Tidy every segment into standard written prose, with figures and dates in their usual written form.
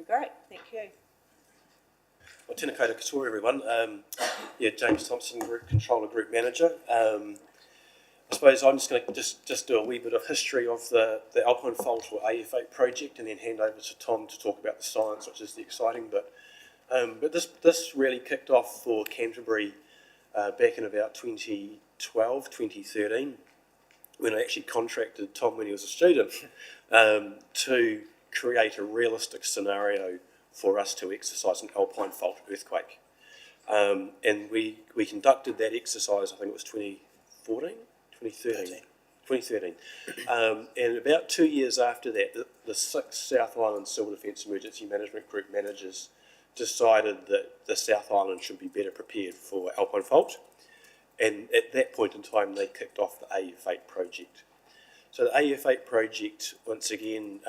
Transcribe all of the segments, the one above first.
be great. Thank you. Well, tēnā koutou katoa, everyone. James Thompson, Group Controller, Group Manager. I suppose I'm just going to just do a wee bit of history of the Alpine Fault or AF8 project, and then hand over to Tom to talk about the science, which is the exciting bit. But this really kicked off for Canterbury back in about 2012, 2013, when I actually contracted Tom when he was a student to create a realistic scenario for us to exercise an Alpine Fault earthquake. And we conducted that exercise, I think it was 2013. And about 2 years after that, the 6 South Island Civil Defence Emergency Management Group managers decided that the South Island should be better prepared for Alpine Fault. And at that point in time, they kicked off the AF8 project. So the AF8 project, once again,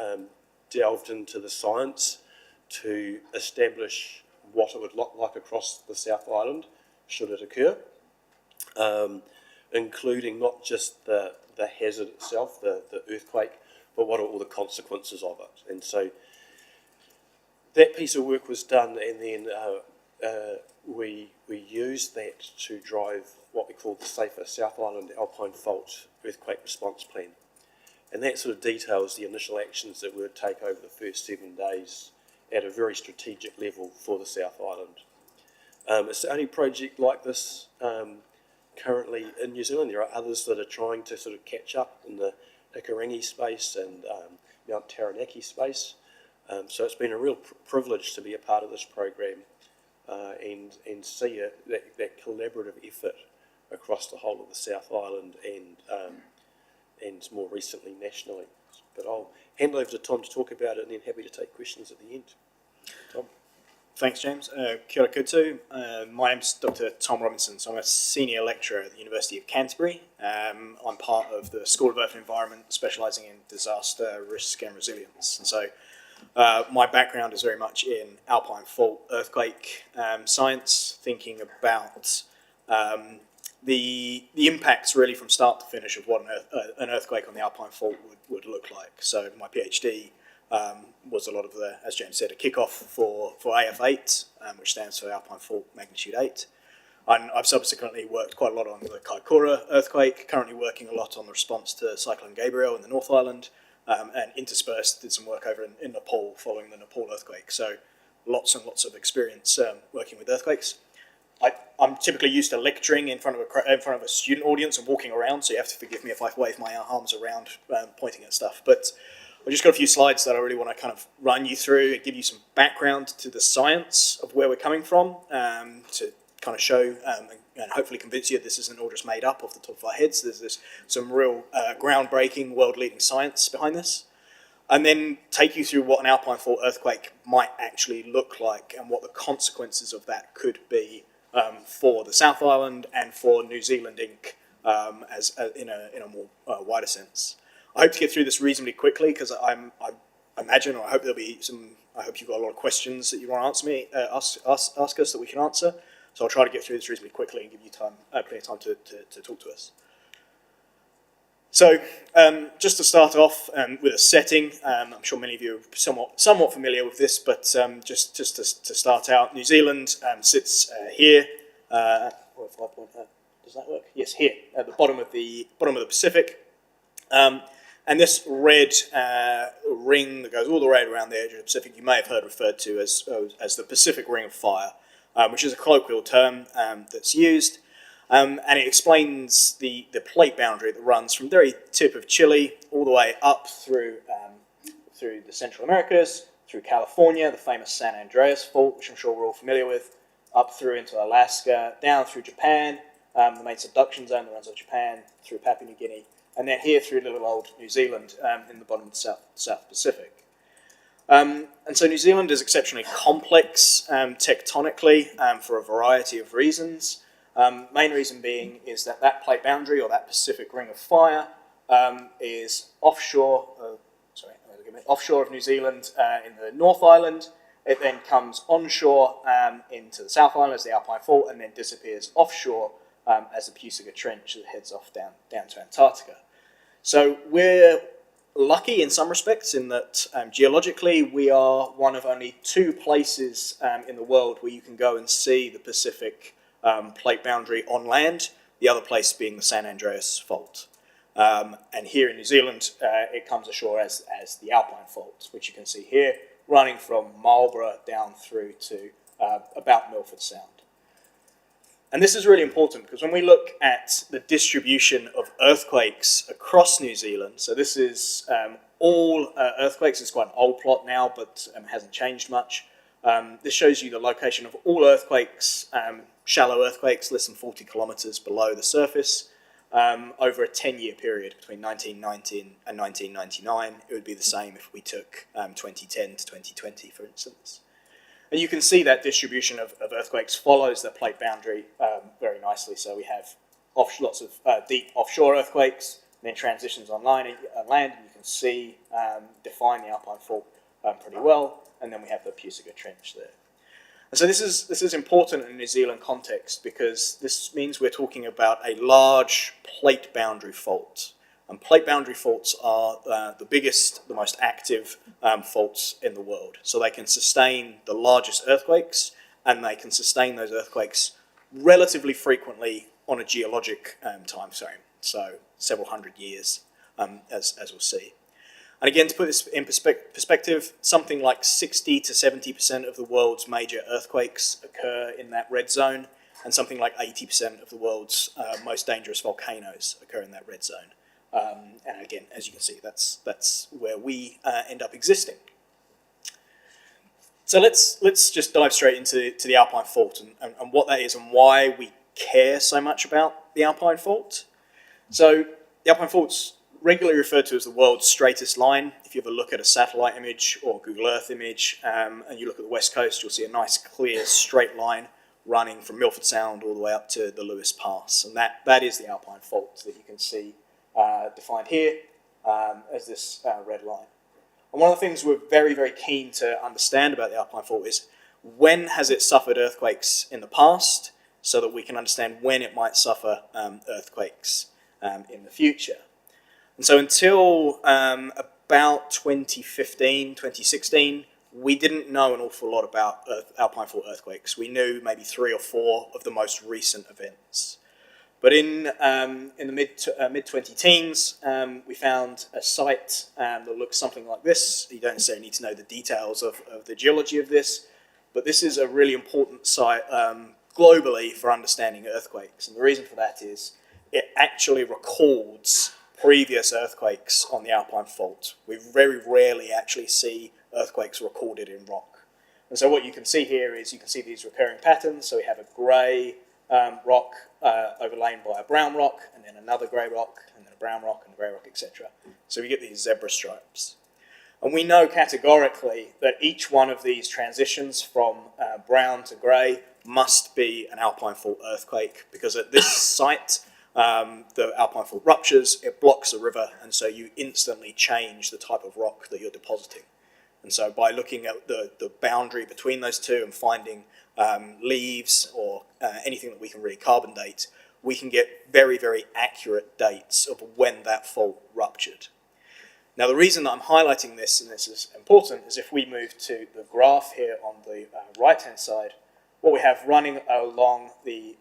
delved into the science to establish what it would look like across the South Island should it occur, including not just the hazard itself, the earthquake, but what are all the consequences of it. And so that piece of work was done, and then we used that to drive what we call the Safer South Island Alpine Fault Earthquake Response Plan. And that sort of details the initial actions that we would take over the first 7 days at a very strategic level for the South Island. It's the only project like this currently in New Zealand. There are others that are trying to sort of catch up in the Hikurangi space and Mount Taranaki space. So it's been a real privilege to be a part of this program and see that collaborative effort across the whole of the South Island and more recently nationally. But I'll hand over to Tom to talk about it, and then happy to take questions at the end. Tom. Thanks, James. Kia ora koutou. My name's Dr. Tom Robinson, so I'm a senior lecturer at the University of Canterbury. I'm part of the School of Earth and Environment, specialising in disaster risk and resilience. And so my background is very much in Alpine Fault earthquake science, thinking about the impacts really from start to finish of what an earthquake on the Alpine Fault would look like. So my PhD was a lot of as James said, a kickoff for AF8, which stands for Alpine Fault Magnitude 8. And I've subsequently worked quite a lot on the Kaikoura earthquake, currently working a lot on the response to Cyclone Gabrielle in the North Island, and interspersed did some work over in Nepal following the Nepal earthquake. So lots and lots of experience working with earthquakes. I'm typically used to lecturing in front of a student audience and walking around, so you have to forgive me if I wave my arms around pointing at stuff. But I've just got a few slides that I really want to kind of run you through and give you some background to the science of where we're coming from, to kind of show and hopefully convince you this isn't all just made up off the top of our heads. There's some real groundbreaking, world-leading science behind this. And then take you through what an Alpine Fault earthquake might actually look like and what the consequences of that could be for the South Island and for New Zealand Inc. In a more wider sense. I hope to get through this reasonably quickly because I imagine, or I hope there'll be I hope you've got a lot of questions that you want to ask us that we can answer. So I'll try to get through this reasonably quickly and give you plenty of time to talk to us. So just to start off with a setting, I'm sure many of you are somewhat familiar with this, but just to start out, New Zealand sits here. Does that work? Yes, here at the bottom of the Pacific. And this red ring that goes all the way around the edge of the Pacific, you may have heard referred to as the Pacific Ring of Fire, which is a colloquial term that's used. And it explains the plate boundary that runs from the very tip of Chile all the way up through the Central Americas, through California, the famous San Andreas Fault, which I'm sure we're all familiar with, up through into Alaska, down through Japan, the main subduction zone that runs over Japan, through Papua New Guinea, and then here through little old New Zealand in the bottom of the South Pacific. And so New Zealand is exceptionally complex tectonically for a variety of reasons. Main reason being is that plate boundary, or that Pacific Ring of Fire, is offshore of New Zealand in the North Island. It then comes onshore into the South Island as the Alpine Fault, and then disappears offshore as the Pusiga Trench that heads off down to Antarctica. So we're lucky in some respects in that geologically we are one of only 2 places in the world where you can go and see the Pacific plate boundary on land, the other place being the San Andreas Fault. And here in New Zealand, it comes ashore as the Alpine Fault, which you can see here, running from Marlborough down through to about Milford Sound. And this is really important because when we look at the distribution of earthquakes across New Zealand, so this is all earthquakes, it's quite an old plot now, but hasn't changed much. This shows you the location of all earthquakes, shallow earthquakes, less than 40 kilometres below the surface, over a 10-year period between 1919 and 1999. It would be the same if we took 2010 to 2020, for instance. And you can see that distribution of earthquakes follows the plate boundary very nicely. So we have lots of deep offshore earthquakes, and then transitions on land, and you can see, define the Alpine Fault pretty well, and then we have the Pusiga Trench there. And so this is important in a New Zealand context because this means we're talking about a large plate boundary fault. And plate boundary faults are the biggest, the most active faults in the world. So they can sustain the largest earthquakes, and they can sustain those earthquakes relatively frequently on a geologic time frame, so several hundred years, as we'll see. And again, to put this in perspective, something like 60 to 70% of the world's major earthquakes occur in that red zone, and something like 80% of the world's most dangerous volcanoes occur in that red zone. And again, as you can see, that's where we end up existing. So let's just dive straight into the Alpine Fault and what that is and why we care so much about the Alpine Fault. So the Alpine Fault's regularly referred to as the world's straightest line. If you ever look at a satellite image or Google Earth image and you look at the west coast, you'll see a nice clear straight line running from Milford Sound all the way up to the Lewis Pass. And that is the Alpine Fault that you can see defined here as this red line. And one of the things we're very, very keen to understand about the Alpine Fault is when has it suffered earthquakes in the past so that we can understand when it might suffer earthquakes in the future. And so until about 2015, 2016, we didn't know an awful lot about Alpine Fault earthquakes. We knew maybe 3 or 4 of the most recent events. But in the mid-2010s, we found a site that looks something like this. You don't necessarily need to know the details of the geology of this, but this is a really important site globally for understanding earthquakes. And the reason for that is it actually records previous earthquakes on the Alpine Fault. We very rarely actually see earthquakes recorded in rock. And so what you can see here is you can see these recurring patterns. So we have a grey rock overlain by a brown rock, and then another grey rock, and then a brown rock, and a grey rock, etc. So we get these zebra stripes. And we know categorically that each one of these transitions from brown to grey must be an Alpine Fault earthquake, because at this site, the Alpine Fault ruptures, it blocks a river, and so you instantly change the type of rock that you're depositing. And so by looking at the boundary between those two and finding leaves or anything that we can really carbon date, we can get very, very accurate dates of when that fault ruptured. Now, the reason that I'm highlighting this, and this is important, is if we move to the graph here on the right-hand side, what we have running along the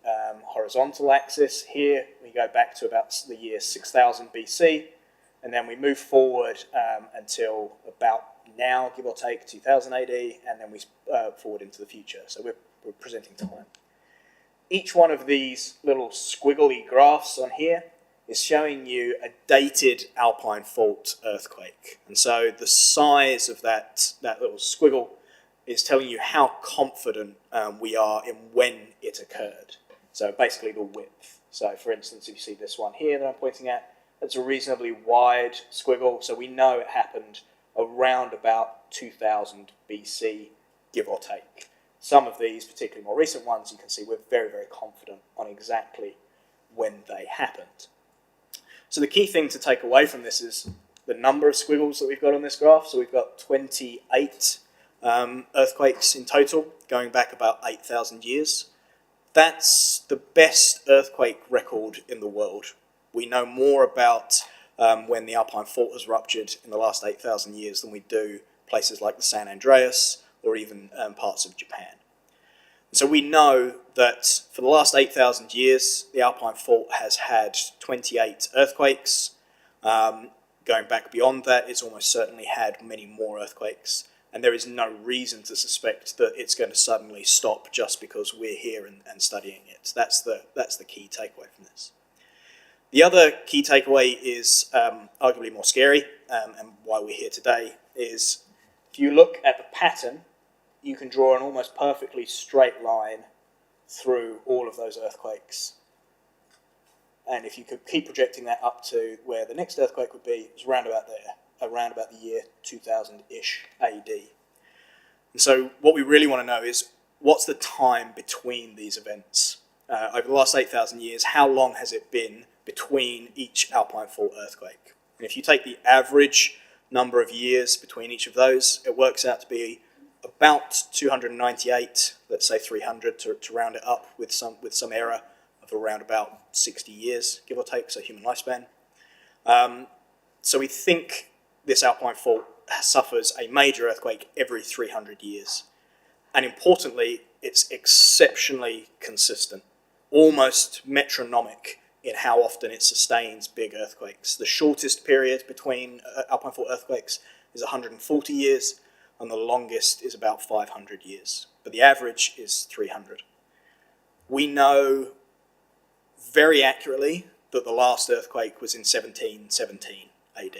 horizontal axis here, we go back to about the year 6000 BC, and then we move forward until about now, give or take, 2000 AD, and then we forward into the future. So we're presenting time. Each one of these little squiggly graphs on here is showing you a dated Alpine Fault earthquake. And so the size of that little squiggle is telling you how confident we are in when it occurred. So basically the width. So for instance, if you see this one here that I'm pointing at, that's a reasonably wide squiggle, so we know it happened around about 2000 BC, give or take. Some of these, particularly more recent ones, you can see we're very, very confident on exactly when they happened. So the key thing to take away from this is the number of squiggles that we've got on this graph. So we've got 28 earthquakes in total, going back about 8,000 years. That's the best earthquake record in the world. We know more about when the Alpine Fault has ruptured in the last 8,000 years than we do places like the San Andreas or even parts of Japan. And so we know that for the last 8,000 years, the Alpine Fault has had 28 earthquakes. Going back beyond that, it's almost certainly had many more earthquakes. And there is no reason to suspect that it's going to suddenly stop just because we're here and studying it. That's the key takeaway from this. The other key takeaway is arguably more scary, and why we're here today, is if you look at the pattern, you can draw an almost perfectly straight line through all of those earthquakes. And if you could keep projecting that up to where the next earthquake would be, it's around about there, around about the year 2000-ish AD. And so what we really want to know is, what's the time between these events? Over the last 8,000 years, how long has it been between each Alpine Fault earthquake? And if you take the average number of years between each of those, it works out to be about 298, let's say 300 to round it up with some error of around about 60 years, give or take, so human lifespan. So we think this Alpine Fault suffers a major earthquake every 300 years. And importantly, it's exceptionally consistent, almost metronomic in how often it sustains big earthquakes. The shortest period between Alpine Fault earthquakes is 140 years, and the longest is about 500 years. But the average is 300. We know very accurately that the last earthquake was in 1717 AD.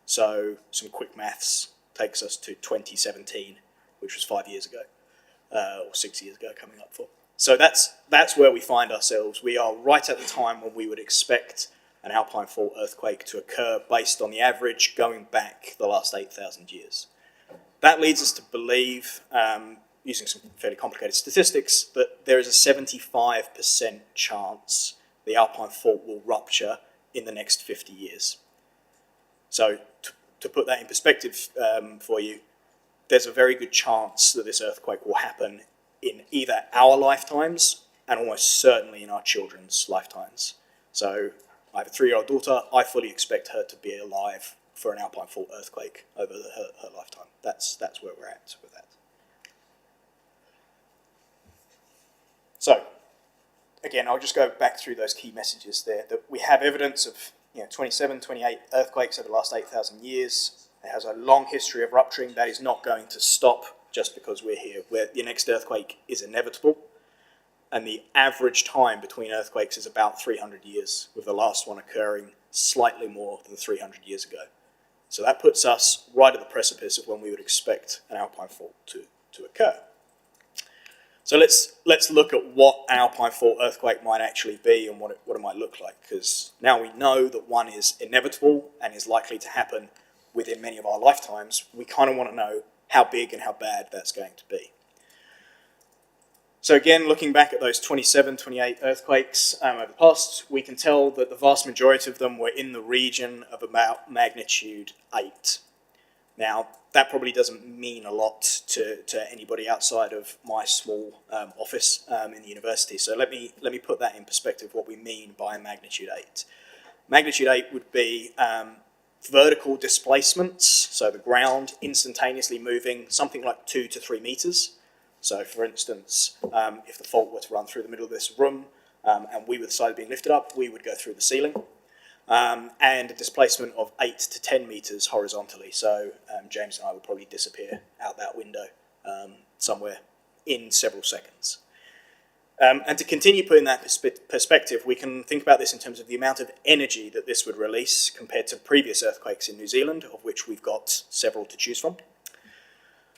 So some quick maths takes us to 2017, which was 5 years ago, or 6 years ago coming up for. So that's where we find ourselves. We are right at the time when we would expect an Alpine Fault earthquake to occur based on the average going back the last 8,000 years. That leads us to believe, using some fairly complicated statistics, that there is a 75% chance the Alpine Fault will rupture in the next 50 years. So to put that in perspective for you, there's a very good chance that this earthquake will happen in either our lifetimes and almost certainly in our children's lifetimes. So I have a 3-year-old daughter. I fully expect her to be alive for an Alpine Fault earthquake over her lifetime. That's where we're at with that. So, again, I'll just go back through those key messages there, that we have evidence of 27, 28 earthquakes over the last 8,000 years. It has a long history of rupturing. That is not going to stop just because we're here. The next earthquake is inevitable, and the average time between earthquakes is about 300 years, with the last one occurring slightly more than 300 years ago. So that puts us right at the precipice of when we would expect an Alpine Fault to occur. So let's look at what an Alpine Fault earthquake might actually be and what it might look like, because now we know that one is inevitable and is likely to happen within many of our lifetimes. We kind of want to know how big and how bad that's going to be. So again, looking back at those 27, 28 earthquakes over the past, we can tell that the vast majority of them were in the region of about magnitude 8. Now, that probably doesn't mean a lot to anybody outside of my small office in the university. So let me put that in perspective, what we mean by magnitude 8. Magnitude 8 would be vertical displacements, so the ground instantaneously moving something like 2 to 3 meters. So for instance, if the fault were to run through the middle of this room and we were the side being lifted up, we would go through the ceiling. And a displacement of 8 to 10 meters horizontally. So James and I would probably disappear out that window somewhere in several seconds. And to continue putting that perspective, we can think about this in terms of the amount of energy that this would release compared to previous earthquakes in New Zealand, of which we've got several to choose from.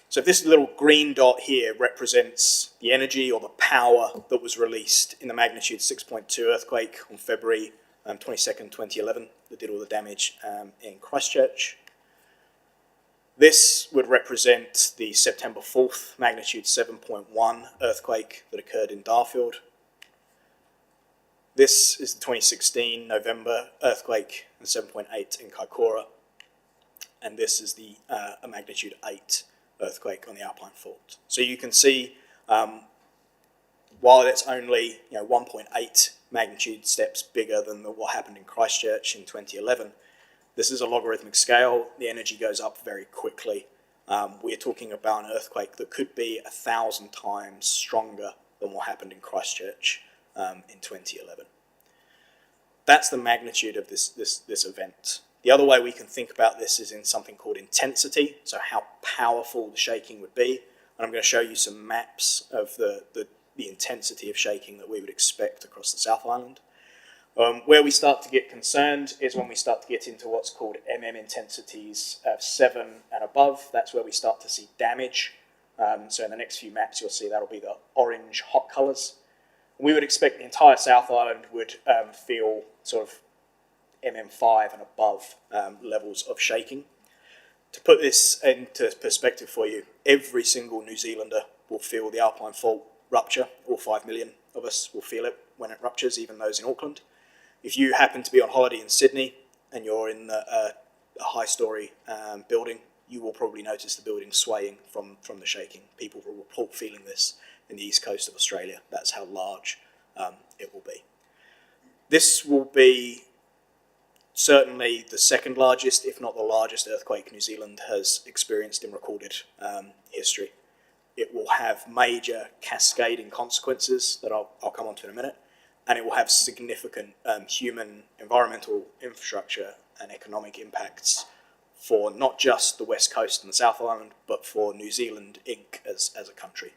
So this little green dot here represents the energy or the power that was released in the magnitude 6.2 earthquake on February 22nd, 2011, that did all the damage in Christchurch. This would represent the September 4th magnitude 7.1 earthquake that occurred in Darfield. This is the 2016 November earthquake, and 7.8 in Kaikoura. And this is the a magnitude 8 earthquake on the Alpine Fault. So you can see while it's only 1.8 magnitude steps bigger than what happened in Christchurch in 2011, this is a logarithmic scale. The energy goes up very quickly. We're talking about an earthquake that could be 1,000 times stronger than what happened in Christchurch in 2011. That's the magnitude of this event. The other way we can think about this is in something called intensity, so how powerful the shaking would be. And I'm going to show you some maps of the intensity of shaking that we would expect across the South Island. Where we start to get concerned is when we start to get into what's called intensities of 7 and above. That's where we start to see damage. So in the next few maps you'll see that'll be the orange hot colours. We would expect the entire South Island would feel sort of 5 and above levels of shaking. To put this into perspective for you, every single New Zealander will feel the Alpine Fault rupture. All 5 million of us will feel it when it ruptures, even those in Auckland. If you happen to be on holiday in Sydney and you're in a high-storey building, you will probably notice the building swaying from the shaking. People will report feeling this in the east coast of Australia. That's how large it will be. This will be certainly the second largest, if not the largest, earthquake New Zealand has experienced in recorded history. It will have major cascading consequences that I'll come on to in a minute, and it will have significant human, environmental infrastructure and economic impacts for not just the West Coast and the South Island, but for New Zealand Inc. as a country.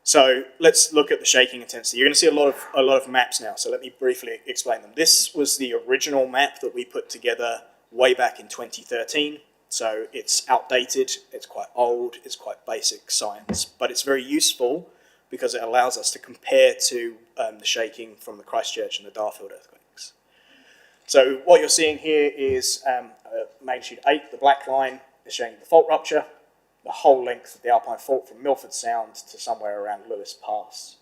So let's look at the shaking intensity. You're going to see a lot of maps now, so let me briefly explain them. This was the original map that we put together way back in 2013. So it's outdated, it's quite old, it's quite basic science, but it's very useful because it allows us to compare to the shaking from the Christchurch and the Darfield earthquakes. So what you're seeing here is magnitude 8, the black line is showing the fault rupture, the whole length of the Alpine Fault from Milford Sound to somewhere around Lewis Pass.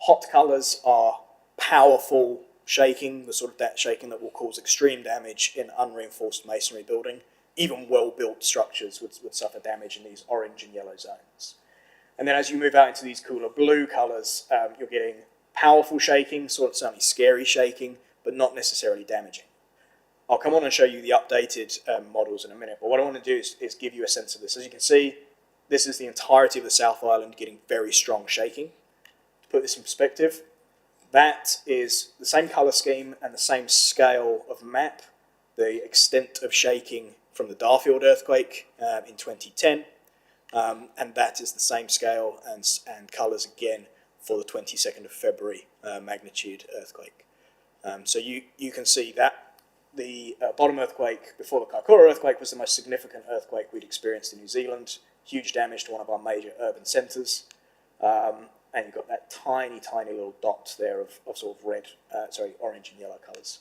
Hot colours are powerful shaking, the sort of that shaking that will cause extreme damage in unreinforced masonry building. Even well-built structures would suffer damage in these orange and yellow zones. And then as you move out into these cooler blue colours, you're getting powerful shaking, sort of certainly scary shaking, but not necessarily damaging. I'll come on and show you the updated models in a minute, but what I want to do is give you a sense of this. As you can see, this is the entirety of the South Island getting very strong shaking. To put this in perspective, that is the same colour scheme and the same scale of map, the extent of shaking from the Darfield earthquake in 2010, and that is the same scale and colours again for the 22nd of February magnitude earthquake. So you can see that the bottom earthquake before the Kaikoura earthquake was the most significant earthquake we'd experienced in New Zealand. Huge damage to one of our major urban centres. And you've got that tiny, tiny little dot there of sort of orange and yellow colours.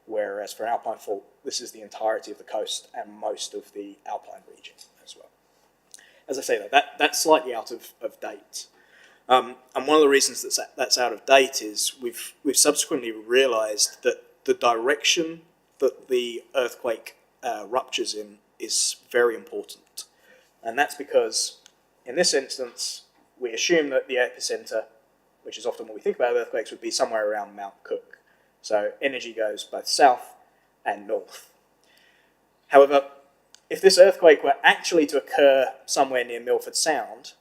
Whereas for an Alpine Fault, this is the entirety of the coast and most of the Alpine region as well. As I say, that's slightly out of date. And one of the reasons that's out of date is we've subsequently realised that the direction that the earthquake ruptures in is very important. And that's because, in this instance, we assume that the epicentre, which is often what we think about earthquakes, would be somewhere around Mount Cook. So energy goes both south and north. However, if this earthquake were actually to occur somewhere near Milford Sound,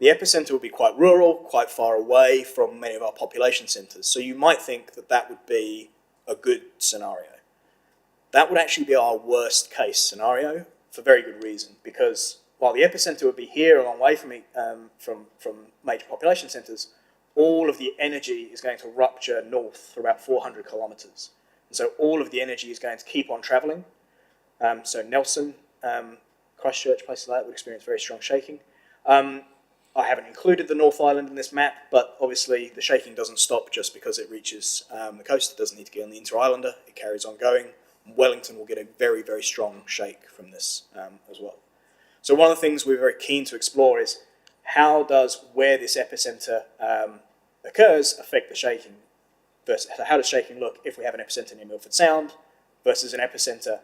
the epicentre would be quite rural, quite far away from many of our population centres. So you might think that that would be a good scenario. That would actually be our worst case scenario for very good reason, because while the epicentre would be here a long way from major population centres, all of the energy is going to rupture north for about 400 kilometres. And so all of the energy is going to keep on travelling. So Nelson, Christchurch, places like that would experience very strong shaking. I haven't included the North Island in this map, but obviously the shaking doesn't stop just because it reaches the coast. It doesn't need to get on the Inter-Islander. It carries on going. Wellington will get a very, very strong shake from this as well. So one of the things we're very keen to explore is how does where this epicentre occurs affect the shaking? Versus how does shaking look if we have an epicentre near Milford Sound versus an epicentre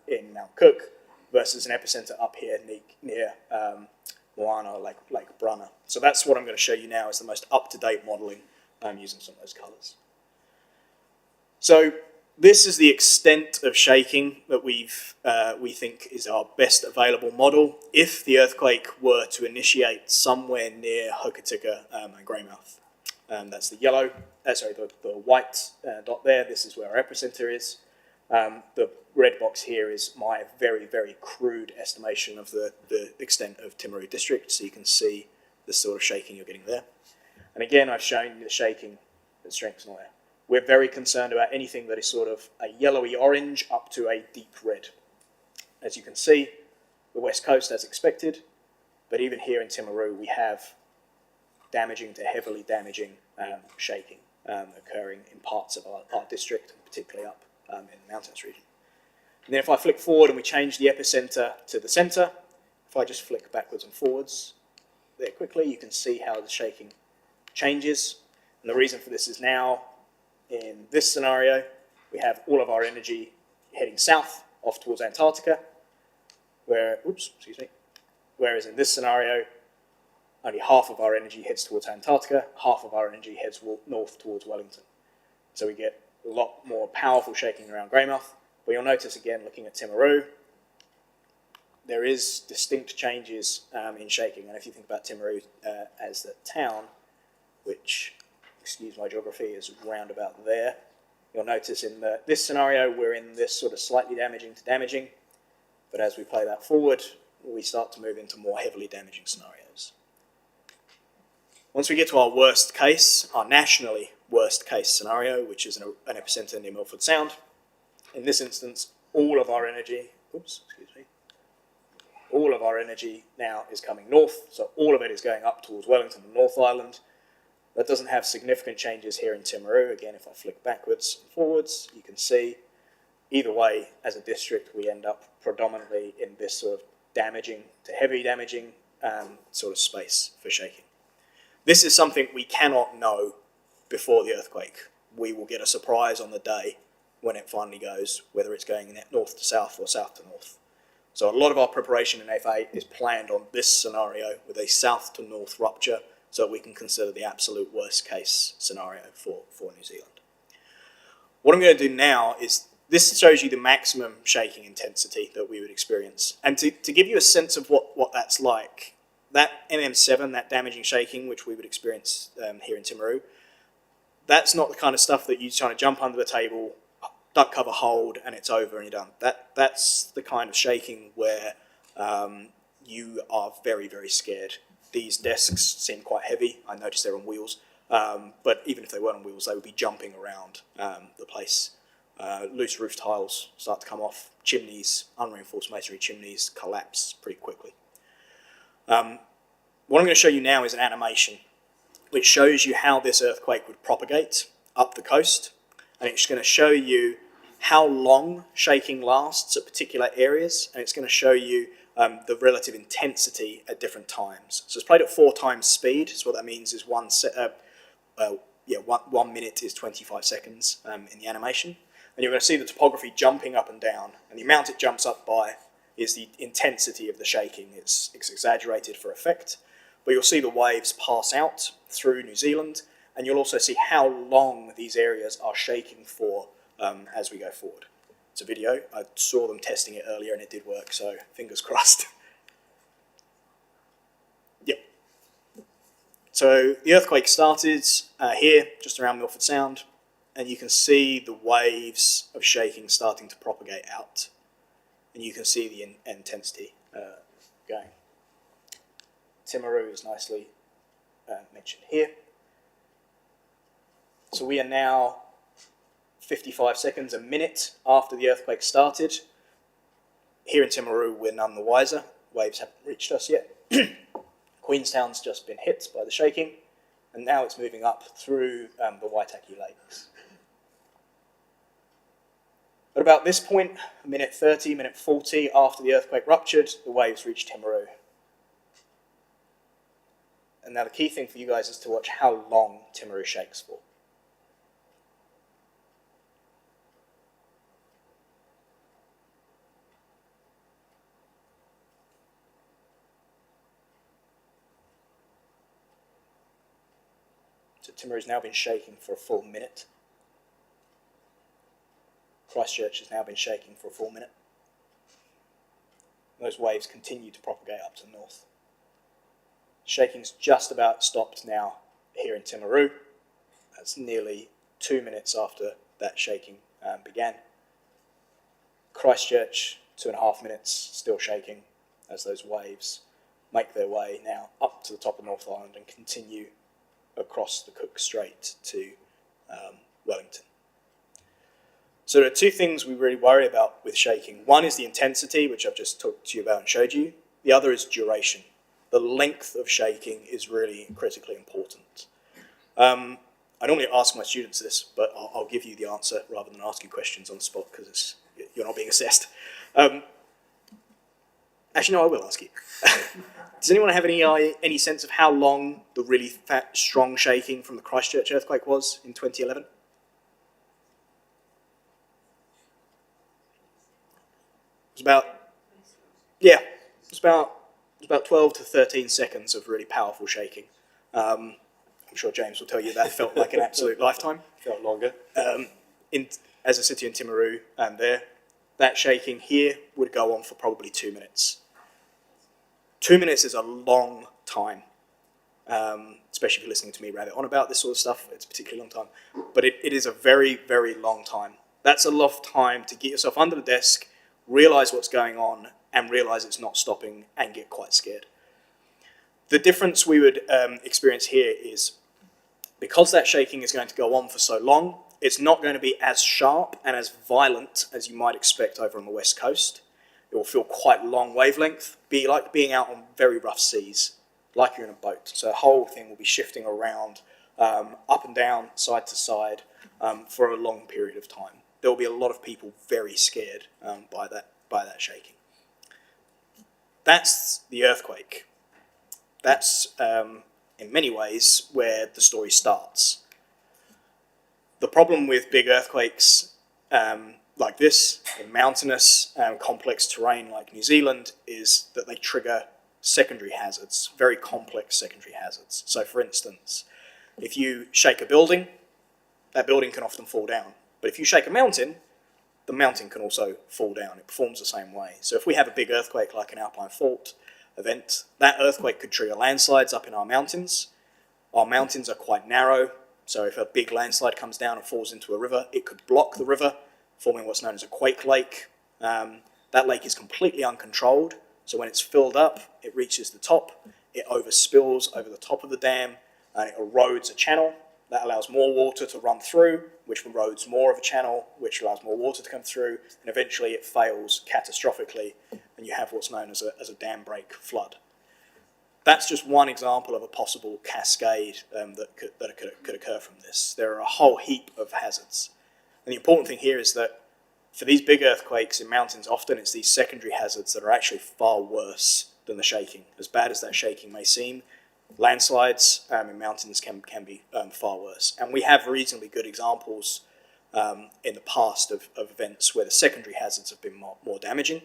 in Mount Cook versus an epicentre up here near Moana, Lake Brunner. So that's what I'm going to show you now is the most up-to-date modelling using some of those colours. So this is the extent of shaking that we think is our best available model if the earthquake were to initiate somewhere near Hokitika and Greymouth. That's the yellow, the white dot there. This is where our epicenter is. The red box here is my very, very crude estimation of the extent of Timaru district, so you can see the sort of shaking you're getting there. And again, I've shown you the shaking, the strength's not there. We're very concerned about anything that is sort of a yellowy orange up to a deep red. As you can see, the west coast as expected, but even here in Timaru we have damaging to heavily damaging shaking occurring in parts of our district, and particularly up in the mountainous region. And then if I flick forward and we change the epicenter to the center, if I just flick backwards and forwards there quickly, you can see how the shaking changes. And the reason for this is now, in this scenario, we have all of our energy heading south off towards Antarctica, whereas in this scenario, only half of our energy heads towards Antarctica, half of our energy heads north towards Wellington. So we get a lot more powerful shaking around Greymouth. But you'll notice again, looking at Timaru, there is distinct changes in shaking. And if you think about Timaru as the town, which, excuse my geography, is round about there, you'll notice in this scenario, we're in this sort of slightly damaging to damaging. But as we play that forward, we start to move into more heavily damaging scenarios. Once we get to our worst case, our nationally worst case scenario, which is an epicenter near Milford Sound, in this instance, all of our energy now is coming north, so all of it is going up towards Wellington and North Island. That doesn't have significant changes here in Timaru. Again, if I flick backwards and forwards, you can see either way, as a district, we end up predominantly in this sort of damaging to heavy damaging sort of space for shaking. This is something we cannot know before the earthquake. We will get a surprise on the day when it finally goes, whether it's going north to south or south to north. So a lot of our preparation in F8 is planned on this scenario with a south to north rupture, so that we can consider the absolute worst case scenario for New Zealand. What I'm going to do now is, this shows you the maximum shaking intensity that we would experience. And to give you a sense of what that's like, that MM7, that damaging shaking, which we would experience here in Timaru, that's not the kind of stuff that you're trying to jump under the table, duck cover hold, and it's over and you're done. That's the kind of shaking where you are very, very scared. These desks seem quite heavy. I noticed they're on wheels, but even if they weren't on wheels, they would be jumping around the place. Loose roof tiles start to come off. Chimneys, unreinforced masonry chimneys, collapse pretty quickly. What I'm going to show you now is an animation which shows you how this earthquake would propagate up the coast, and it's going to show you how long shaking lasts at particular areas, and it's going to show you the relative intensity at different times. So it's played at 4 times speed. So what that means is 1 minute is 25 seconds in the animation. And you're going to see the topography jumping up and down. And the amount it jumps up by is the intensity of the shaking. It's exaggerated for effect. But you'll see the waves pass out through New Zealand. And you'll also see how long these areas are shaking for as we go forward. It's a video. I saw them testing it earlier and it did work, so fingers crossed. Yep. So the earthquake started here, just around Milford Sound, and you can see the waves of shaking starting to propagate out. And you can see the intensity going. Timaru is nicely mentioned here. So we are now 55 seconds, a minute after the earthquake started. Here in Timaru, we're none the wiser. Waves haven't reached us yet. Queenstown's just been hit by the shaking, and now it's moving up through the Waitaki Lakes. At about this point, minute 30, minute 40 after the earthquake ruptured, the waves reached Timaru. And now the key thing for you guys is to watch how long Timaru shakes for. So Timaru's now been shaking for a full minute. Christchurch has now been shaking for a full minute. Those waves continue to propagate up to the north. Shaking's just about stopped now here in Timaru. That's nearly 2 minutes after that shaking began. Christchurch, 2.5 minutes, still shaking as those waves make their way now up to the top of North Island and continue across the Cook Strait to Wellington. So there are two things we really worry about with shaking. One is the intensity, which I've just talked to you about and showed you. The other is duration. The length of shaking is really critically important. I normally ask my students this, but I'll give you the answer rather than ask you questions on the spot because you're not being assessed. Actually, no, I will ask you. Does anyone have any sense of how long the really fat, strong shaking from the Christchurch earthquake was in 2011? It was about 12 to 13 seconds of really powerful shaking. I'm sure James will tell you that felt like an absolute lifetime. Felt longer. As I said to you in Timaru, that shaking here would go on for probably 2 minutes. 2 minutes is a long time, especially if you're listening to me rabbit on about this sort of stuff. It's a particularly long time, but it is a very, very long time. That's a lot of time to get yourself under the desk, realise what's going on, and realise it's not stopping and get quite scared. The difference we would experience here is because that shaking is going to go on for so long, it's not going to be as sharp and as violent as you might expect over on the west coast. It will feel quite long wavelength, be like being out on very rough seas, like you're in a boat. So the whole thing will be shifting around, up and down, side to side, for a long period of time. There will be a lot of people very scared by that shaking. That's the earthquake. That's, in many ways, where the story starts. The problem with big earthquakes like this, in mountainous, complex terrain like New Zealand, is that they trigger secondary hazards, very complex secondary hazards. So, for instance, if you shake a building, that building can often fall down. But if you shake a mountain, the mountain can also fall down. It performs the same way. So if we have a big earthquake like an alpine fault event, that earthquake could trigger landslides up in our mountains. Our mountains are quite narrow, so if a big landslide comes down and falls into a river, it could block the river, forming what's known as a quake lake. That lake is completely uncontrolled, so when it's filled up, it reaches the top, it overspills over the top of the dam, and it erodes a channel. That allows more water to run through, which erodes more of a channel, which allows more water to come through, and eventually it fails catastrophically, and you have what's known as a dam break flood. That's just one example of a possible cascade that could occur from this. There are a whole heap of hazards. And the important thing here is that for these big earthquakes in mountains, often it's these secondary hazards that are actually far worse than the shaking. As bad as that shaking may seem, landslides in mountains can be far worse. And we have reasonably good examples in the past of events where the secondary hazards have been more damaging.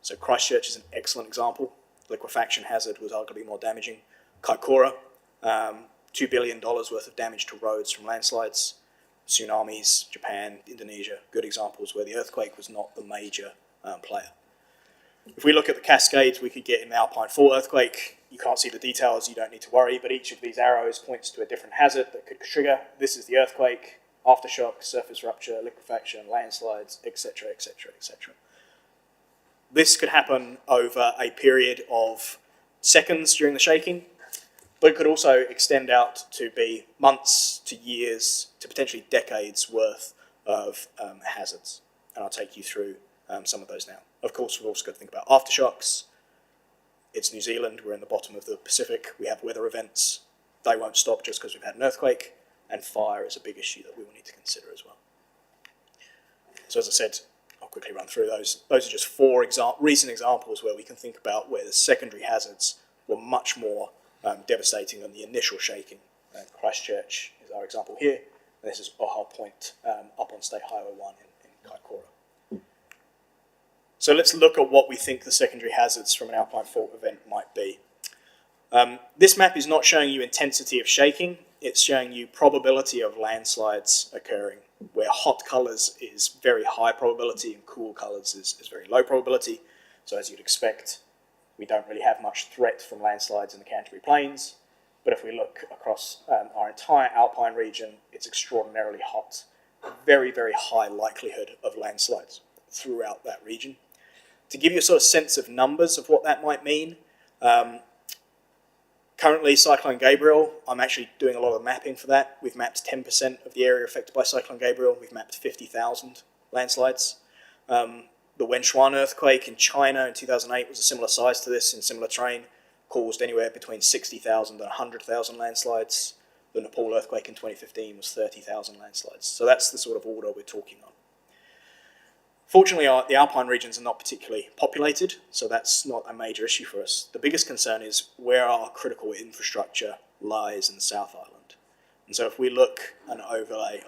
So Christchurch is an excellent example. Liquefaction hazard was arguably more damaging. Kaikoura, $2 billion worth of damage to roads from landslides. Tsunamis, Japan, Indonesia, good examples where the earthquake was not the major player. If we look at the cascades we could get in the Alpine Fault earthquake, you can't see the details, you don't need to worry, but each of these arrows points to a different hazard that could trigger. This is the earthquake, aftershock, surface rupture, liquefaction, landslides, etc., etc., etc. This could happen over a period of seconds during the shaking, but it could also extend out to be months to years to potentially decades worth of hazards. And I'll take you through some of those now. Of course, we've also got to think about aftershocks. It's New Zealand, we're in the bottom of the Pacific, we have weather events. They won't stop just because we've had an earthquake, and fire is a big issue that we will need to consider as well. So as I said, I'll quickly run through those. Those are just four recent examples where we can think about where the secondary hazards were much more devastating than the initial shaking. Christchurch is our example here, and this is Oha Point up on State Highway 1 in Kaikoura. So let's look at what we think the secondary hazards from an Alpine Fault event might be. This map is not showing you intensity of shaking. it's showing you probability of landslides occurring, where hot colours is very high probability and cool colours is very low probability. So as you'd expect, we don't really have much threat from landslides in the Canterbury Plains. But if we look across our entire alpine region, it's extraordinarily hot. Very, very high likelihood of landslides throughout that region. To give you a sort of sense of numbers of what that might mean, currently Cyclone Gabriel, I'm actually doing a lot of mapping for that. We've mapped 10% of the area affected by Cyclone Gabriel. We've mapped 50,000 landslides. The Wenchuan earthquake in China in 2008 was a similar size to this in similar terrain, caused anywhere between 60,000 and 100,000 landslides. The Nepal earthquake in 2015 was 30,000 landslides. So that's the sort of order we're talking on. Fortunately, the alpine regions are not particularly populated, so that's not a major issue for us. The biggest concern is where our critical infrastructure lies in the South Island. And so if we look and overlay,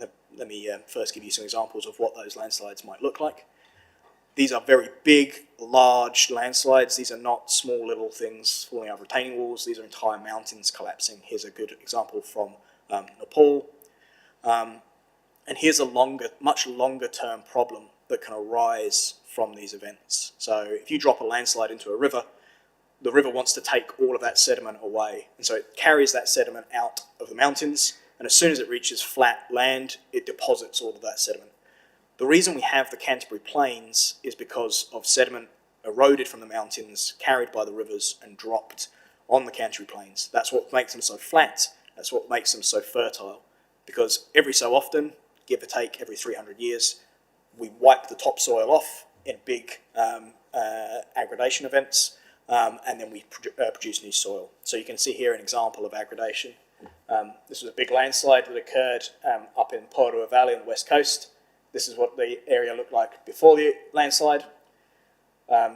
let me first give you some examples of what those landslides might look like. These are very big, large landslides. These are not small little things falling out of retaining walls. These are entire mountains collapsing. Here's a good example from Nepal. And here's a much longer term problem that can arise from these events. So if you drop a landslide into a river, the river wants to take all of that sediment away. And so it carries that sediment out of the mountains. And as soon as it reaches flat land, it deposits all of that sediment. The reason we have the Canterbury Plains is because of sediment eroded from the mountains, carried by the rivers and dropped on the Canterbury Plains. That's what makes them so flat. That's what makes them so fertile. Because every so often, give or take every 300 years, we wipe the topsoil off in big aggradation events, and then we produce new soil. So you can see here an example of aggradation. This was a big landslide that occurred up in Porirua Valley on the west coast. This is what the area looked like before the landslide.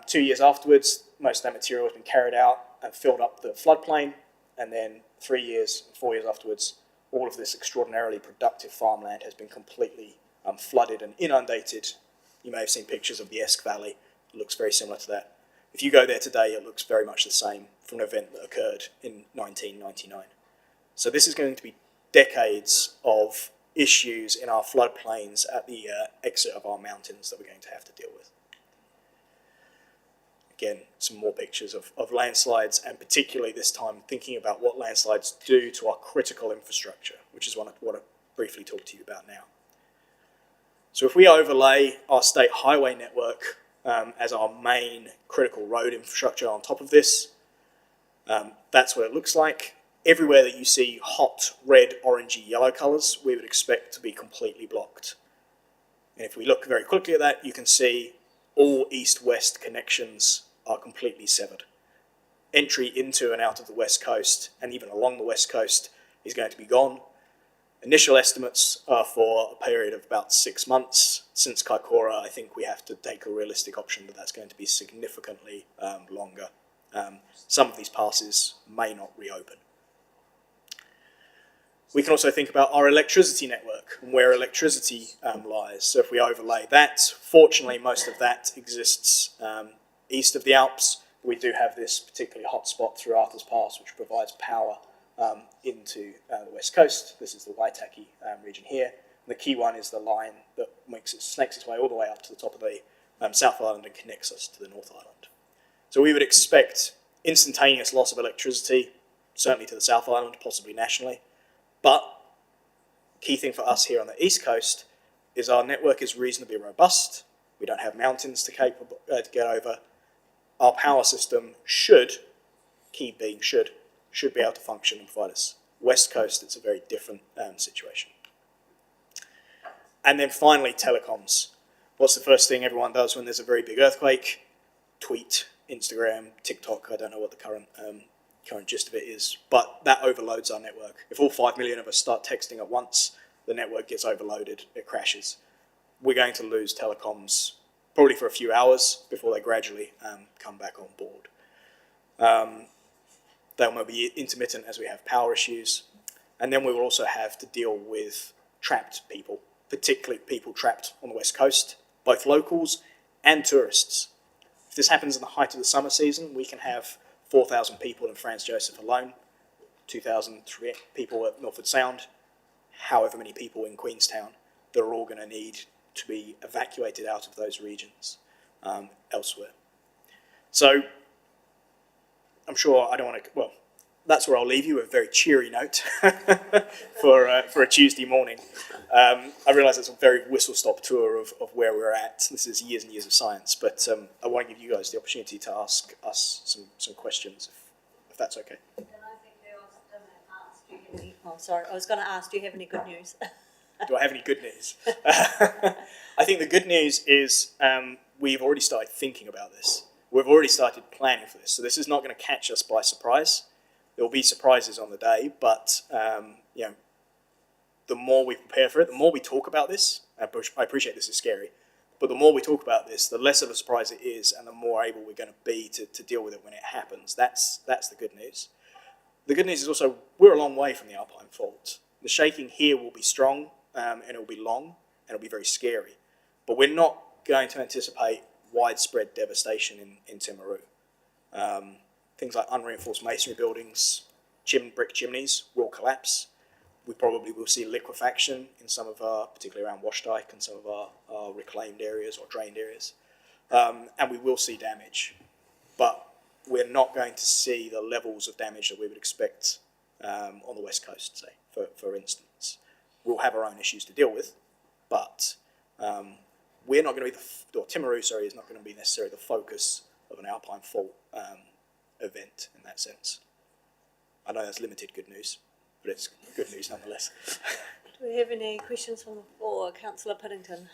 2 years afterwards, most of that material has been carried out and filled up the floodplain, and then 3 years, 4 years afterwards, all of this extraordinarily productive farmland has been completely flooded and inundated. You may have seen pictures of the Esk Valley. It looks very similar to that. If you go there today, it looks very much the same from an event that occurred in 1999. So this is going to be decades of issues in our floodplains at the exit of our mountains that we're going to have to deal with. Again, some more pictures of landslides, and particularly this time thinking about what landslides do to our critical infrastructure, which is what I want to briefly talk to you about now. So if we overlay our state highway network as our main critical road infrastructure on top of this, that's what it looks like. Everywhere that you see hot red, orangey, yellow colours, we would expect to be completely blocked. And if we look very quickly at that, you can see all east-west connections are completely severed. Entry into and out of the west coast, and even along the west coast, is going to be gone. Initial estimates are for a period of about 6 months. Since Kaikoura, I think we have to take a realistic option that that's going to be significantly longer. Some of these passes may not reopen. We can also think about our electricity network and where electricity lies. So if we overlay that, fortunately most of that exists east of the Alps. We do have this particularly hot spot through Arthur's Pass, which provides power into the west coast. This is the Waitaki region here. And the key one is the line that snakes its way all the way up to the top of the South Island and connects us to the North Island. So we would expect instantaneous loss of electricity, certainly to the South Island, possibly nationally. But key thing for us here on the east coast is our network is reasonably robust. We don't have mountains to get over. Our power system should be able to function and provide us. West coast, it's a very different situation. And then finally, telecoms. What's the first thing everyone does when there's a very big earthquake? Tweet, Instagram, TikTok. I don't know what the current gist of it is, but that overloads our network. If all 5 million of us start texting at once, the network gets overloaded, it crashes. We're going to lose telecoms probably for a few hours before they gradually come back on board. They will be intermittent as we have power issues, and then we will also have to deal with trapped people, particularly people trapped on the west coast, both locals and tourists. If this happens in the height of the summer season, we can have 4,000 people in Franz Josef alone. 2,000 people at Norfolk Sound, however many people in Queenstown, they're all going to need to be evacuated out of those regions elsewhere. So I'm sure I don't want to, well, that's where I'll leave you, a very cheery note for a Tuesday morning. I realise it's a very whistle-stop tour of where we're at. This is years and years of science, but I want to give you guys the opportunity to ask us some questions, if that's okay. Oh, sorry. I was going to ask, do you have any good news? Do I have any good news? I think the good news is we've already started thinking about this. We've already started planning for this. So this is not going to catch us by surprise. There will be surprises on the day, but the more we prepare for it, the more we talk about this. I appreciate this is scary, but the more we talk about this, the less of a surprise it is, and the more able we're going to be to deal with it when it happens. That's the good news. The good news is also we're a long way from the Alpine Fault. The shaking here will be strong, and it will be long, and it'll be very scary. But we're not going to anticipate widespread devastation in Timaru. Things like unreinforced masonry buildings, brick chimneys will collapse. We probably will see liquefaction in some of our, particularly around Washdyke and some of our reclaimed areas or drained areas. And we will see damage. But we're not going to see the levels of damage that we would expect on the West Coast, say, for instance. We'll have our own issues to deal with, but we're not going to be, Timaru, is not going to be necessarily the focus of an Alpine Fault event in that sense. I know that's limited good news, but it's good news nonetheless. Do we have any questions from the floor? Councillor Piddington.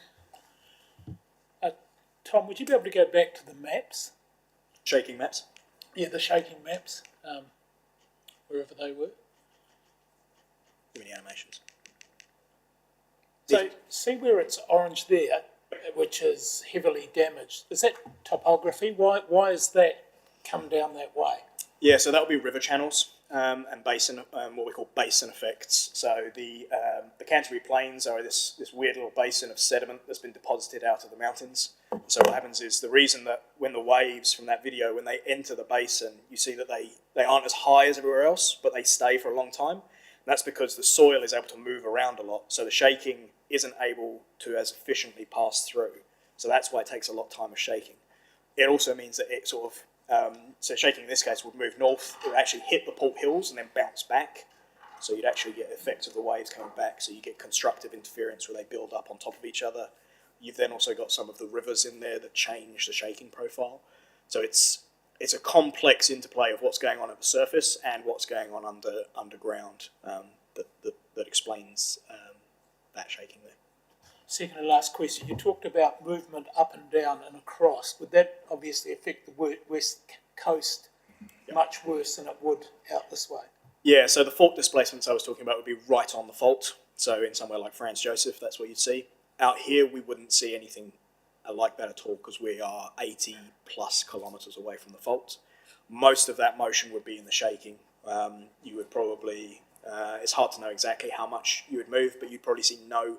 Tom, would you be able to go back to the maps? Shaking maps? Yeah, the shaking maps, wherever they were. Too many animations. So, see where it's orange there, which is heavily damaged. Is that topography? Why is that come down that way? Yeah, so that will be river channels and basin, what we call basin effects. So the Canterbury Plains are this weird little basin of sediment that's been deposited out of the mountains. So what happens is the reason that when the waves from that video, when they enter the basin, you see that they aren't as high as everywhere else, but they stay for a long time. And that's because the soil is able to move around a lot. So the shaking isn't able to as efficiently pass through. So that's why it takes a lot of time of shaking. It also means that it sort of, so shaking in this case would move north, it would actually hit the Port Hills and then bounce back. So you'd actually get the effect of the waves coming back. So you get constructive interference where they build up on top of each other. You've then also got some of the rivers in there that change the shaking profile. So it's a complex interplay of what's going on at the surface and what's going on underground that explains that shaking there. Second and last question, you talked about movement up and down and across. Would that obviously affect the West Coast much worse than it would out this way? Yeah, so the fault displacements I was talking about would be right on the fault. So in somewhere like Franz Josef, that's what you'd see. Out here, we wouldn't see anything like that at all because we are 80 plus kilometres away from the fault. Most of that motion would be in the shaking. You would probably, it's hard to know exactly how much you would move, but you'd probably see no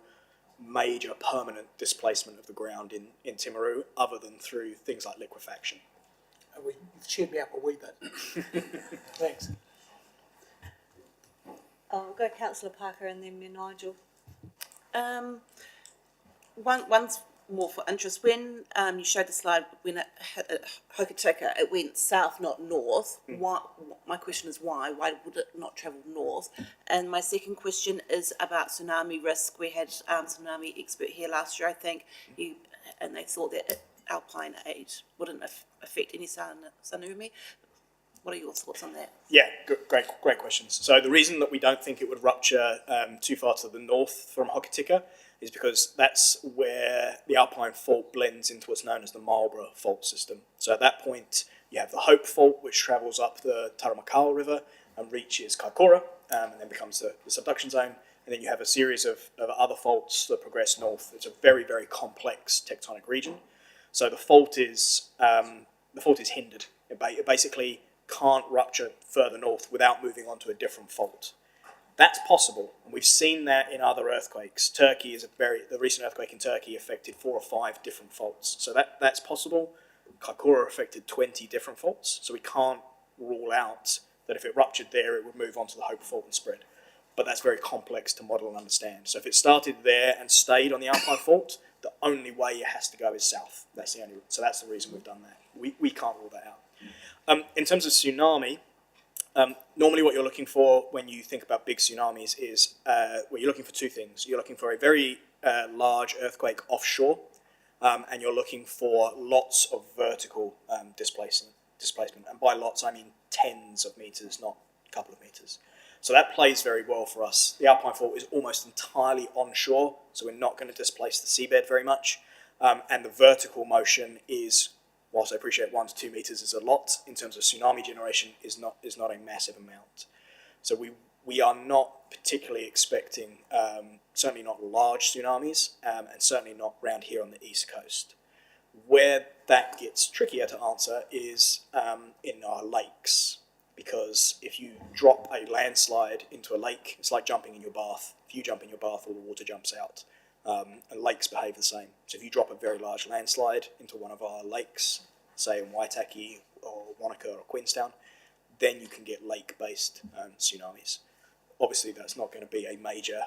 major permanent displacement of the ground in Timaru other than through things like liquefaction. You've cheered me up a wee bit. Thanks. I'll go Councillor Parker and then me Nigel. One's more for interest. When you showed the slide when it hit Hokitika, it went south, not north. Why? My question is why? Why would it not travel north? And my second question is about tsunami risk. We had tsunami expert here last year, I think, and they thought that Alpine aid wouldn't affect any tsunami. What are your thoughts on that? Yeah, great questions. So the reason that we don't think it would rupture too far to the north from Hokitika is because that's where the Alpine Fault blends into what's known as the Marlborough Fault system. So at that point, you have the Hope Fault, which travels up the Taramakawa River and reaches Kaikoura, and then becomes the subduction zone. And then you have a series of other faults that progress north. It's a very, very complex tectonic region. So the fault is hindered. It basically can't rupture further north without moving on to a different fault. That's possible, and we've seen that in other earthquakes. The recent earthquake in Turkey affected 4 or 5 different faults. So that's possible. Kaikoura affected 20 different faults, so we can't rule out that if it ruptured there, it would move on to the Hope Fault and spread. But that's very complex to model and understand. So if it started there and stayed on the Alpine Fault, the only way it has to go is south. That's the only. So that's the reason we've done that. We can't rule that out. In terms of tsunami, normally what you're looking for when you think about big tsunamis is well, you're looking for two things. You're looking for a very large earthquake offshore, and you're looking for lots of vertical displacement. And by lots, I mean tens of meters, not a couple of meters. So that plays very well for us. The Alpine Fault is almost entirely onshore, so we're not going to displace the seabed very much. And the vertical motion is, whilst I appreciate 1 to 2 meters is a lot, in terms of tsunami generation, is not a massive amount. So we are not particularly expecting, certainly not large tsunamis, and certainly not around here on the east coast. Where that gets trickier to answer is in our lakes, because if you drop a landslide into a lake, it's like jumping in your bath. If you jump in your bath, all the water jumps out. And lakes behave the same. So if you drop a very large landslide into one of our lakes, say in Waitaki or Wanaka or Queenstown, then you can get lake-based tsunamis. Obviously, that's not going to be a major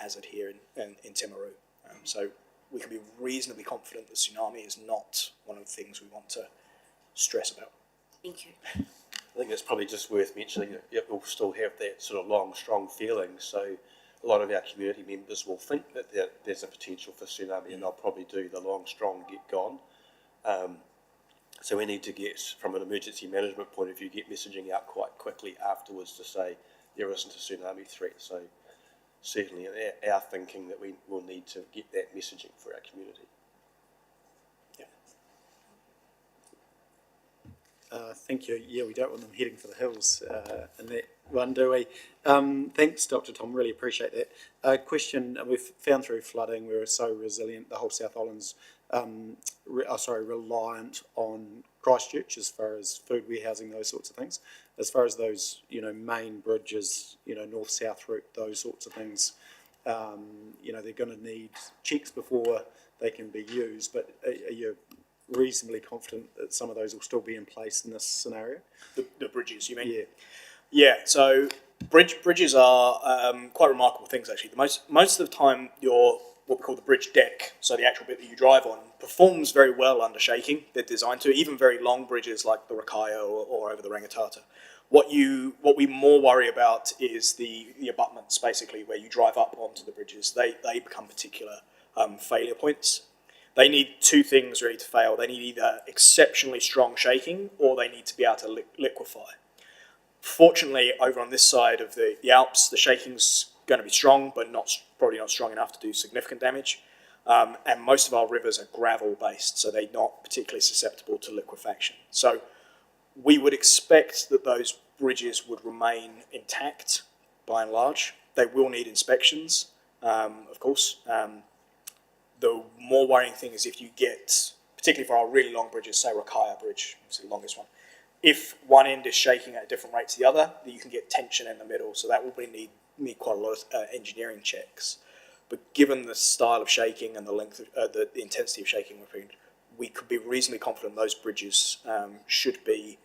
hazard here in Timaru. So we can be reasonably confident that tsunami is not one of the things we want to stress about. Thank you. I think it's probably just worth mentioning that it will still have that sort of long, strong feeling. So a lot of our community members will think that there's a potential for tsunami, and they'll probably do the long, strong, get gone. So we need to get, from an emergency management point of view, get messaging out quite quickly afterwards to say there isn't a tsunami threat. So certainly our thinking that we will need to get that messaging for our community. Thank you. Yeah, we don't want them heading for the hills in that one, do we? Thanks, Dr. Tom. Really appreciate that. Question, we've found through flooding we're so resilient, the whole South Island's reliant on Christchurch as far as food warehousing, those sorts of things. As far as those, main bridges, north-south route, those sorts of things, they're going to need checks before they can be used, but are you reasonably confident that some of those will still be in place in this scenario? The bridges, you mean? Yeah. Yeah, so bridges are quite remarkable things, actually. Most of the time, your what we call the bridge deck, so the actual bit that you drive on, performs very well under shaking. They're designed to, even very long bridges like the Rakaia or over the Rangitata. What we more worry about is the abutments, basically, where you drive up onto the bridges. They become particular failure points. They need two things really to fail. They need either exceptionally strong shaking, or they need to be able to liquefy. Fortunately, over on this side of the Alps, the shaking's going to be strong, but probably not strong enough to do significant damage. And most of our rivers are gravel-based, so they're not particularly susceptible to liquefaction. So we would expect that those bridges would remain intact, by and large. They will need inspections, of course. The more worrying thing is if you get, particularly for our really long bridges, say Rakaia Bridge, it's the longest one, if one end is shaking at a different rate to the other, you can get tension in the middle, so that will need quite a lot of engineering checks. But given the style of shaking and the length of the intensity of shaking, we could be reasonably confident those bridges should be,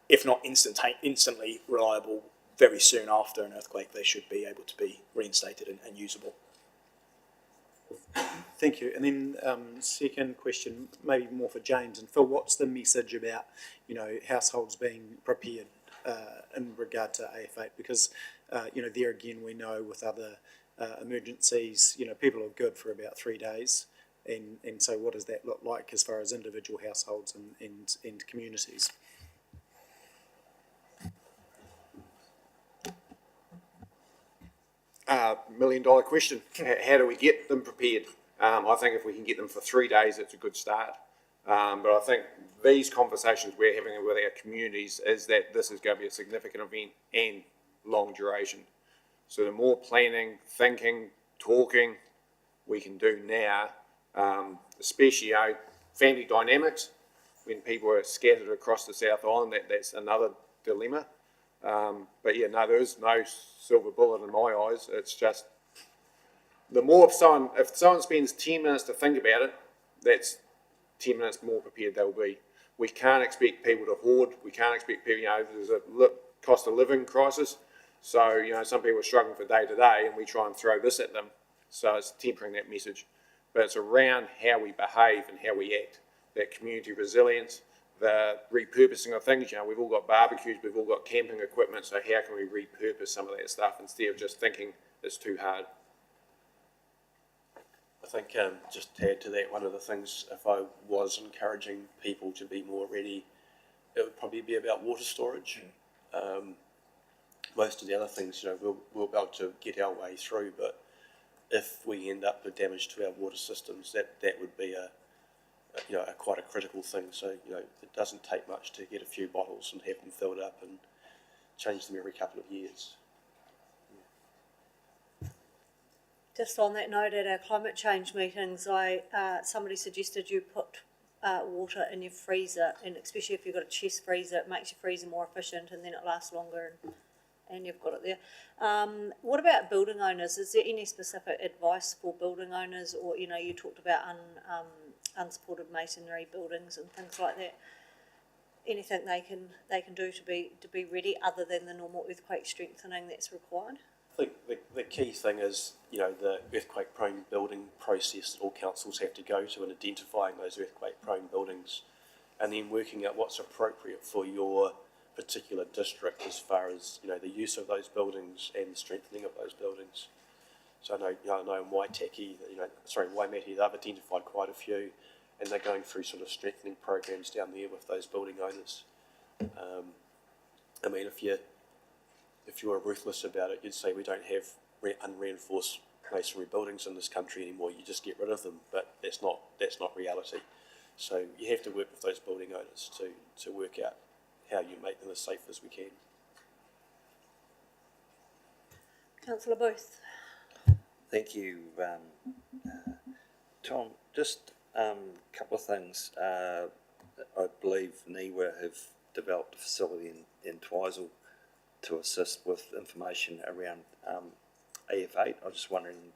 if not instantly reliable, very soon after an earthquake, they should be able to be reinstated and usable. Thank you. And then second question, maybe more for James and Phil, what's the message about, households being prepared in regard to AF8? Because, there again, we know with other emergencies, people are good for about 3 days. And so what does that look like as far as individual households and communities? $1 million question. How do we get them prepared? I think if we can get them for 3 days, it's a good start. But I think these conversations we're having with our communities is that this is going to be a significant event and long duration. So the more planning, thinking, talking we can do now, especially family dynamics, when people are scattered across the South Island, that's another dilemma. But yeah, no, there is no silver bullet in my eyes. It's just the more if someone spends 10 minutes to think about it, that's 10 minutes more prepared they'll be. We can't expect people to hoard. We can't expect people, there's a cost of living crisis. So, you know, some people are struggling for day to day, and we try and throw this at them. So it's tempering that message. But it's around how we behave and how we act, that community resilience, the repurposing of things. You know, we've all got barbecues, we've all got camping equipment, so how can we repurpose some of that stuff instead of just thinking it's too hard? I think just to add to that, one of the things, if I was encouraging people to be more ready, it would probably be about water storage. Most of the other things, you know, we'll be able to get our way through, but if we end up with damage to our water systems, that would be quite a critical thing. So, you know, it doesn't take much to get a few bottles and have them filled up and change them every couple of years. Just on that note, at our climate change meetings, somebody suggested you put water in your freezer, and especially if you've got a chest freezer, it makes your freezer more efficient, and then it lasts longer, and you've got it there. What about building owners? Is there any specific advice for building owners, or, you know, you talked about unsupported masonry buildings and things like that? Anything they can do to be ready, other than the normal earthquake strengthening that's required? I think the key thing is, you know, the earthquake-prone building process that all councils have to go to, and identifying those earthquake-prone buildings, and then working out what's appropriate for your particular district as far as, you know, the use of those buildings and the strengthening of those buildings. So I know in Waimate, they've identified quite a few, and they're going through sort of strengthening programs down there with those building owners. I mean, if you were ruthless about it, you'd say we don't have unreinforced masonry buildings in this country anymore. You just get rid of them, but that's not reality. So you have to work with those building owners to work out how you make them as safe as we can. Councillor Booth. Thank you, Tom. Just a couple of things. I believe NIWA have developed a facility in Twizel to assist with information around AF8. I was just wondering,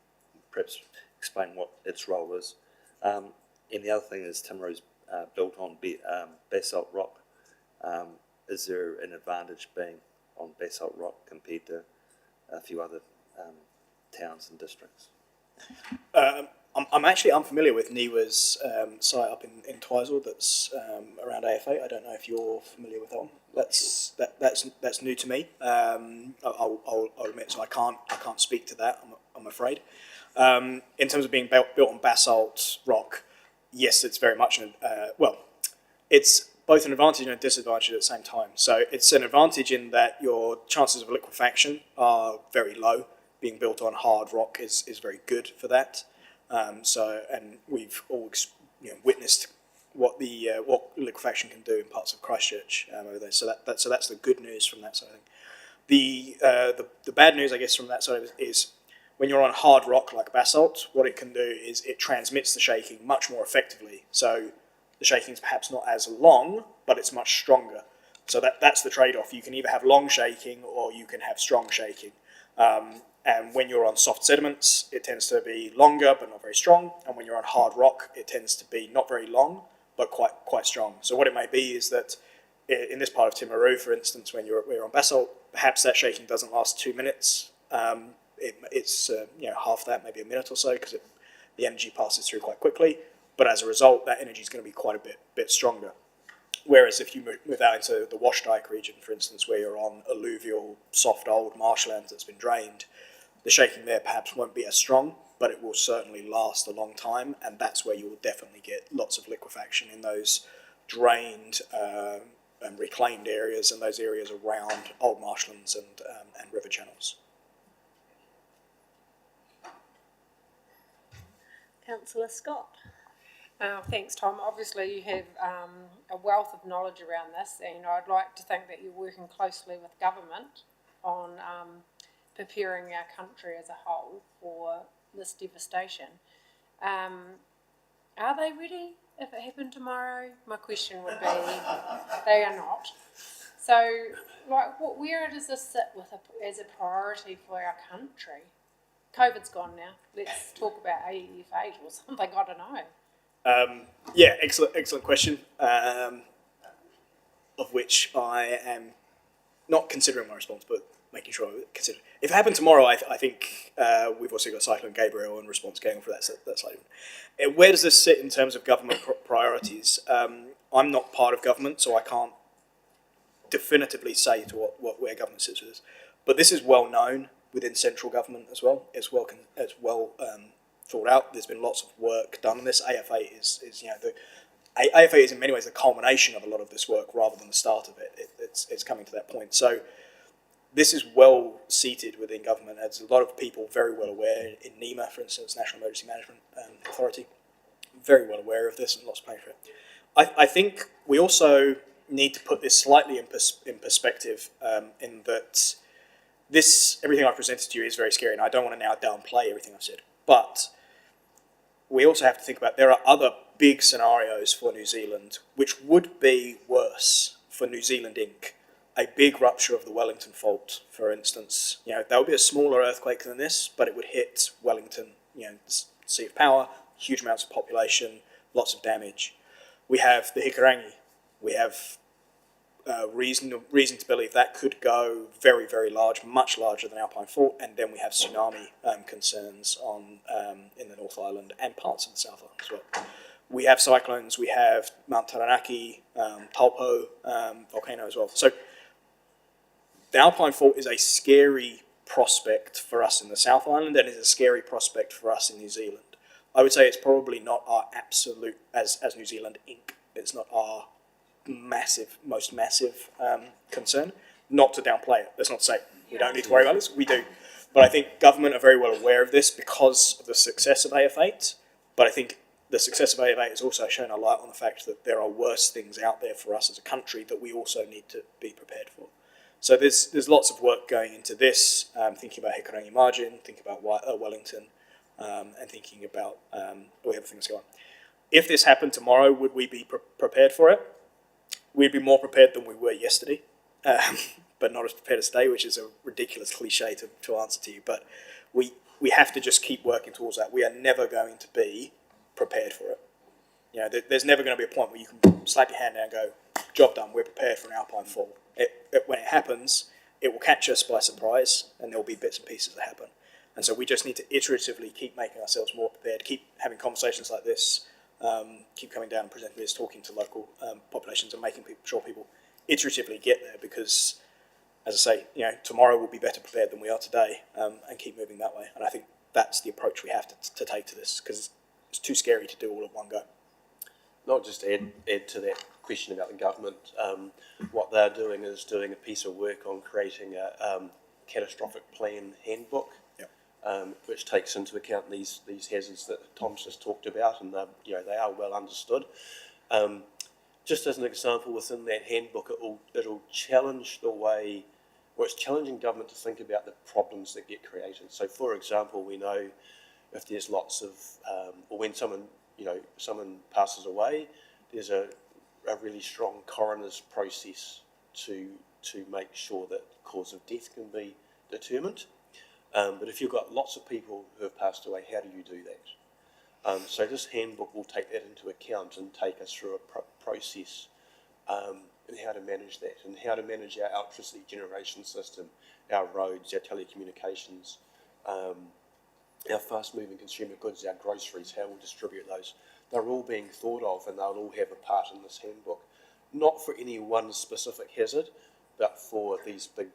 perhaps explain what its role is. And the other thing is Timaru's built on basalt rock. Is there an advantage being on basalt rock compared to a few other towns and districts? I'm actually unfamiliar with NIWA's site up in Twizel that's around AF8. I don't know if you're familiar with that one. That's new to me. I'll admit, so I can't speak to that. I'm afraid. In terms of being built on basalt rock, yes, it's very much it's both an advantage and a disadvantage at the same time. So it's an advantage in that your chances of liquefaction are very low. Being built on hard rock is very good for that. And we've all witnessed what liquefaction can do in parts of Christchurch over there. So that's the good news from that side of thing. The bad news, I guess, from that side is when you're on hard rock like basalt, what it can do is it transmits the shaking much more effectively. So the shaking is perhaps not as long, but it's much stronger. So that's the trade-off. You can either have long shaking or you can have strong shaking. And when you're on soft sediments, it tends to be longer but not very strong. And when you're on hard rock, it tends to be not very long but quite strong. So what it may be is that in this part of Timaru, for instance, when we're on basalt, perhaps that shaking doesn't last 2 minutes. It's half that, maybe a minute or so, because the energy passes through quite quickly. But as a result, that energy is going to be quite a bit stronger. Whereas if you move out into the Washdike region, for instance, where you're on alluvial, soft old marshlands that's been drained, the shaking there perhaps won't be as strong, but it will certainly last a long time, and that's where you will definitely get lots of liquefaction in those drained and reclaimed areas and those areas around old marshlands and river channels. Councillor Scott. Thanks, Tom. Obviously, you have a wealth of knowledge around this, and I'd like to think that you're working closely with government on preparing our country as a whole for this devastation. Are they ready if it happened tomorrow? My question would be, they are not. So, where does this sit as a priority for our country? COVID's gone now. Let's talk about AF8 or something. I don't know. Excellent question. Of which I am not considering my response, but making sure I consider. If it happened tomorrow, I think we've also got Cyclone Gabriel and response going for that slightly. Where does this sit in terms of government priorities? I'm not part of government, so I can't definitively say to where government sits with this. But this is well known within central government as well. It's well thought out. There's been lots of work done on this. AFA is AFA is in many ways the culmination of a lot of this work rather than the start of it. It's coming to that point. So this is well seated within government. There's a lot of people very well aware in NEMA, for instance, National Emergency Management Authority, very well aware of this and lots of planning for it. I think we also need to put this slightly in perspective in that everything I've presented to you is very scary, and I don't want to now downplay everything I've said. But we also have to think about there are other big scenarios for New Zealand which would be worse for New Zealand Inc. A big rupture of the Wellington Fault, for instance. That would be a smaller earthquake than this, but it would hit Wellington, the Sea of Power, huge amounts of population, lots of damage. We have the Hikurangi. We have reason to believe that could go very, very large, much larger than Alpine Fault, and then we have tsunami concerns in the North Island and parts of the South Island as well. We have cyclones, we have Mount Taranaki, Taupo volcano as well. So the Alpine Fault is a scary prospect for us in the South Island, and is a scary prospect for us in New Zealand. I would say it's probably not our absolute, as New Zealand Inc., it's not our most massive concern. Not to downplay it. That's not to say we don't need to worry about this. We do. But I think government are very well aware of this because of the success of AF8. But I think the success of AF8 has also shown a light on the fact that there are worse things out there for us as a country that we also need to be prepared for. So there's lots of work going into this, thinking about Hikurangi Margin, thinking about Wellington, and thinking about all the other things going on. If this happened tomorrow, would we be prepared for it? We'd be more prepared than we were yesterday, but not as prepared as today, which is a ridiculous cliche to answer to you. But we have to just keep working towards that. We are never going to be prepared for it. There's never going to be a point where you can slap your hand down and go, job done, we're prepared for an Alpine Fault. When it happens, it will catch us by surprise, and there will be bits and pieces that happen. And so we just need to iteratively keep making ourselves more prepared, keep having conversations like this, keep coming down and presenting this, talking to local populations and making sure people iteratively get there, because, as I say, tomorrow will be better prepared than we are today, and keep moving that way. And I think that's the approach we have to take to this, because it's too scary to do all at one go. Not just add to that question about the government. What they're doing is doing a piece of work on creating a catastrophic plan handbook, which takes into account these hazards that Tom's just talked about, and they are well understood. Just as an example, within that handbook, it'll challenge the way, or it's challenging government to think about the problems that get created. So, for example, we know if there's lots of, or when someone passes away, there's a really strong coroner's process to make sure that cause of death can be determined. But if you've got lots of people who have passed away, how do you do that? So this handbook will take that into account and take us through a process in how to manage that, and how to manage our electricity generation system, our roads, our telecommunications, our fast-moving consumer goods, our groceries, how we'll distribute those. They're all being thought of, and they'll all have a part in this handbook. Not for any one specific hazard, but for these big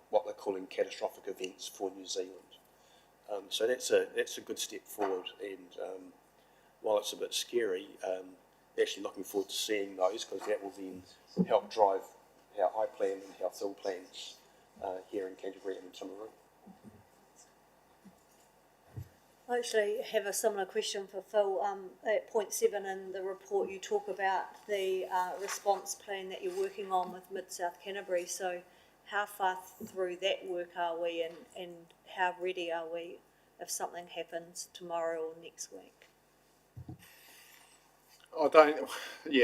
what they're calling catastrophic events for New Zealand. So that's a good step forward, and while it's a bit scary, actually looking forward to seeing those, because that will then help drive how I plan and how Phil plans here in Canterbury and in Timaru. I actually have a similar question for Phil. At point 7 in the report, you talk about the response plan that you're working on with Mid-South Canterbury. So how far through that work are we, and how ready are we if something happens tomorrow or next week?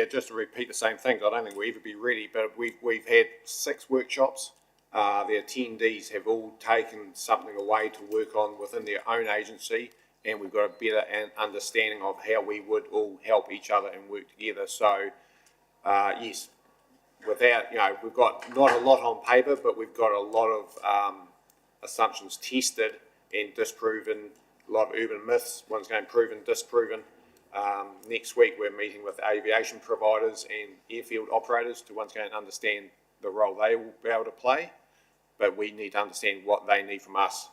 Just to repeat the same things, I don't think we'll ever be ready, but we've had 6 workshops. The attendees have all taken something away to work on within their own agency, and we've got a better understanding of how we would all help each other and work together. So, yes, without, we've got not a lot on paper, but we've got a lot of assumptions tested and disproven, a lot of urban myths, one's going proven, disproven. Next week we're meeting with aviation providers and airfield operators to once again understand the role they will be able to play, but we need to understand what they need from us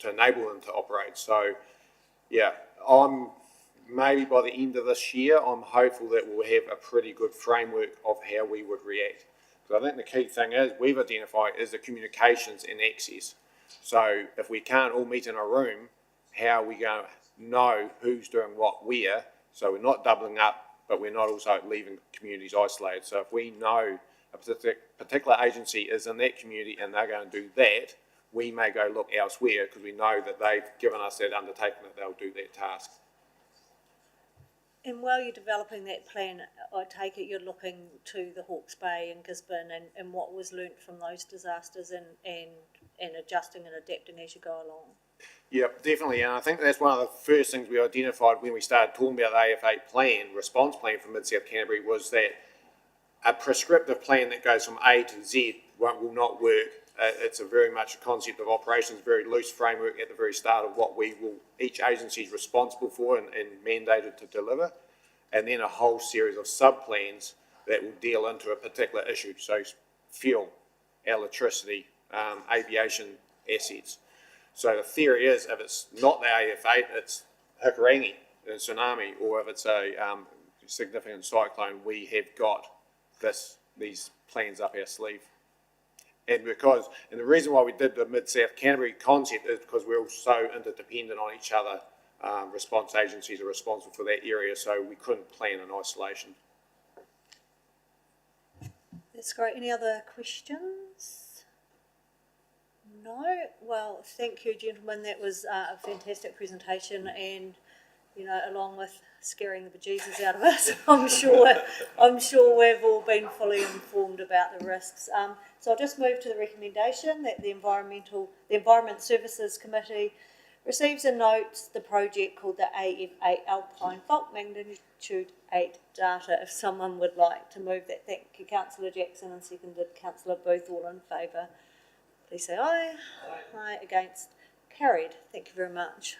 to enable them to operate. So yeah, I'm maybe by the end of this year, I'm hopeful that we'll have a pretty good framework of how we would react. Because I think the key thing is we've identified is the communications and access. So if we can't all meet in a room, how are we going to know who's doing what where? So we're not doubling up, but we're not also leaving communities isolated. So if we know a particular agency is in that community and they're going to do that, we may go look elsewhere because we know that they've given us that undertaking that they'll do that task. And while you're developing that plan, I take it you're looking to the Hawke's Bay and Gisborne and what was learnt from those disasters and adjusting and adapting as you go along. Yeah, definitely, and I think that's one of the first things we identified when we started talking about the AF8 plan, response plan for Mid-South Canterbury, was that a prescriptive plan that goes from A to Z will not work. It's a very much a concept of operations, very loose framework at the very start of what each agency is responsible for and mandated to deliver, and then a whole series of sub-plans that will deal into a particular issue, so fuel, electricity, aviation assets. So the theory is if it's not the AF8, it's Hikurangi, a tsunami, or if it's a significant cyclone, we have got these plans up our sleeve. And the reason why we did the Mid-South Canterbury concept is because we're all so interdependent on each other. Response agencies are responsible for that area, so we couldn't plan in isolation. That's great. Any other questions? No? Well, thank you, gentlemen. That was a fantastic presentation and, along with scaring the bejesus out of us, I'm sure we've all been fully informed about the risks. So I'll just move to the recommendation that the Environment Services Committee receives and notes the project called the AF8 Alpine Fault Magnitude 8 data. If someone would like to move that, thank you, Councillor Jackson, and seconded Councillor Booth. All in favour, please say aye. Aye. Against? Carried. Thank you very much.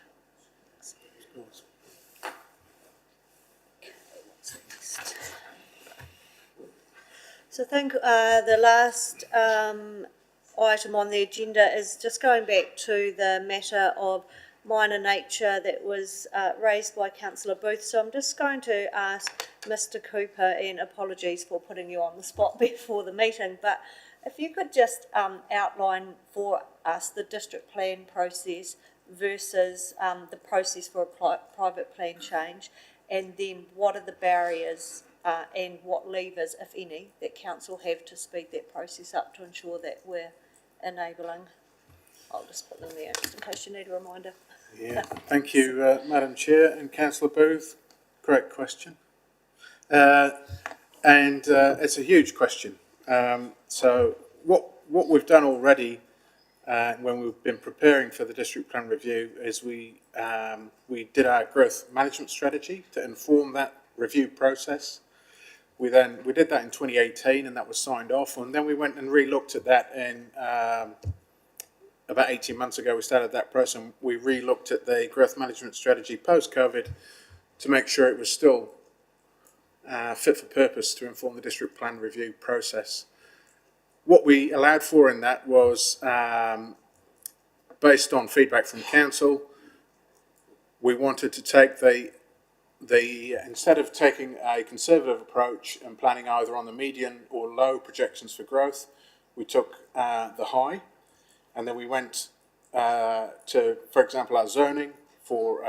So I think the last item on the agenda is just going back to the matter of minor nature that was raised by Councillor Booth. So I'm just going to ask Mr. Cooper, and apologies for putting you on the spot before the meeting, but if you could just outline for us the district plan process versus the process for a private plan change, and then what are the barriers and what levers, if any, that council have to speed that process up to ensure that we're enabling. I'll just put them there just in case you need a reminder. Yeah, thank you, Madam Chair and Councillor Booth. Great question. And it's a huge question. So what we've done already when we've been preparing for the district plan review is we did our growth management strategy to inform that review process. We did that in 2018 and that was signed off, and then we went and re-looked at that in about 18 months ago. We started that process and we re-looked at the growth management strategy post-COVID to make sure it was still fit for purpose to inform the district plan review process. What we allowed for in that was, based on feedback from council, we wanted to take instead of taking a conservative approach and planning either on the median or low projections for growth, we took the high, and then we went to, for example, our zoning for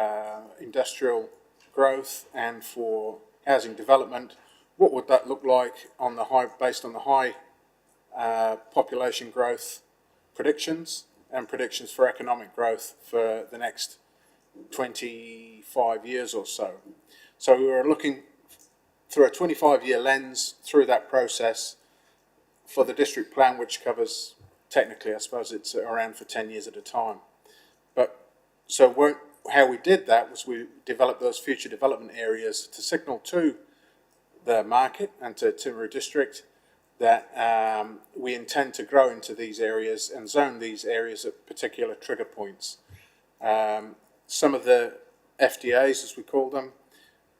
industrial growth and for housing development. What would that look like on the high, based on the high population growth predictions and predictions for economic growth for the next 25 years or so. So we were looking through a 25-year lens through that process for the district plan, which covers, technically, I suppose it's around for 10 years at a time. But so how we did that was we developed those future development areas to signal to the market and to Timaru District that we intend to grow into these areas and zone these areas at particular trigger points. Some of the FDAs, as we call them,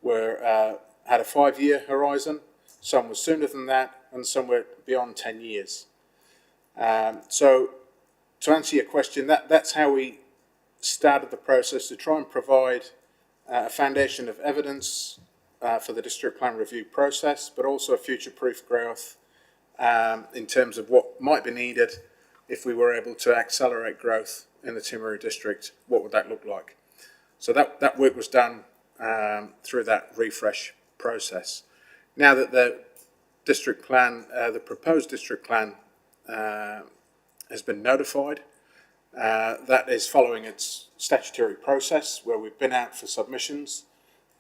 had a 5-year horizon. Some were sooner than that, and some were beyond 10 years. So, to answer your question, that's how we started the process, to try and provide a foundation of evidence for the district plan review process, but also a future-proof growth in terms of what might be needed if we were able to accelerate growth in the Timaru district. What would that look like? So that work was done through that refresh process. Now that the district plan, the proposed district plan, has been notified, that is following its statutory process where we've been out for submissions.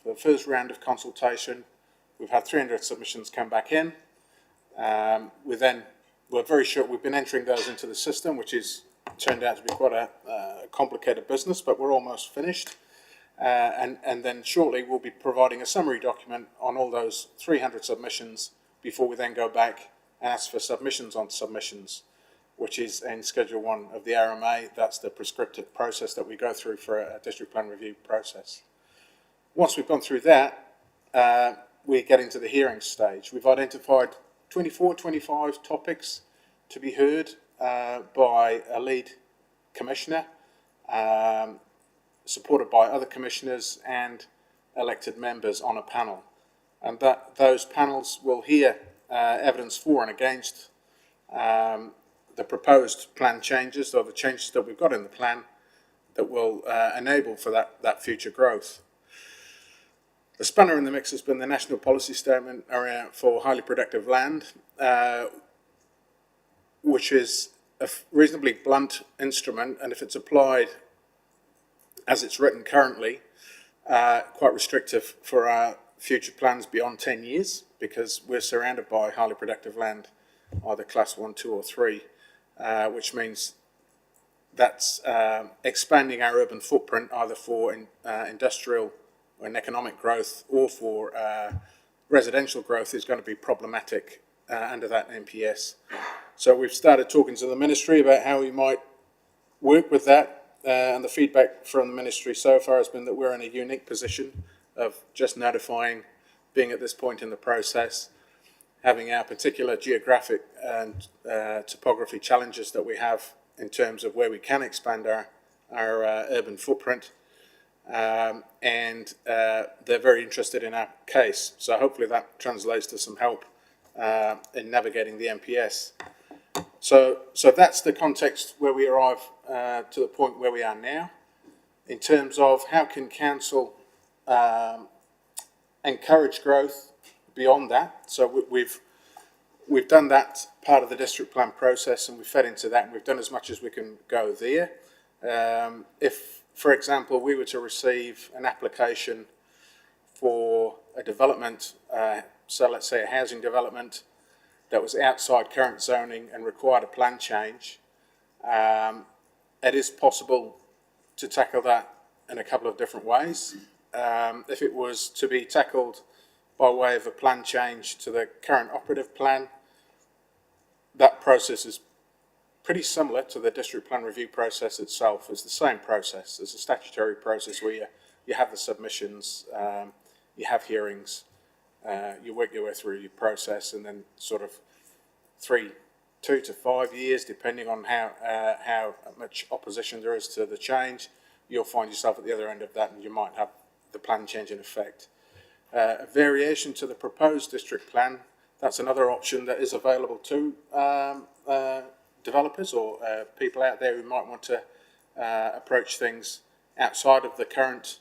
For the first round of consultation, we've had 300 submissions come back in. We're very short. We've been entering those into the system, which is turned out to be quite a complicated business, but we're almost finished. And then shortly we'll be providing a summary document on all those 300 submissions before we then go back and ask for submissions on submissions, which is in Schedule 1 of the RMA. That's the prescriptive process that we go through for a district plan review process. Once we've gone through that, we get into the hearing stage. We've identified 25 topics to be heard by a lead commissioner, supported by other commissioners and elected members on a panel. And those panels will hear evidence for and against the proposed plan changes, or the changes that we've got in the plan that will enable for that future growth. The spanner in the mix has been the National Policy Statement around for highly productive land, which is a reasonably blunt instrument, and if it's applied as it's written currently, quite restrictive for our future plans beyond 10 years, because we're surrounded by highly productive land, either class 1, 2 or 3, which means that's expanding our urban footprint either for industrial and economic growth or for residential growth is going to be problematic under that NPS. So we've started talking to the Ministry about how we might work with that, and the feedback from the Ministry so far has been that we're in a unique position of just notifying, being at this point in the process, having our particular geographic and topography challenges that we have in terms of where we can expand our urban footprint, and they're very interested in our case. So hopefully that translates to some help in navigating the NPS. So that's the context where we arrive to the point where we are now. In terms of how can council encourage growth beyond that. So we've done that part of the district plan process, and we've fed into that, and we've done as much as we can go there. If, for example, we were to receive an application for a development, so let's say a housing development that was outside current zoning and required a plan change, it is possible to tackle that in a couple of different ways. If it was to be tackled by way of a plan change to the current operative plan, that process is pretty similar to the district plan review process itself. It's the same process. It's a statutory process where you have the submissions, you have hearings, you work your way through your process, and then sort of 2 to 5 years, depending on how much opposition there is to the change, you'll find yourself at the other end of that, and you might have the plan change in effect. A variation to the proposed district plan, that's another option that is available to developers or people out there who might want to approach things outside of the current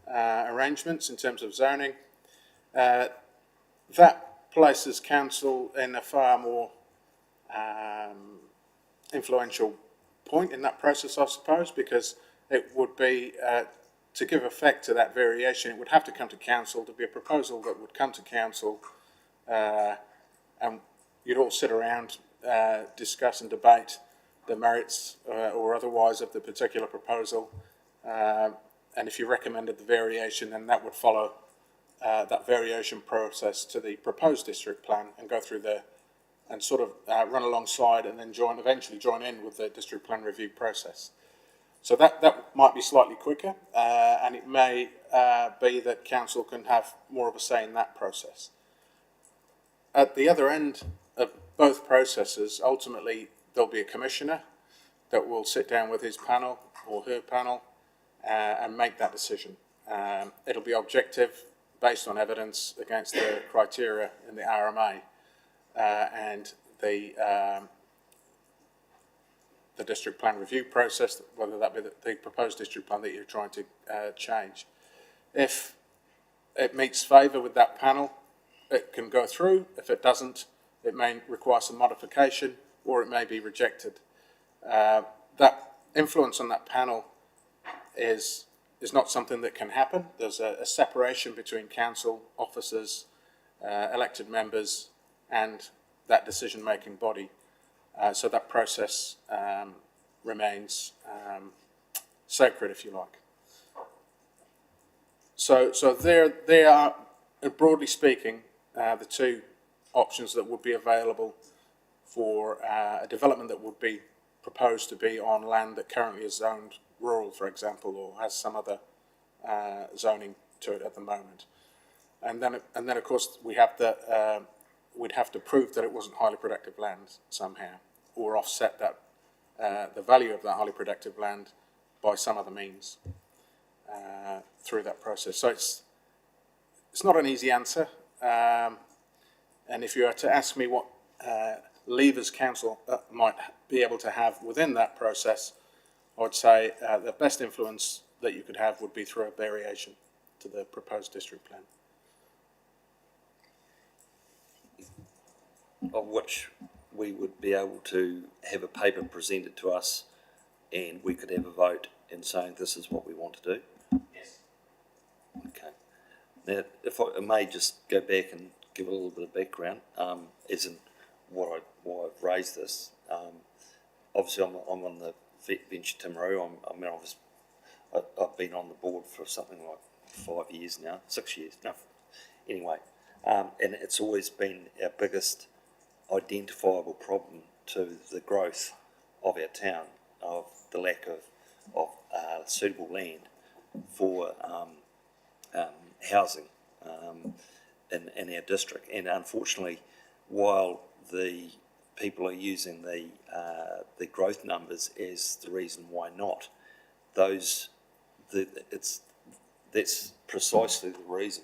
arrangements in terms of zoning. That places council in a far more influential point in that process, I suppose, because it would be to give effect to that variation, it would have to come to council, to be a proposal that would come to council, and you'd all sit around, discuss and debate the merits or otherwise of the particular proposal, and if you recommended the variation, then that would follow that variation process to the proposed district plan and go through the and sort of run alongside and then eventually join in with the district plan review process. So that might be slightly quicker, and it may be that council can have more of a say in that process. At the other end of both processes, ultimately there'll be a commissioner that will sit down with his panel or her panel and make that decision. It'll be objective, based on evidence against the criteria in the RMA and the district plan review process, whether that be the proposed district plan that you're trying to change. If it meets favour with that panel, it can go through. If it doesn't, it may require some modification or it may be rejected. That influence on that panel is not something that can happen. There's a separation between council officers, elected members and that decision-making body. So that process remains sacred, if you like. So there are, broadly speaking, the two options that would be available for a development that would be proposed to be on land that currently is zoned rural, for example, or has some other zoning to it at the moment. And then of course we have the we'd have to prove that it wasn't highly productive land somehow, or offset that the value of that highly productive land by some other means through that process. So it's not an easy answer. And if you were to ask me what levers council might be able to have within that process, I would say the best influence that you could have would be through a variation to the proposed district plan. Of which we would be able to have a paper presented to us and we could have a vote in saying this is what we want to do? Yes. Okay. Now, if I may just go back and give a little bit of background, as in why I've raised this. Obviously, I'm on the bench at Timaru. I've been on the board for something like 5 years now, 6 years. No, anyway, and it's always been our biggest identifiable problem to the growth of our town, of the lack of suitable land for housing in our district. And unfortunately, while the people are using the growth numbers as the reason why not, that's precisely the reason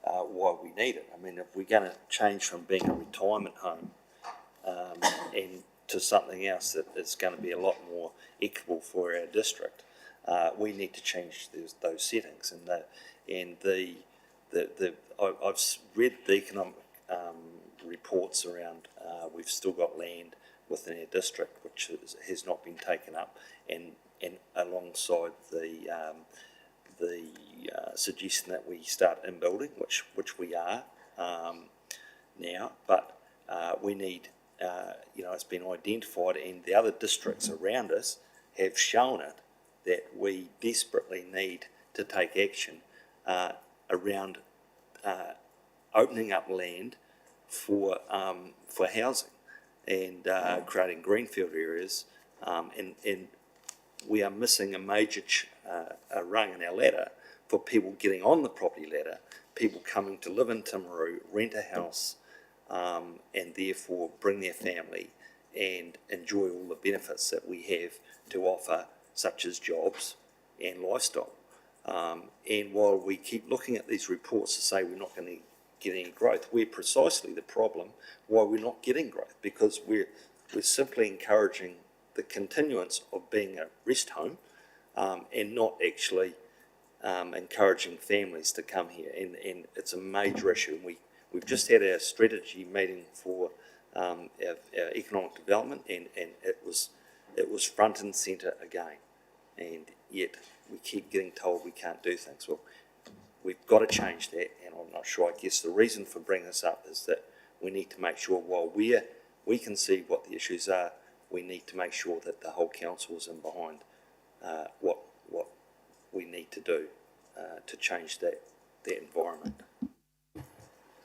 why we need it. I mean, if we're going to change from being a retirement home and to something else that is going to be a lot more equitable for our district, we need to change those settings. I've read the economic reports around. We've still got land within our district which has not been taken up, and alongside the suggestion that we start in building, which we are now, but we need, it's been identified, and the other districts around us have shown it, that we desperately need to take action around opening up land for housing and creating greenfield areas, and we are missing a major a rung in our ladder for people getting on the property ladder, people coming to live in Timaru, rent a house, and therefore bring their family and enjoy all the benefits that we have to offer, such as jobs and lifestyle. And while we keep looking at these reports to say we're not going to get any growth, we're precisely the problem why we're not getting growth, because we're simply encouraging the continuance of being a rest home and not actually encouraging families to come here. And it's a major issue. And we've just had our strategy meeting for our economic development, and it was front and centre again. And yet we keep getting told we can't do things. Well, we've got to change that, and I'm not sure. I guess the reason for bringing this up is that we need to make sure, while we can see what the issues are, we need to make sure that the whole council is in behind what we need to do to change that environment.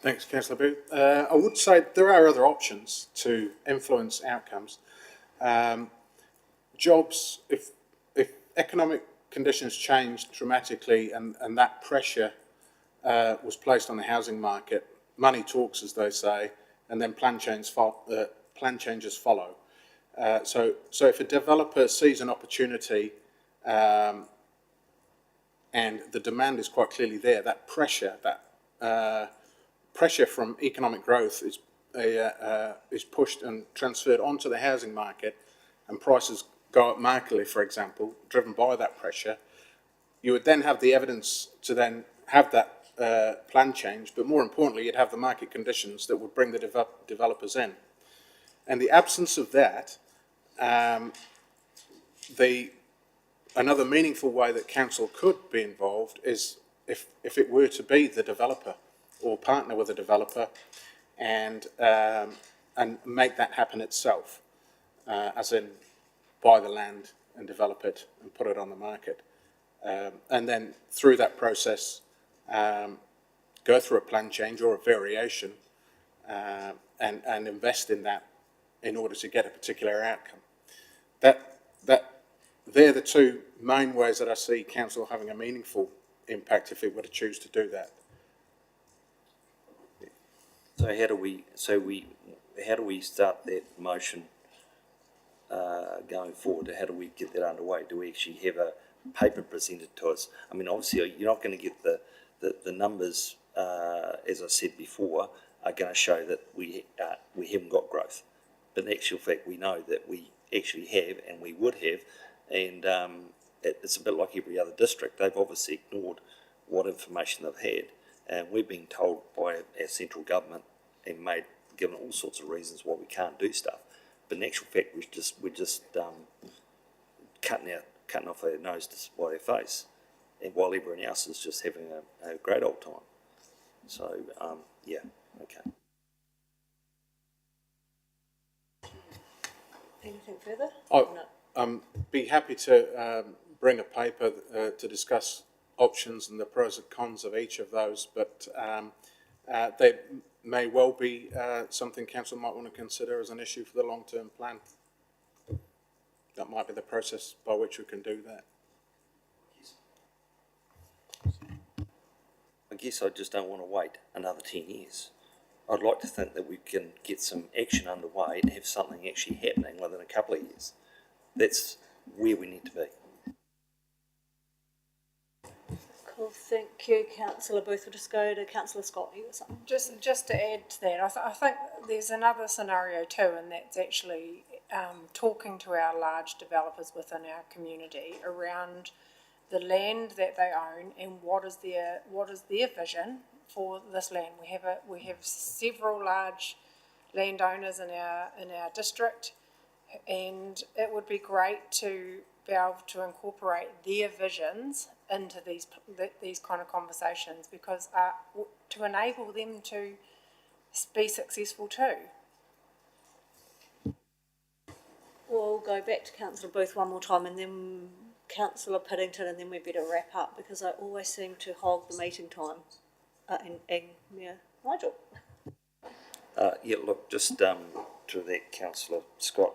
Thanks, Councillor Booth. I would say there are other options to influence outcomes. Jobs, if economic conditions changed dramatically and that pressure was placed on the housing market, money talks, as they say, and then plan changes follow. So if a developer sees an opportunity and the demand is quite clearly there, that pressure, pressure from economic growth is pushed and transferred onto the housing market, and prices go up markedly, for example, driven by that pressure. You would then have the evidence to then have that plan change, but more importantly, you'd have the market conditions that would bring the developers in. And the absence of that, another meaningful way that council could be involved is if it were to be the developer or partner with a developer and make that happen itself, as in buy the land and develop it and put it on the market. And then through that process, go through a plan change or a variation and invest in that in order to get a particular outcome. They're the two main ways that I see council having a meaningful impact if it were to choose to do that. So how do we start that motion going forward? How do we get that underway? Do we actually have a paper presented to us? I mean, obviously, you're not going to get the numbers, as I said before, are going to show that we haven't got growth. But in actual fact, we know that we actually have, and we would have, and it's a bit like every other district. They've obviously ignored what information they've had, and we're being told by our central government and given all sorts of reasons why we can't do stuff. But in actual fact, we're just cutting off our nose to spite our face, and while everyone else is just having a great old time. So yeah, okay. Anything further? No. Be happy to bring a paper to discuss options and the pros and cons of each of those, but they may well be something council might want to consider as an issue for the long-term plan. That might be the process by which we can do that. I guess I just don't want to wait another 10 years. I'd like to think that we can get some action underway and have something actually happening within a couple of years. That's where we need to be. Cool, thank you, Councillor Booth. We'll just go to Councillor Scott. You got something? Just to add to that, I think there's another scenario too, and that's actually talking to our large developers within our community around the land that they own and what is their vision for this land. We have several large landowners in our district, and it would be great to be able to incorporate their visions into these kind of conversations, because to enable them to be successful too. We'll go back to Councillor Booth one more time, and then Councillor Piddington, and then we better wrap up because I always seem to hog the meeting time. Yeah, Nigel. Yeah, look, just to that, Councillor Scott,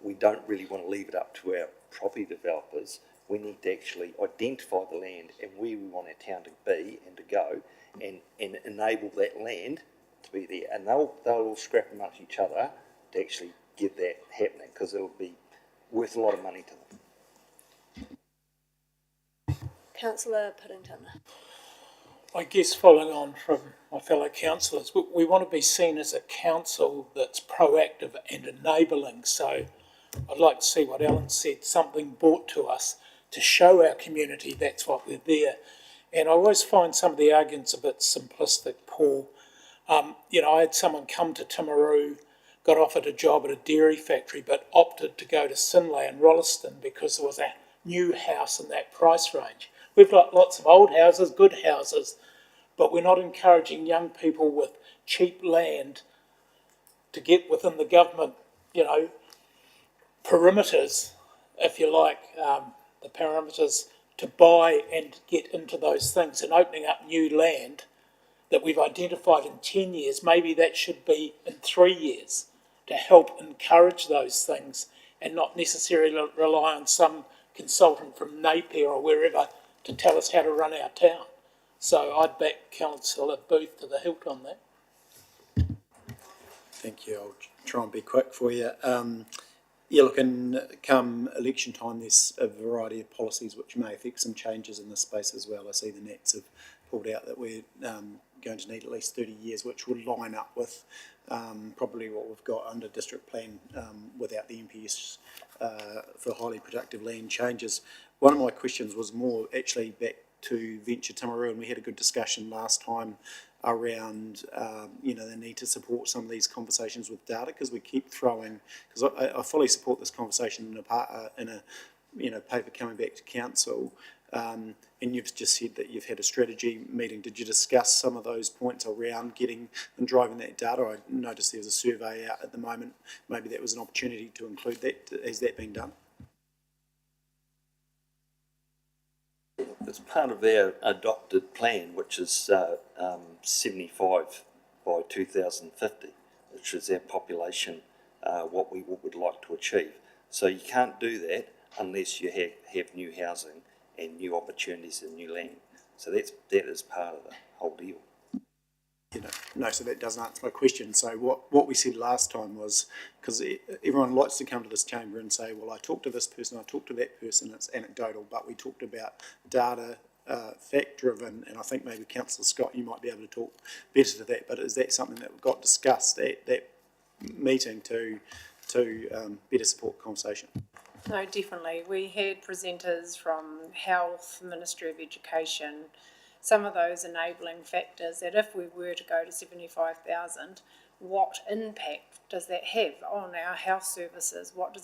we don't really want to leave it up to our property developers. We need to actually identify the land and where we want our town to be and to go, and enable that land to be there. And they'll all scrap amongst each other to actually get that happening, because it'll be worth a lot of money to them. Councillor Piddington. I guess following on from my fellow councillors, we want to be seen as a council that's proactive and enabling. So I'd like to see what Alan said, something brought to us to show our community that's what we're there. And I always find some of the arguments a bit simplistic, Paul. I had someone come to Timaru, got offered a job at a dairy factory, but opted to go to Sinlay and Rolleston because there was a new house in that price range. We've got lots of old houses, good houses, but we're not encouraging young people with cheap land to get within the government, perimeters, if you like, the parameters to buy and get into those things, and opening up new land that we've identified in 10 years, maybe that should be in 3 years to help encourage those things and not necessarily rely on some consultant from Napier or wherever to tell us how to run our town. So I'd back Councillor Booth to the hilt on that. Thank you. I'll try and be quick for you. Yeah, look, and come election time, there's a variety of policies which may affect some changes in this space as well. I see the Nats have pulled out that we're going to need at least 30 years, which will line up with probably what we've got under district plan without the MPS for highly productive land changes. One of my questions was more actually back to Venture Timaru, and we had a good discussion last time around the need to support some of these conversations with data, because we keep throwing, because I fully support this conversation in a paper coming back to council, and you've just said that you've had a strategy meeting. Did you discuss some of those points around getting and driving that data? I noticed there's a survey out at the moment. Maybe that was an opportunity to include that. Has that been done? It's part of our adopted plan, which is 75 by 2050, which is our population, what we would like to achieve. So you can't do that unless you have new housing and new opportunities and new land. So that is part of the whole deal. No, so that doesn't answer my question. So what we said last time was, because everyone likes to come to this chamber and say, well, I talked to this person, I talked to that person, it's anecdotal, but we talked about data, fact-driven, and I think maybe Councillor Scott, you might be able to talk better to that, but is that something that got discussed at that meeting to better support the conversation? No, definitely. We had presenters from Health, Ministry of Education, some of those enabling factors that if we were to go to 75,000, what impact does that have on our health services? What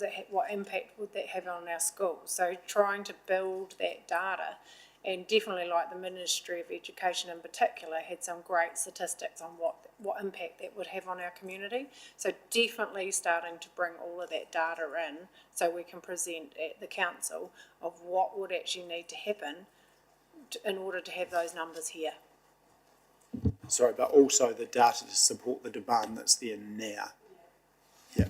impact would that have on our schools? So trying to build that data, and definitely like the Ministry of Education in particular had some great statistics on what impact that would have on our community. So definitely starting to bring all of that data in so we can present at the council of what would actually need to happen in order to have those numbers here. Sorry, but also the data to support the demand that's there now. Yeah.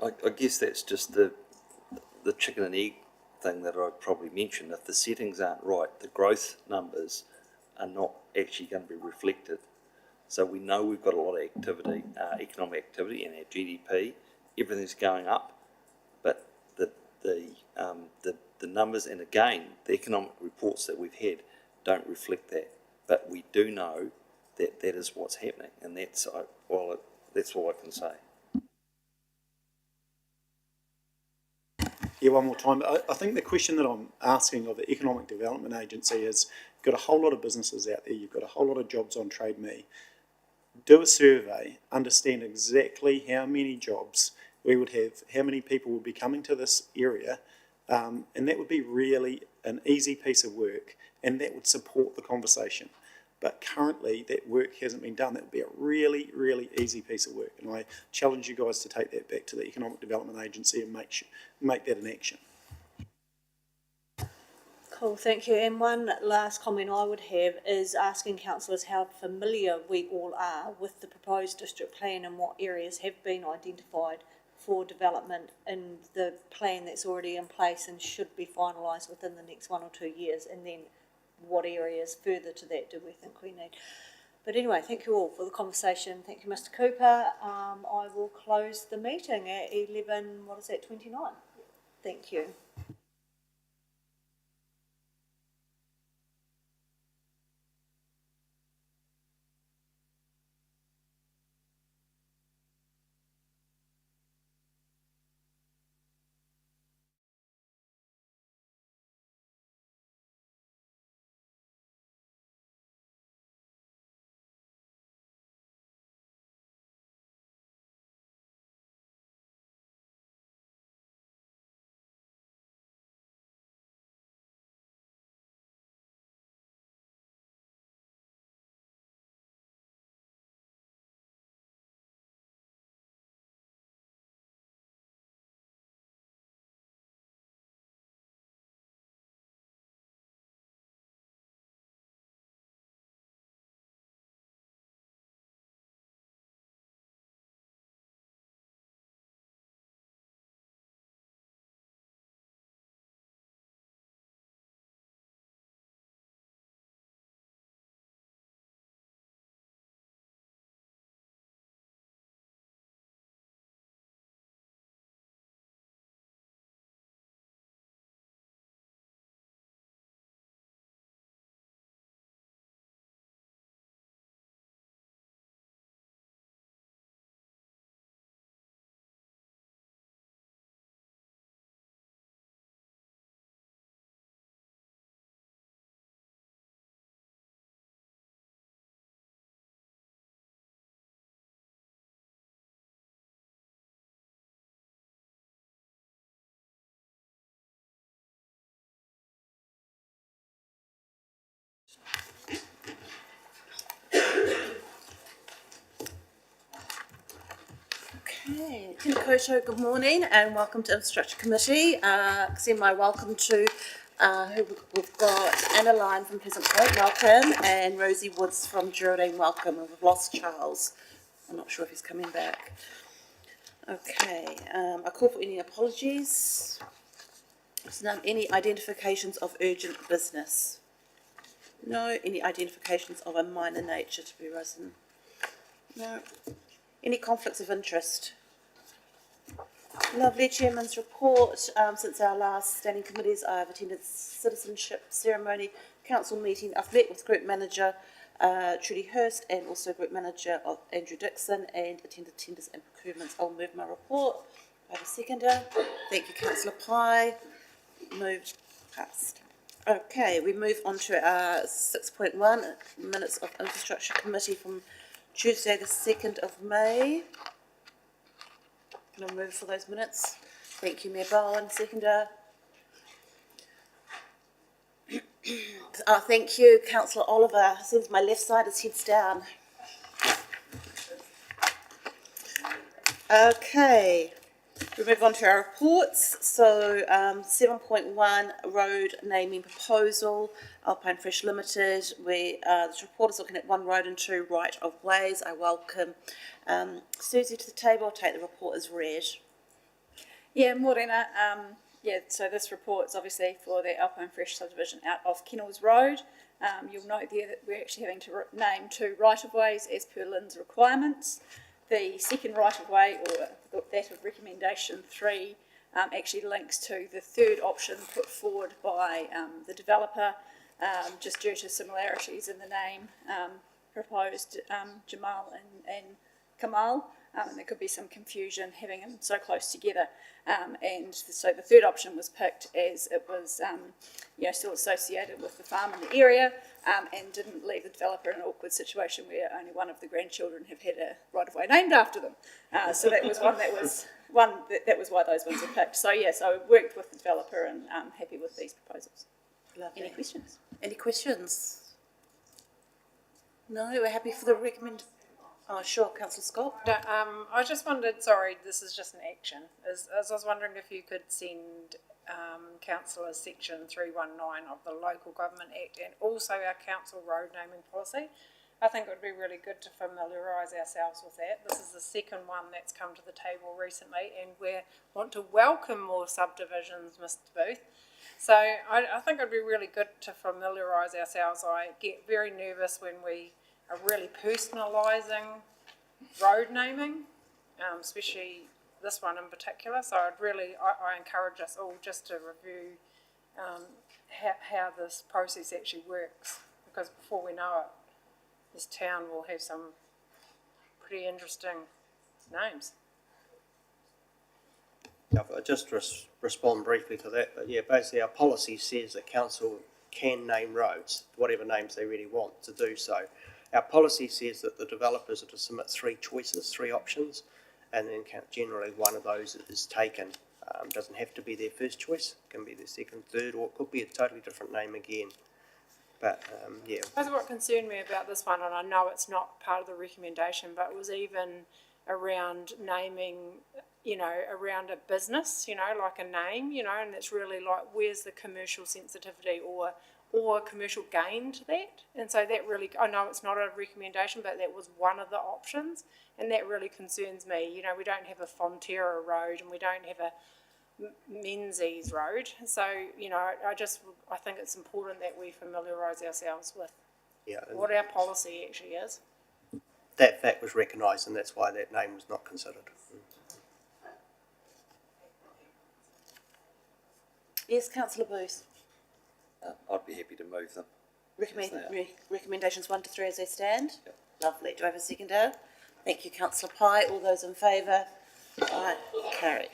I guess that's just the chicken and egg thing that I'd probably mention. If the settings aren't right, the growth numbers are not actually going to be reflected. So we know we've got a lot of activity, economic activity, and our GDP, everything's going up, but the numbers, and again, the economic reports that we've had don't reflect that. But we do know that that is what's happening, and that's all I can say. Yeah, one more time. I think the question that I'm asking of the Economic Development Agency is, you've got a whole lot of businesses out there, you've got a whole lot of jobs on Trade Me. Do a survey, understand exactly how many jobs we would have, how many people would be coming to this area, and that would be really an easy piece of work, and that would support the conversation. But currently, that work hasn't been done. That would be a really, really easy piece of work, and I challenge you guys to take that back to the Economic Development Agency and make that an action. Cool, thank you. And one last comment I would have is asking councillors how familiar we all are with the proposed district plan and what areas have been identified for development in the plan that's already in place and should be finalised within the next 1 or 2 years, and then what areas further to that do we think we need. But anyway, thank you all for the conversation. Thank you, Mr. Cooper. I will close the meeting at 29. Thank you. Okay, Tēnā koutou, good morning and welcome to Infrastructure Committee. Extend my welcome to who we've got Anna Lyon from Pleasant Point, welcome, and Rosie Woods from Geraldine, welcome, and we've lost Charles. I'm not sure if he's coming back. Okay, I call for any apologies. So, any identifications of urgent business? No. Any identifications of a minor nature to be risen? No. Any conflicts of interest? Lovely. Chairman's report. Since our last standing committees, I've attended citizenship ceremony, council meeting. I've met with Group Manager Trudy Hurst and also Group Manager of Andrew Dixon and attended tenders and procurements. I'll move my report. I have a seconder. Thank you, Councillor Pye. Moved. Passed. Okay, we move on to our 6.1 minutes of Infrastructure Committee from Tuesday the 2nd of May. Can I move for those minutes? Thank you, Mayor Bowen. Seconder. Thank you, Councillor Oliver. Seems my left side is heads down. Okay, we move on to our reports. So 7.1 road naming proposal, Alpine Fresh Limited. This report is looking at one road and two right of ways. I welcome Susie to the table. I'll take the report as read. Yeah, Morena. So this report is obviously for the Alpine Fresh subdivision out of Kennells Road. You'll note there that we're actually having to name two right-of-ways as per Lynn's requirements. The second right-of-way, or that of recommendation 3, actually links to the third option put forward by the developer, just due to similarities in the name proposed, Jamal and Kamal, and there could be some confusion having them so close together. And so the third option was picked as it was, still associated with the farm in the area, and didn't leave the developer in an awkward situation where only one of the grandchildren have had a right-of-way named after them. So that was that was why those ones were picked. So so I worked with the developer and I'm happy with these proposals. Lovely. Any questions? Any questions? No, we're happy for the recommend. Oh, sure, Councillor Scott. No, I just wondered, sorry, this is just an action, as I was wondering if you could send councillors section 319 of the Local Government Act and also our council road naming policy. I think it would be really good to familiarise ourselves with that. This is the second one that's come to the table recently, and we want to welcome more subdivisions, Mr. Booth. So I think it would be really good to familiarise ourselves. I get very nervous when we are really personalising road naming, especially this one in particular. So I encourage us all just to review how this process actually works, because before we know it, this town will have some pretty interesting names. I'll just respond briefly to that, but basically our policy says that council can name roads, whatever names they really want to do so. Our policy says that the developers are to submit 3 choices, 3 options, and then generally one of those is taken. Doesn't have to be their first choice, it can be their second, third, or it could be a totally different name again. But That's what concerned me about this one, and I know it's not part of the recommendation, but it was even around naming, around a business, like a name, and it's really like, where's the commercial sensitivity or commercial gain to that? And so that really, I know it's not a recommendation, but that was one of the options, and that really concerns me. We don't have a Fonterra road and we don't have a Menzies road, so I think it's important that we familiarise ourselves with what our policy actually is. that fact was recognised, and that's why that name was not considered. Yes, Councillor Booth. I'd be happy to move them. Recommendations 1 to 3 as they stand. Yep. Lovely. Do I have a seconder? Thank you, Councillor Pye. All those in favour? Aye. Carried.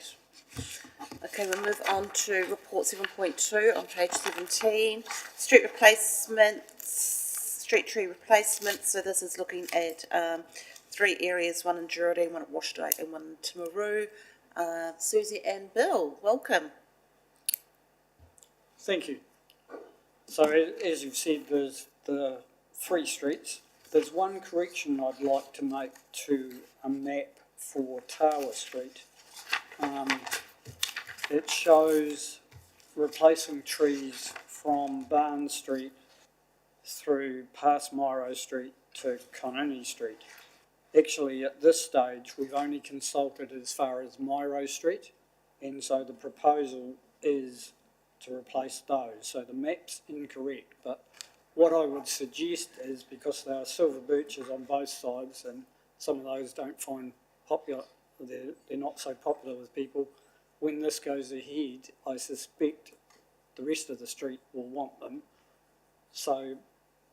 Okay, we'll move on to report 7.2 on page 17. Street replacements, street tree replacements. So this is looking at 3 areas, one in Geraldine, one at Washington and one in Timaru. Susie and Bill, welcome. Thank you. So as you've said, there's the 3 streets. There's one correction I'd like to make to a map for Tower Street. It shows replacing trees from Barn Street through past Miro Street to Conini Street. Actually, at this stage, we've only consulted as far as Miro Street, and so the proposal is to replace those. So the map's incorrect, but what I would suggest is, because there are silver birches on both sides, and some of those don't find popular, they're not so popular with people, when this goes ahead, I suspect the rest of the street will want them. So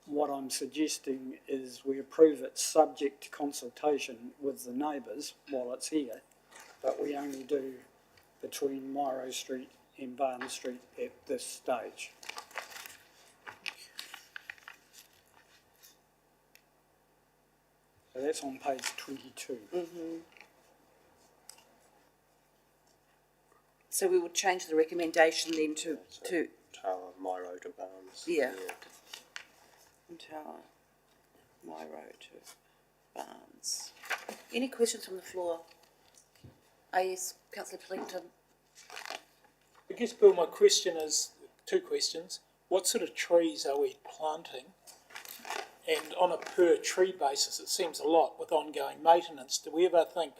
what I'm suggesting is we approve it subject to consultation with the neighbours while it's here, but we only do between Miro Street and Barn Street at this stage. So that's on page 22. So we would change the recommendation then to Tower, Miro to Barnes. Yeah. Tower, Miro to Barnes. Any questions from the floor? Yes, councillor Pillington. I guess, Bill, my question is, two questions. What sort of trees are we planting? And on a per tree basis, it seems a lot with ongoing maintenance. Do we ever think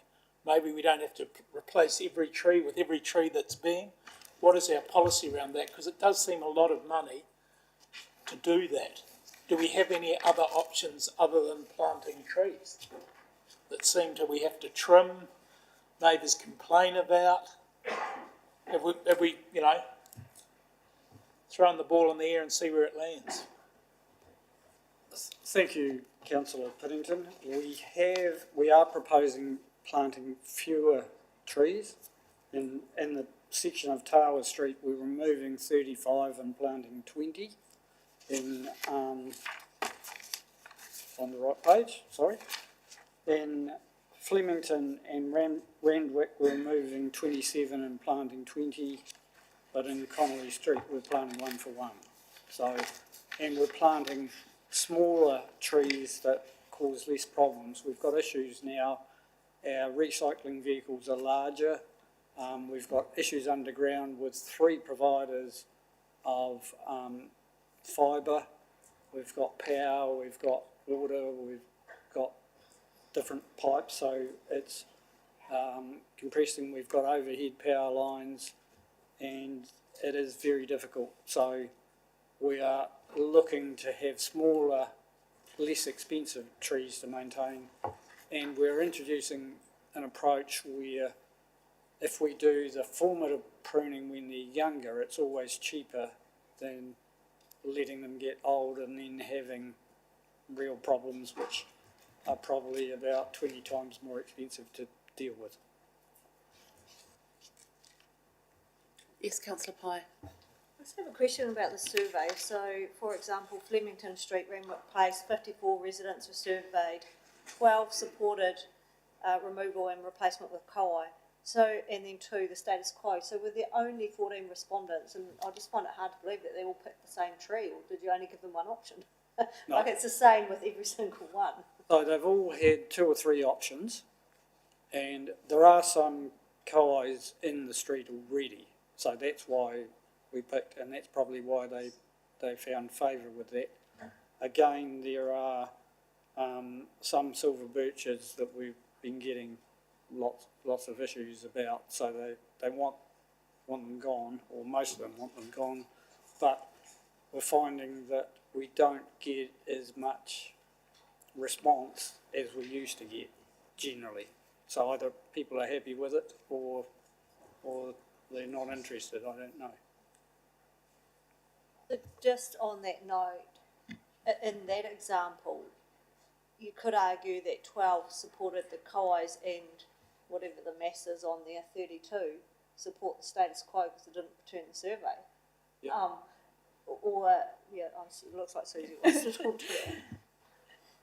maybe we don't have to replace every tree with every tree that's being? What is our policy around that? Because it does seem a lot of money to do that. Do we have any other options other than planting trees that seem to we have to trim, neighbours complain about? Have we, you know, thrown the ball in the air and see where it lands? Thank you, Councillor Piddington. We are proposing planting fewer trees. In the section of Tower Street, we're removing 35 and planting 20. On the right page, sorry. In Flemington and Randwick, we're removing 27 and planting 20, but in Connolly Street, we're planting 1 for 1. So, and we're planting smaller trees that cause less problems. We've got issues now. Our recycling vehicles are larger. We've got issues underground with 3 providers of fibre. We've got power, we've got water, we've got different pipes, so it's compressing. We've got overhead power lines, and it is very difficult. So we are looking to have smaller, less expensive trees to maintain, and we're introducing an approach where if we do the formative pruning when they're younger, it's always cheaper than letting them get old and then having real problems which are probably about 20 times more expensive to deal with. Yes, councillor Pye. I just have a question about the survey. So, for example, Flemington Street, Randwick Place, 54 residents were surveyed, 12 supported removal and replacement with kowai. So, and then 2, the status quo. So were there only 14 respondents? And I just find it hard to believe that they all picked the same tree, or did you only give them one option? No. Like it's the same with every single one. So they've all had 2 or 3 options, and there are some kowais in the street already. So that's why we picked, and that's probably why they found favour with that. Again, there are some silver birches that we've been getting lots of issues about, so they want them gone, or most of them want them gone, but we're finding that we don't get as much response as we used to get generally. So either people are happy with it or they're not interested, I don't know. But just on that note, in that example, you could argue that 12 supported the kowais and whatever the mass is on there, 32, support the status quo because they didn't return the survey. Yep. It looks like Susie wants to talk to that.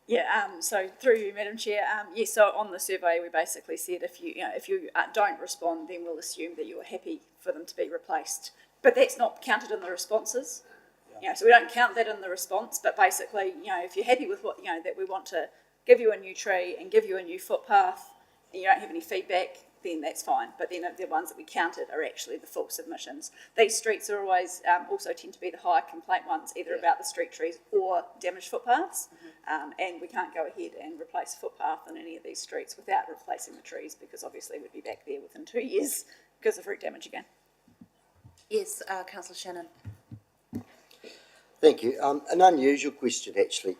Yeah, so through you, Madam Chair, yes, so on the survey we basically said if you don't respond, then we'll assume that you're happy for them to be replaced. But that's not counted in the responses. Yeah. So we don't count that in the response, but basically, if you're happy with what, that we want to give you a new tree and give you a new footpath and you don't have any feedback, then that's fine. But then the ones that we counted are actually the full submissions. These streets are always also tend to be the higher complaint ones, either about the street trees or damaged footpaths. And we can't go ahead and replace a footpath on any of these streets without replacing the trees, because obviously we'd be back there within 2 years because of root damage again. Yes, councillor Shannon. Thank you. An unusual question, actually.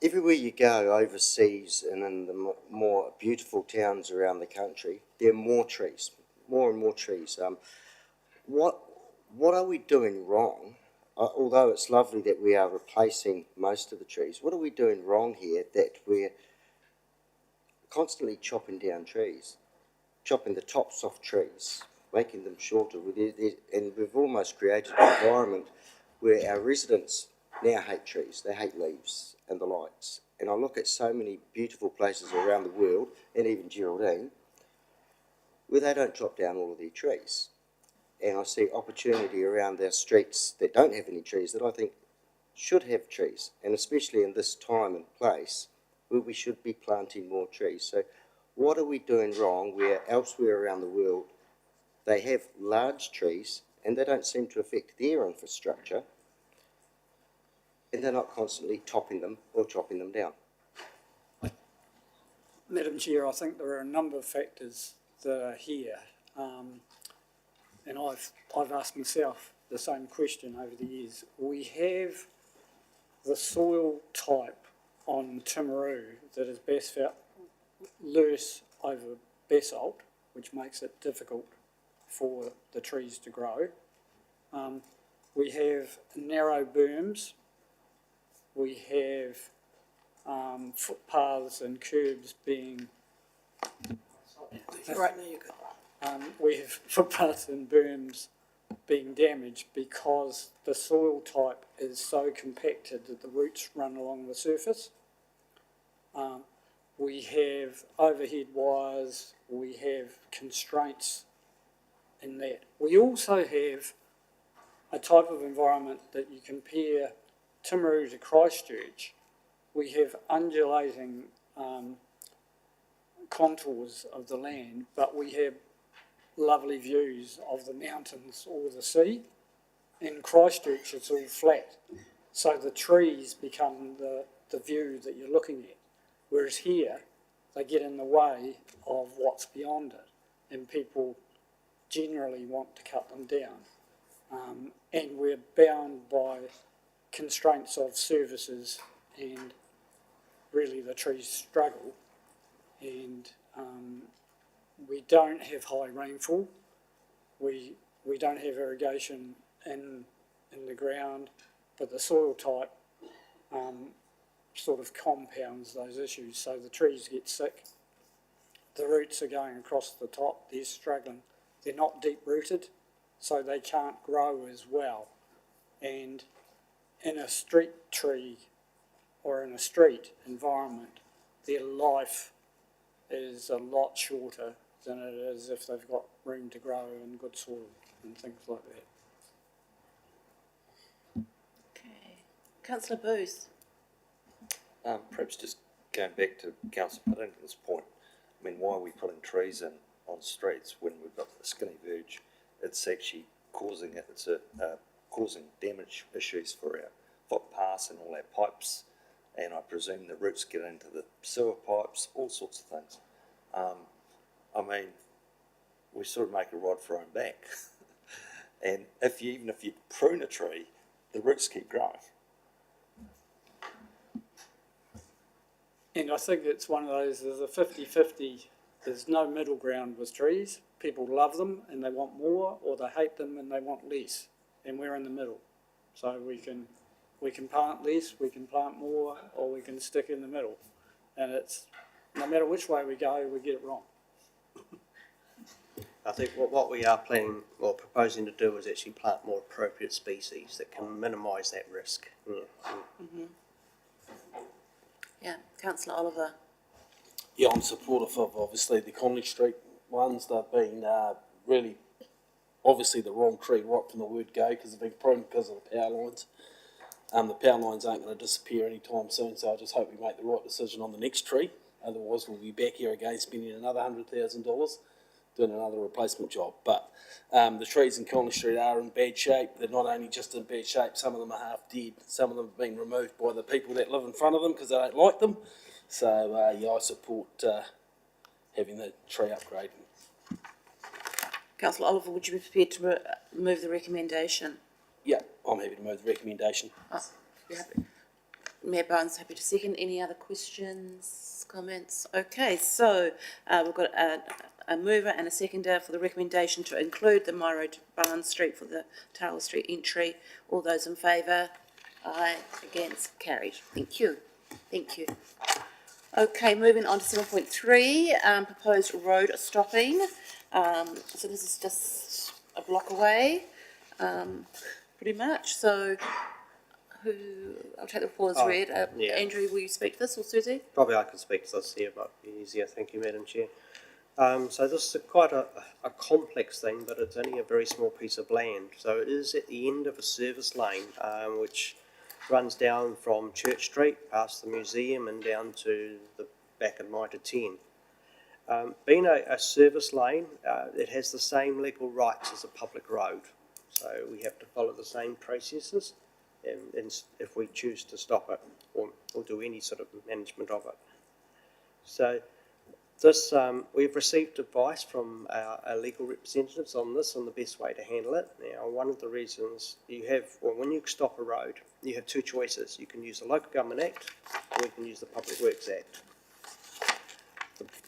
Everywhere you go overseas and in the more beautiful towns around the country, there are more trees, more and more trees. What are we doing wrong? Although it's lovely that we are replacing most of the trees, what are we doing wrong here that we're constantly chopping down trees, chopping the tops off trees, making them shorter, and we've almost created an environment where our residents now hate trees, they hate leaves and the lights. And I look at so many beautiful places around the world, and even Geraldine, where they don't chop down all of their trees. And I see opportunity around our streets that don't have any trees that I think should have trees, and especially in this time and place where we should be planting more trees. So what are we doing wrong where elsewhere around the world they have large trees and they don't seem to affect their infrastructure, and they're not constantly topping them or chopping them down? Madam Chair, I think there are a number of factors that are here, and I've asked myself the same question over the years. We have the soil type on Timaru that is loose over basalt, which makes it difficult for the trees to grow. We have narrow berms. We have footpaths and curbs being... Right, no, you're good. We have footpaths and berms being damaged because the soil type is so compacted that the roots run along the surface. We have overhead wires, we have constraints in that. We also have a type of environment that you compare Timaru to Christchurch. We have undulating contours of the land, but we have lovely views of the mountains or the sea. In Christchurch, it's all flat, so the trees become the view that you're looking at, whereas here, they get in the way of what's beyond it, and people generally want to cut them down. And we're bound by constraints of services, and really the trees struggle, and we don't have high rainfall, we don't have irrigation in the ground, but the soil type sort of compounds those issues, so the trees get sick, the roots are going across the top, they're struggling, they're not deep rooted, so they can't grow as well. And in a street tree or in a street environment, their life is a lot shorter than it is if they've got room to grow and good soil and things like that. Okay. Councillor Booth. Perhaps just going back to Councillor Puddington's point, I mean, why are we putting trees in on streets when we've got the skinny verge? It's actually causing damage issues for our footpaths and all our pipes, and I presume the roots get into the sewer pipes, all sorts of things. I mean, we sort of make a rod for our own back. And even if you prune a tree, the roots keep growing. And I think it's one of those, there's a 50-50, there's no middle ground with trees. People love them and they want more, or they hate them and they want less. And we're in the middle. So we can plant less, we can plant more, or we can stick in the middle. And it's, no matter which way we go, we get it wrong. I think what we are planning or proposing to do is actually plant more appropriate species that can minimise that risk. Yeah, councillor Oliver. Yeah, I'm supportive of obviously the Connolly Street ones. They've been really obviously the wrong tree right from the word go, because they've been pruned because of the power lines. The power lines aren't going to disappear anytime soon, so I just hope we make the right decision on the next tree. Otherwise, we'll be back here again spending another $100,000 doing another replacement job. But the trees in Conley Street are in bad shape. They're not only just in bad shape, some of them are half dead. Some of them have been removed by the people that live in front of them because they don't like them. So, yeah, I support having the tree upgrade. Councillor Oliver, would you be prepared to move the recommendation? Yeah, I'm happy to move the recommendation. You happy? Mayor Barnes happy to second. Any other questions, comments? Okay, so we've got a mover and a seconder for the recommendation to include the My Road to Barnes Street for the Tower Street entry. All those in favour? Aye. Against? Carried. Thank you. Thank you. Okay, moving on to 7.3, proposed road stopping. So this is just a block away, pretty much. So I'll take the floor as read. yeah. Andrew, will you speak to this, or Susie? Probably I can speak to this here, but it'd be easier. Thank you, Madam Chair. So this is quite a complex thing, but it's only a very small piece of land. So it is at the end of a service lane, which runs down from Church Street, past the museum, and down to the back of Mitre 10. Being a service lane, it has the same legal rights as a public road. So we have to follow the same processes and if we choose to stop it or do any sort of management of it. So this, we've received advice from our legal representatives on this, on the best way to handle it. Now, one of the reasons you have, well, when you stop a road, you have two choices. You can use the Local Government Act or you can use the Public Works Act.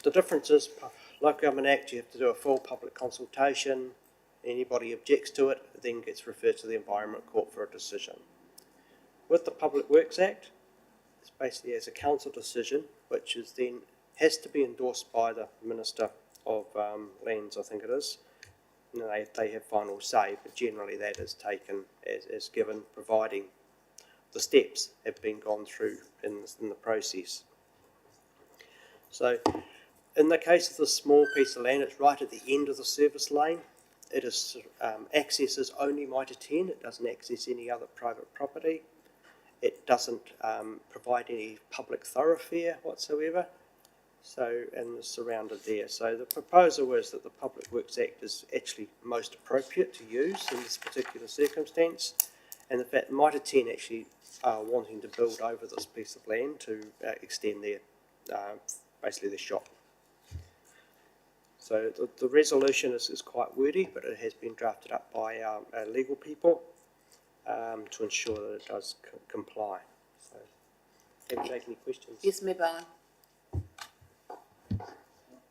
The difference is, Local Government Act, you have to do a full public consultation. Anybody objects to it, it then gets referred to the Environment Court for a decision. With the Public Works Act, it's basically as a council decision, which is then has to be endorsed by the Minister of Lands, I think it is. You know, they have final say, but generally that is taken as given, providing the steps have been gone through in the process. So, in the case of the small piece of land, it's right at the end of the service lane. It is accesses only Mitre 10. It doesn't access any other private property. It doesn't provide any public thoroughfare whatsoever. So, and it's surrounded there. So the proposal was that the Public Works Act is actually most appropriate to use in this particular circumstance. And the fact Mitre 10 actually are wanting to build over this piece of land to extend their, basically their shop. So the resolution is quite wordy, but it has been drafted up by our legal people to ensure that it does comply. So, have you taken any questions? Yes, Mayor Bowen.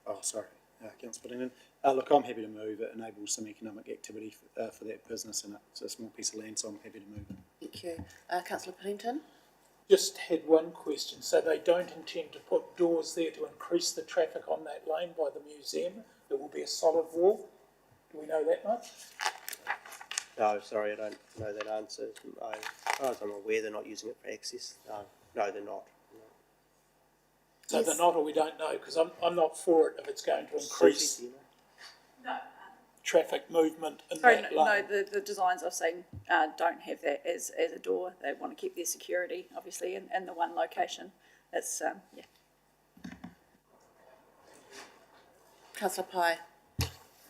Oh, sorry, Councillor Paddington. Look, I'm happy to move. It enables some economic activity for that business, and it's a small piece of land, so I'm happy to move it. Thank you. Councillor Paddington? Just had one question. So they don't intend to put doors there to increase the traffic on that lane by the museum? It will be a solid wall? Do we know that much? No, sorry, I don't know that answer. As far as I'm aware, they're not using it for access. No, they're not. No. So Yes. they're not, or we don't know, because I'm not for it if it's going to increase Susie, do you know? traffic movement in Sorry, that no, lane. the designs I've seen don't have that as a door. They want to keep their security, obviously, in the one location. It's, yeah. Councillor Pye?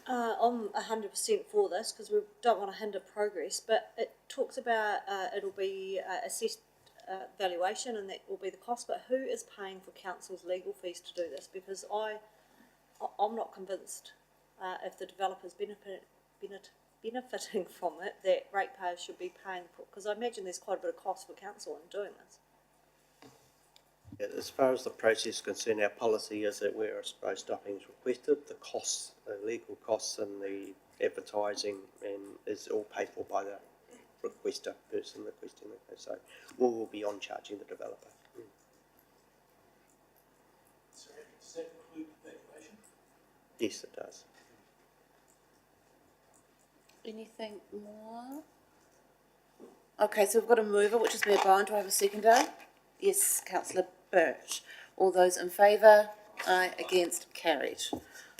I'm 100% for this because we don't want to hinder progress, but it talks about it'll be assessed valuation and that will be the cost, but who is paying for council's legal fees to do this? Because I'm not convinced if the developer's benefiting from it, that ratepayers should be paying for, because I imagine there's quite a bit of cost for council in doing this. Yeah, as far as the process is concerned, our policy is that where a road stopping is requested, the costs, the legal costs and the advertising is all paid for by the requester, person requesting it. So we will be on charging the developer. So does that include the valuation? Yes, it does. Anything more? Okay, so we've got a mover, which is Mayor Bowen. Do I have a seconder? Yes, Councillor Birch. All those in favour? Aye. Against? Carried.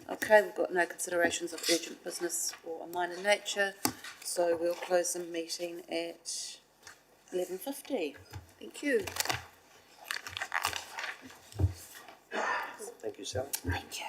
Okay, we've got no considerations of urgent business or a minor nature, so we'll close the meeting at 11:50. Thank you. Thank you, Sally. Thank you.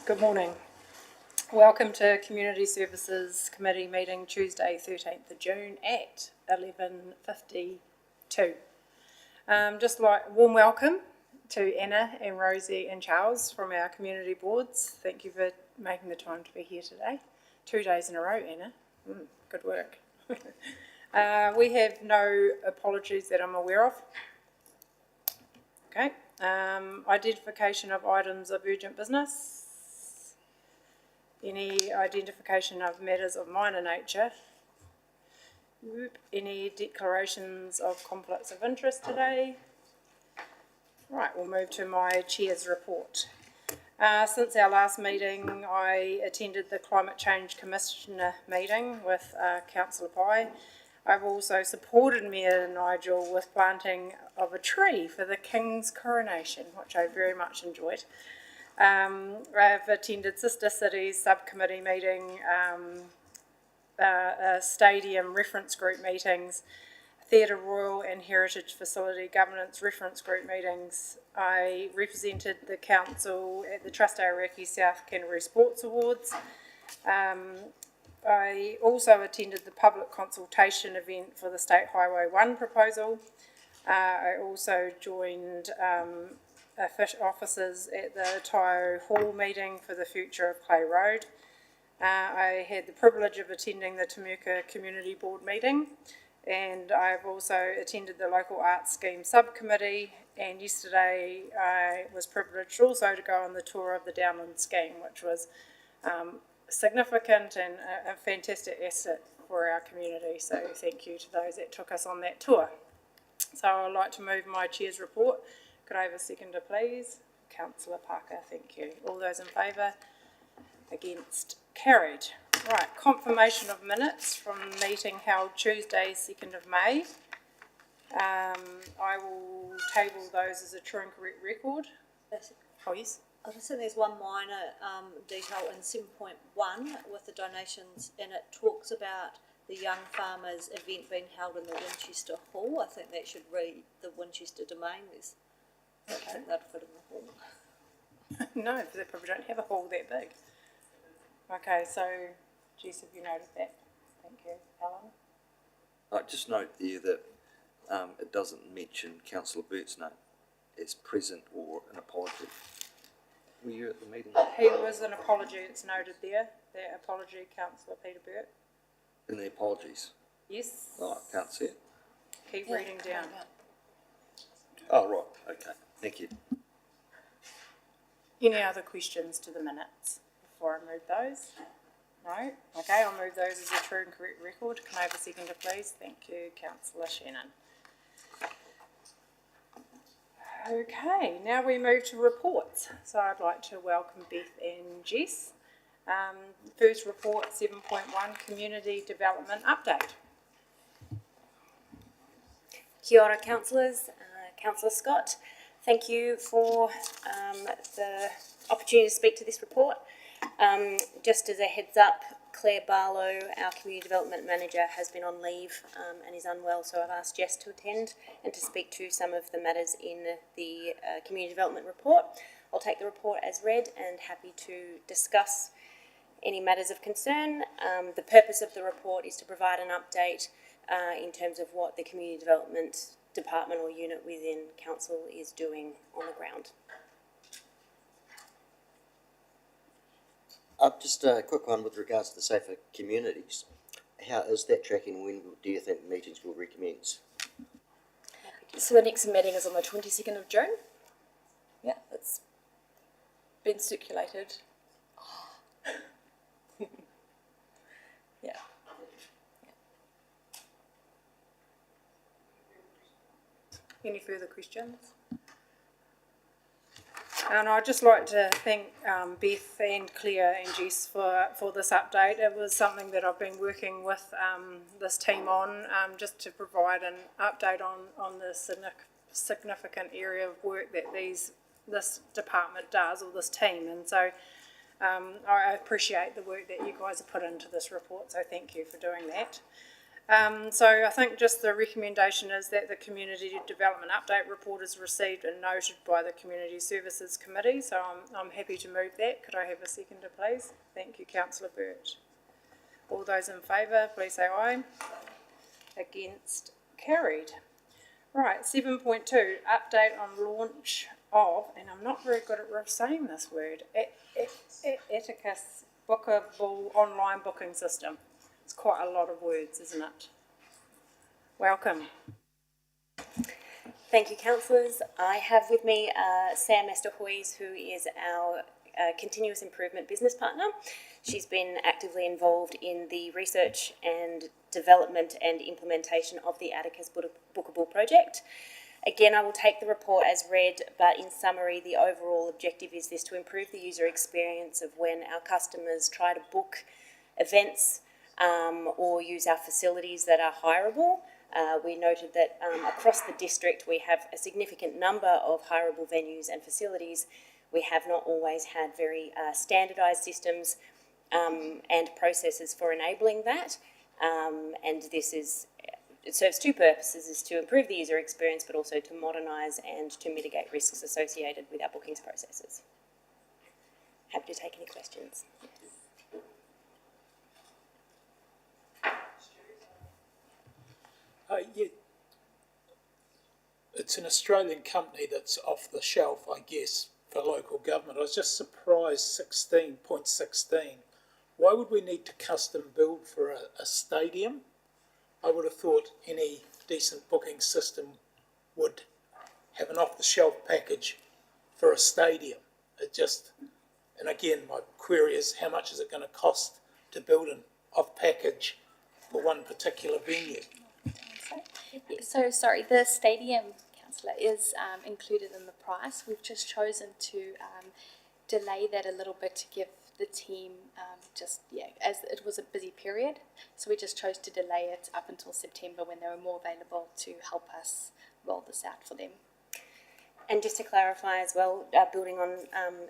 Good morning. Welcome to Community Services Committee meeting Tuesday, 13th of June at 11:52. Just like warm welcome to Anna and Rosie and Charles from our community boards. Thank you for making the time to be here today. 2 days in a row, Anna. Good work. We have no apologies that I'm aware of. Okay. Identification of items of urgent business. Any identification of matters of minor nature? Any declarations of conflicts of interest today? Right, we'll move to my chair's report. Since our last meeting, I attended the Climate Change Commissioner meeting with Councillor Pye. I've also supported Mayor Nigel with planting of a tree for the King's coronation, which I very much enjoyed. I've attended Sister Cities subcommittee meeting, stadium reference group meetings, Theatre Royal and Heritage Facility Governance reference group meetings. I represented the council at the Trust Aoraki South Canterbury Sports Awards. I also attended the public consultation event for the State Highway 1 proposal. I also joined officers at the Taio Hall meeting for the future of Clay Road. I had the privilege of attending the Temuka Community Board meeting, and I've also attended the Local Arts Scheme Subcommittee, and yesterday I was privileged also to go on the tour of the Downland Scheme, which was significant and a fantastic asset for our community, so thank you to those that took us on that tour. So I'd like to move my chair's report. Could I have a seconder, please? Councillor Parker, thank you. All those in favour? Against? Carried. Right, confirmation of minutes from the meeting held Tuesday, 2nd of May. I will table those as a true and correct record. Oh, yes? I just think there's one minor detail in 7.1 with the donations, and it talks about the Young Farmers event being held in the Winchester Hall. I think that should read the Winchester Domain. I think that'd fit in the hall. No, they probably don't have a hall that big. Okay, so, Jess, have you noted that? Thank you. Alan? I just note there that it doesn't mention Councillor Burt's name as present or an apology. Were you at the meeting? He was an apology, it's noted there, that apology, Councillor Peter Burt. In the apologies? Yes. Oh, I can't see it. Keep reading down. Oh, right, okay, thank you. Any other questions to the minutes before I move those? No? Okay, I'll move those as a true and correct record. Can I have a seconder, please? Thank you, Councillor Shannon. Okay, now we move to reports. So I'd like to welcome Beth and Jess. First report, 7.1, Community Development Update. Kia ora, councillors. Councillor Scott, thank you for the opportunity to speak to this report. Just as a heads up, Claire Barlow, our Community Development Manager, has been on leave and is unwell, so I've asked Jess to attend and to speak to some of the matters in the Community Development Report. I'll take the report as read and happy to discuss any matters of concern. The purpose of the report is to provide an update in terms of what the Community Development Department or unit within Council is doing on the ground. Just a quick one with regards to the Safer Communities. How is that tracking? When do you think meetings will recommence? So the next meeting is on the 22nd of June. Yeah, it's been circulated. Yeah. Any further questions? And I'd just like to thank Beth and Claire and Jess for this update. It was something that I've been working with this team on, just to provide an update on the significant area of work that this department does, or this team. And so I appreciate the work that you guys have put into this report, so thank you for doing that. So I think just the recommendation is that the Community Development Update report is received and noted by the Community Services Committee, so I'm happy to move that. Could I have a seconder, please? Thank you, Councillor Burt. All those in favour, please say aye. Against, carried. Right, 7.2, update on launch of, and I'm not very good at saying this word, Atticus Bookable online booking system. It's quite a lot of words, isn't it? Welcome. Thank you, councillors. I have with me Sam Esterhuis, who is our continuous improvement business partner. She's been actively involved in the research and development and implementation of the Atticus Bookable project. Again, I will take the report as read, but in summary, the overall objective is this: to improve the user experience of when our customers try to book events or use our facilities that are hireable. We noted that across the district we have a significant number of hireable venues and facilities. We have not always had very standardised systems and processes for enabling that, and it serves two purposes: is to improve the user experience, but also to modernise and to mitigate risks associated with our bookings processes. Happy to take any questions. Yeah. It's an Australian company that's off the shelf, I guess, for local government. I was just surprised 16.16. Why would we need to custom build for a stadium? I would have thought any decent booking system would have an off-the-shelf package for a stadium. And again, my query is, how much is it going to cost to build an off-package for one particular venue? So sorry, the stadium, councillor, is included in the price. We've just chosen to delay that a little bit to give the team as it was a busy period. So we just chose to delay it up until September, when they were more available to help us roll this out for them. And just to clarify as well, building on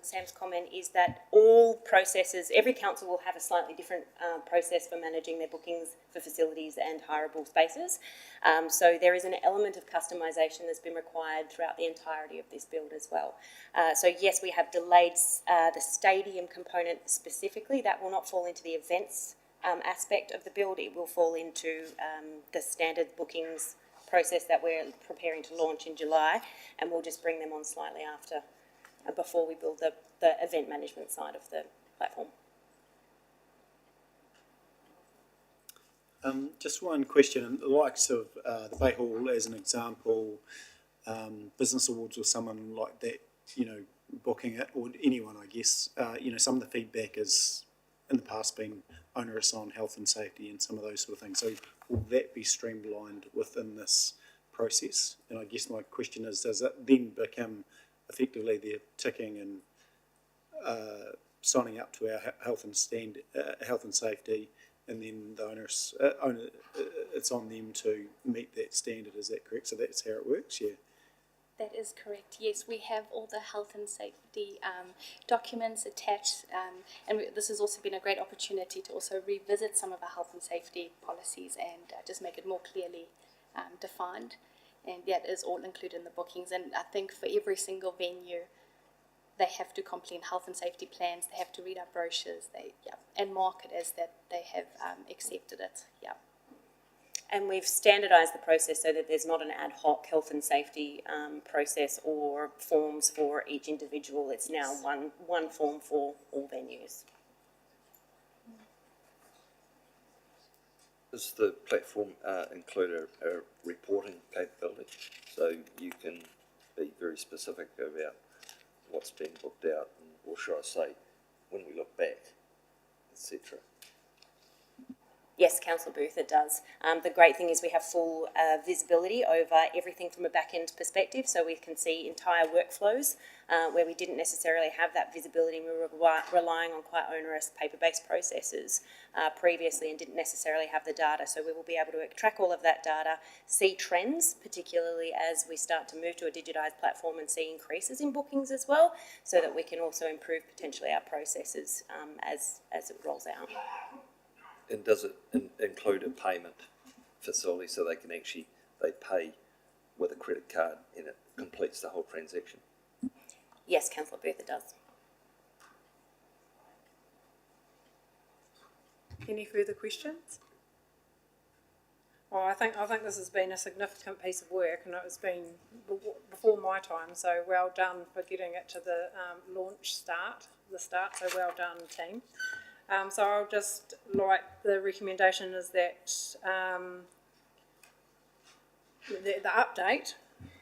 Sam's comment, is that all processes, every council will have a slightly different process for managing their bookings for facilities and hireable spaces. So there is an element of customisation that's been required throughout the entirety of this build as well. So yes, we have delayed the stadium component specifically. That will not fall into the events aspect of the build. It will fall into the standard bookings process that we're preparing to launch in July, and we'll just bring them on slightly after, before we build the event management side of the platform. Just one question, in the likes of the Bay Hall as an example, Business Awards or someone like that, you know, booking it, or anyone, I guess, you know, some of the feedback is in the past been onerous on health and safety and some of those sort of things. So will that be streamlined within this process? And I guess my question is, does it then become effectively they're ticking and signing up to our health and safety, and then the owners, it's on them to meet that standard? Is that correct? So that's how it works, yeah? That is correct. Yes, we have all the health and safety documents attached, and this has also been a great opportunity to also revisit some of our health and safety policies and just make it more clearly defined. And that is all included in the bookings. And I think for every single venue, they have to complete health and safety plans. They have to read our brochures. And mark it as that they have accepted it. Yeah. And we've standardised the process so that there's not an ad hoc health and safety process or forms for each individual. It's now one form for all venues. Does the platform include a reporting capability, so you can be very specific about what's being booked out, and, or should I say, when we look back, etc.? Yes, Councillor Booth, it does. The great thing is we have full visibility over everything from a back-end perspective, so we can see entire workflows where we didn't necessarily have that visibility. We were relying on quite onerous paper-based processes previously and didn't necessarily have the data. So we will be able to track all of that data, see trends, particularly as we start to move to a digitised platform, and see increases in bookings as well, so that we can also improve potentially our processes as it rolls out. And does it include a payment facility, so they can actually, they pay with a credit card and it completes the whole transaction? Yes, Councillor Booth, it does. Any further questions? Well, I think this has been a significant piece of work, and it's been before my time, so well done for getting it to the launch start, so well done, team. So I'll just, like, the recommendation is that the update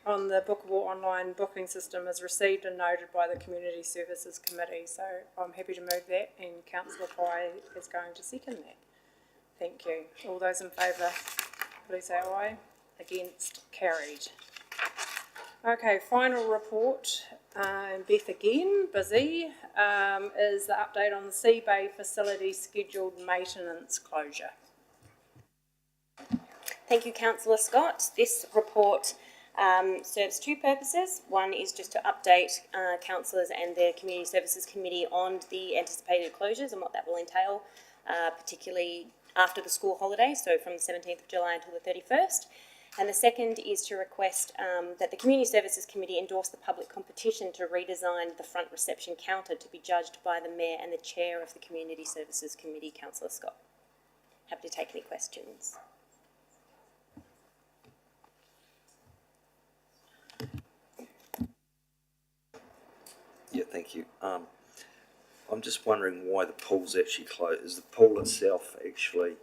on the Bookable online booking system is received and noted by the Community Services Committee. So I'm happy to move that, and Councillor Pye is going to second that. Thank you. All those in favour, please say aye. Against, carried. Okay, final report, Beth again, busy, is the update on the Sea Bay facility scheduled maintenance closure. Thank you, Councillor Scott. This report serves two purposes. One is just to update councillors and the Community Services Committee on the anticipated closures and what that will entail, particularly after the school holiday, so from the 17th of July until the 31st. And the second is to request that the Community Services Committee endorse the public competition to redesign the front reception counter to be judged by the Mayor and the Chair of the Community Services Committee, Councillor Scott. Happy to take any questions. Yeah, thank you. I'm just wondering why the pool's actually closed. Is the pool itself actually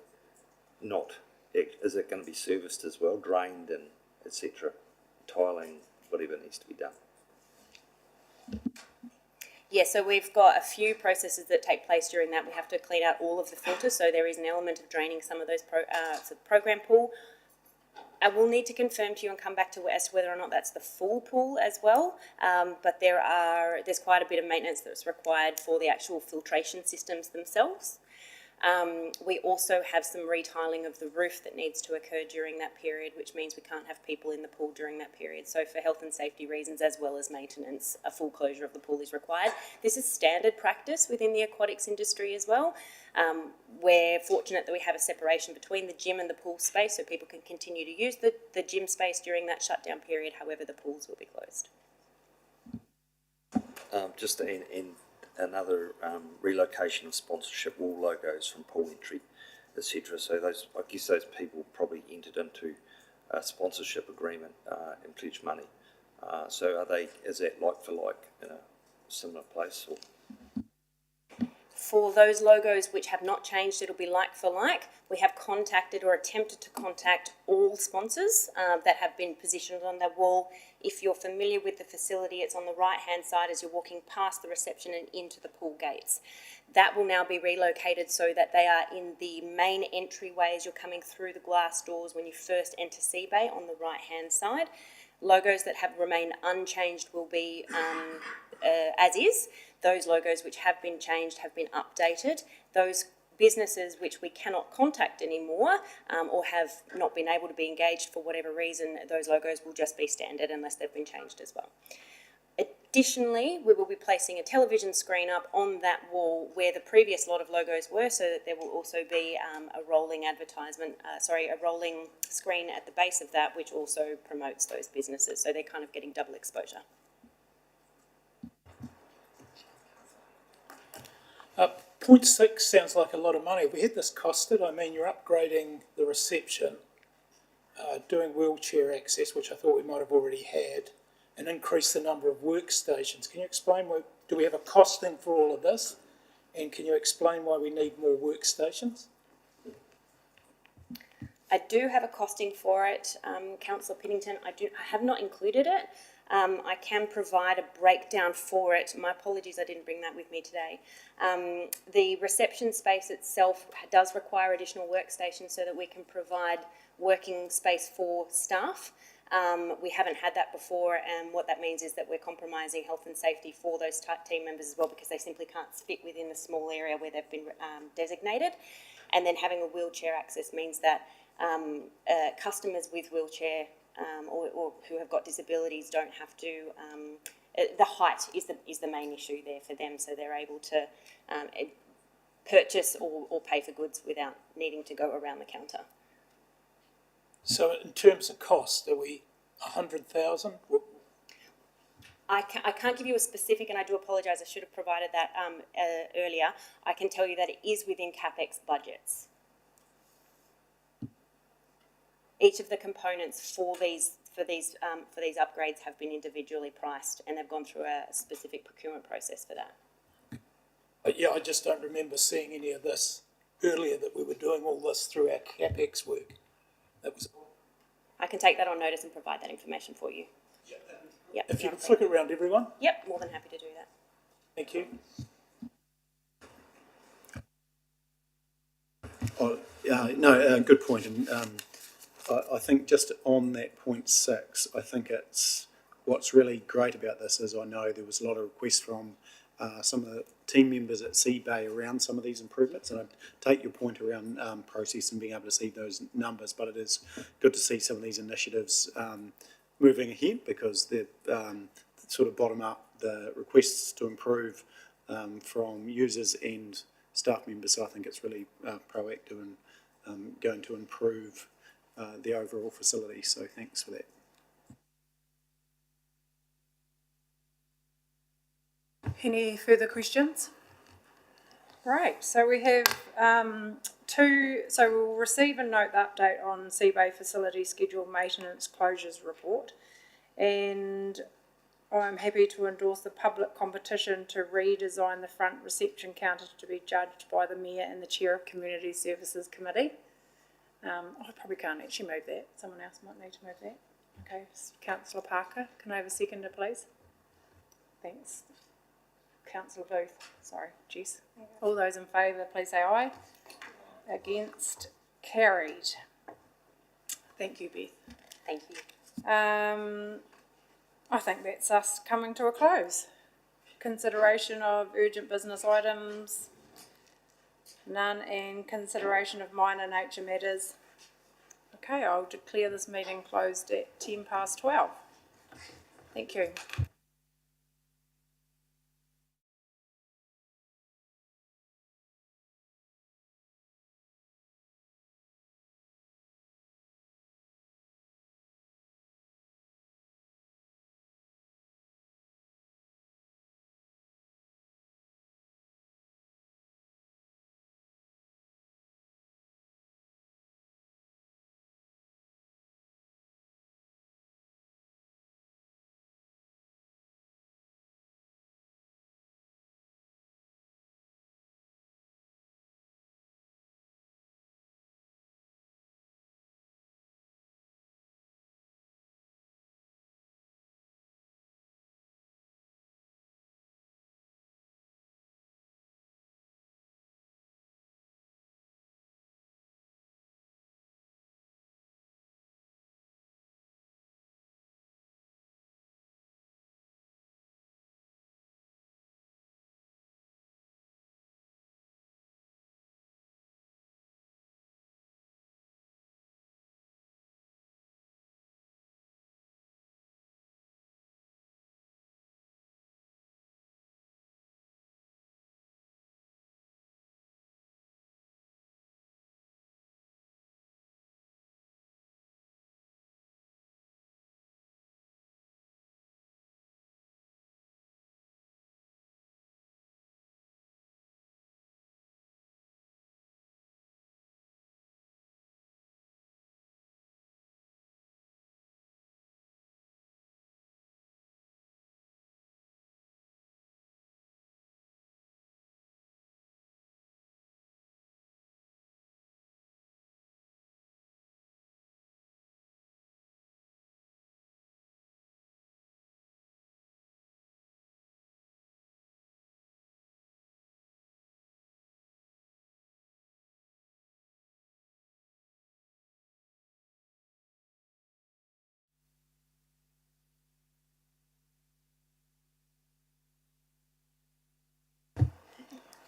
not, is it going to be serviced as well, drained and etc., tiling, whatever needs to be done? Yeah, so we've got a few processes that take place during that. We have to clean out all of the filters, so there is an element of draining some of those program pool. I will need to confirm to you and come back to as to whether or not that's the full pool as well, but there's quite a bit of maintenance that's required for the actual filtration systems themselves. We also have some retiling of the roof that needs to occur during that period, which means we can't have people in the pool during that period. So for health and safety reasons, as well as maintenance, a full closure of the pool is required. This is standard practice within the aquatics industry as well. We're fortunate that we have a separation between the gym and the pool space, so people can continue to use the gym space during that shutdown period. However, the pools will be closed. Just in another relocation of sponsorship wall logos from pool entry, etc. So those, I guess those people probably entered into a sponsorship agreement and pledged money. So is that like for like in a similar place? Or? For those logos which have not changed, it'll be like for like. We have contacted or attempted to contact all sponsors that have been positioned on the wall. If you're familiar with the facility, it's on the right-hand side as you're walking past the reception and into the pool gates. That will now be relocated so that they are in the main entryways. You're coming through the glass doors when you first enter Sea Bay on the right-hand side. Logos that have remained unchanged will be as is. Those logos which have been changed have been updated. Those businesses which we cannot contact anymore or have not been able to be engaged for whatever reason, those logos will just be standard unless they've been changed as well. Additionally, we will be placing a television screen up on that wall where the previous lot of logos were, so that there will also be a rolling a rolling screen at the base of that, which also promotes those businesses. So they're kind of getting double exposure. Point 6 sounds like a lot of money. Have we had this costed? I mean, you're upgrading the reception, doing wheelchair access, which I thought we might have already had, and increase the number of workstations. Can you explain do we have a costing for all of this? And can you explain why we need more workstations? I do have a costing for it, Councillor Piddington. I have not included it. I can provide a breakdown for it. My apologies, I didn't bring that with me today. The reception space itself does require additional workstations so that we can provide working space for staff. We haven't had that before, and what that means is that we're compromising health and safety for those team members as well, because they simply can't fit within the small area where they've been designated. And then having a wheelchair access means that customers with wheelchair or who have got disabilities don't have to, the height is the main issue there for them, so they're able to purchase or pay for goods without needing to go around the counter. So in terms of cost, are we 100,000? I can't give you a specific, and I do apologise, I should have provided that earlier. I can tell you that it is within CapEx budgets. Each of the components for these upgrades have been individually priced, and they've gone through a specific procurement process for that. But yeah, I just don't remember seeing any of this earlier, that we were doing all this through our CapEx work. That was. I can take that on notice and provide that information for you. Yep. If you could flick it around everyone. Yep, more than happy to do that. Thank you. Good point. And I think just on that point 6, I think it's what's really great about this is I know there was a lot of requests from some of the team members at Sea Bay around some of these improvements, and I take your point around process and being able to see those numbers, but it is good to see some of these initiatives moving ahead, because they're sort of bottom up, the requests to improve from users and staff members. So I think it's really proactive and going to improve the overall facility. So thanks for that. Any further questions? Right, so we have so we'll receive a note update on Sea Bay facility schedule maintenance closures report, and I'm happy to endorse the public competition to redesign the front reception counter to be judged by the Mayor and the Chair of Community Services Committee. I probably can't actually move that. Someone else might need to move that. Okay, Councillor Parker, can I have a seconder, please? Thanks. Councillor Booth, sorry, Jess. All those in favour, please say aye. Against, carried. Thank you, Beth. Thank you. I think that's us coming to a close. Consideration of urgent business items. None, and consideration of minor nature matters. Okay, I'll declare this meeting closed at 12:10. Thank you.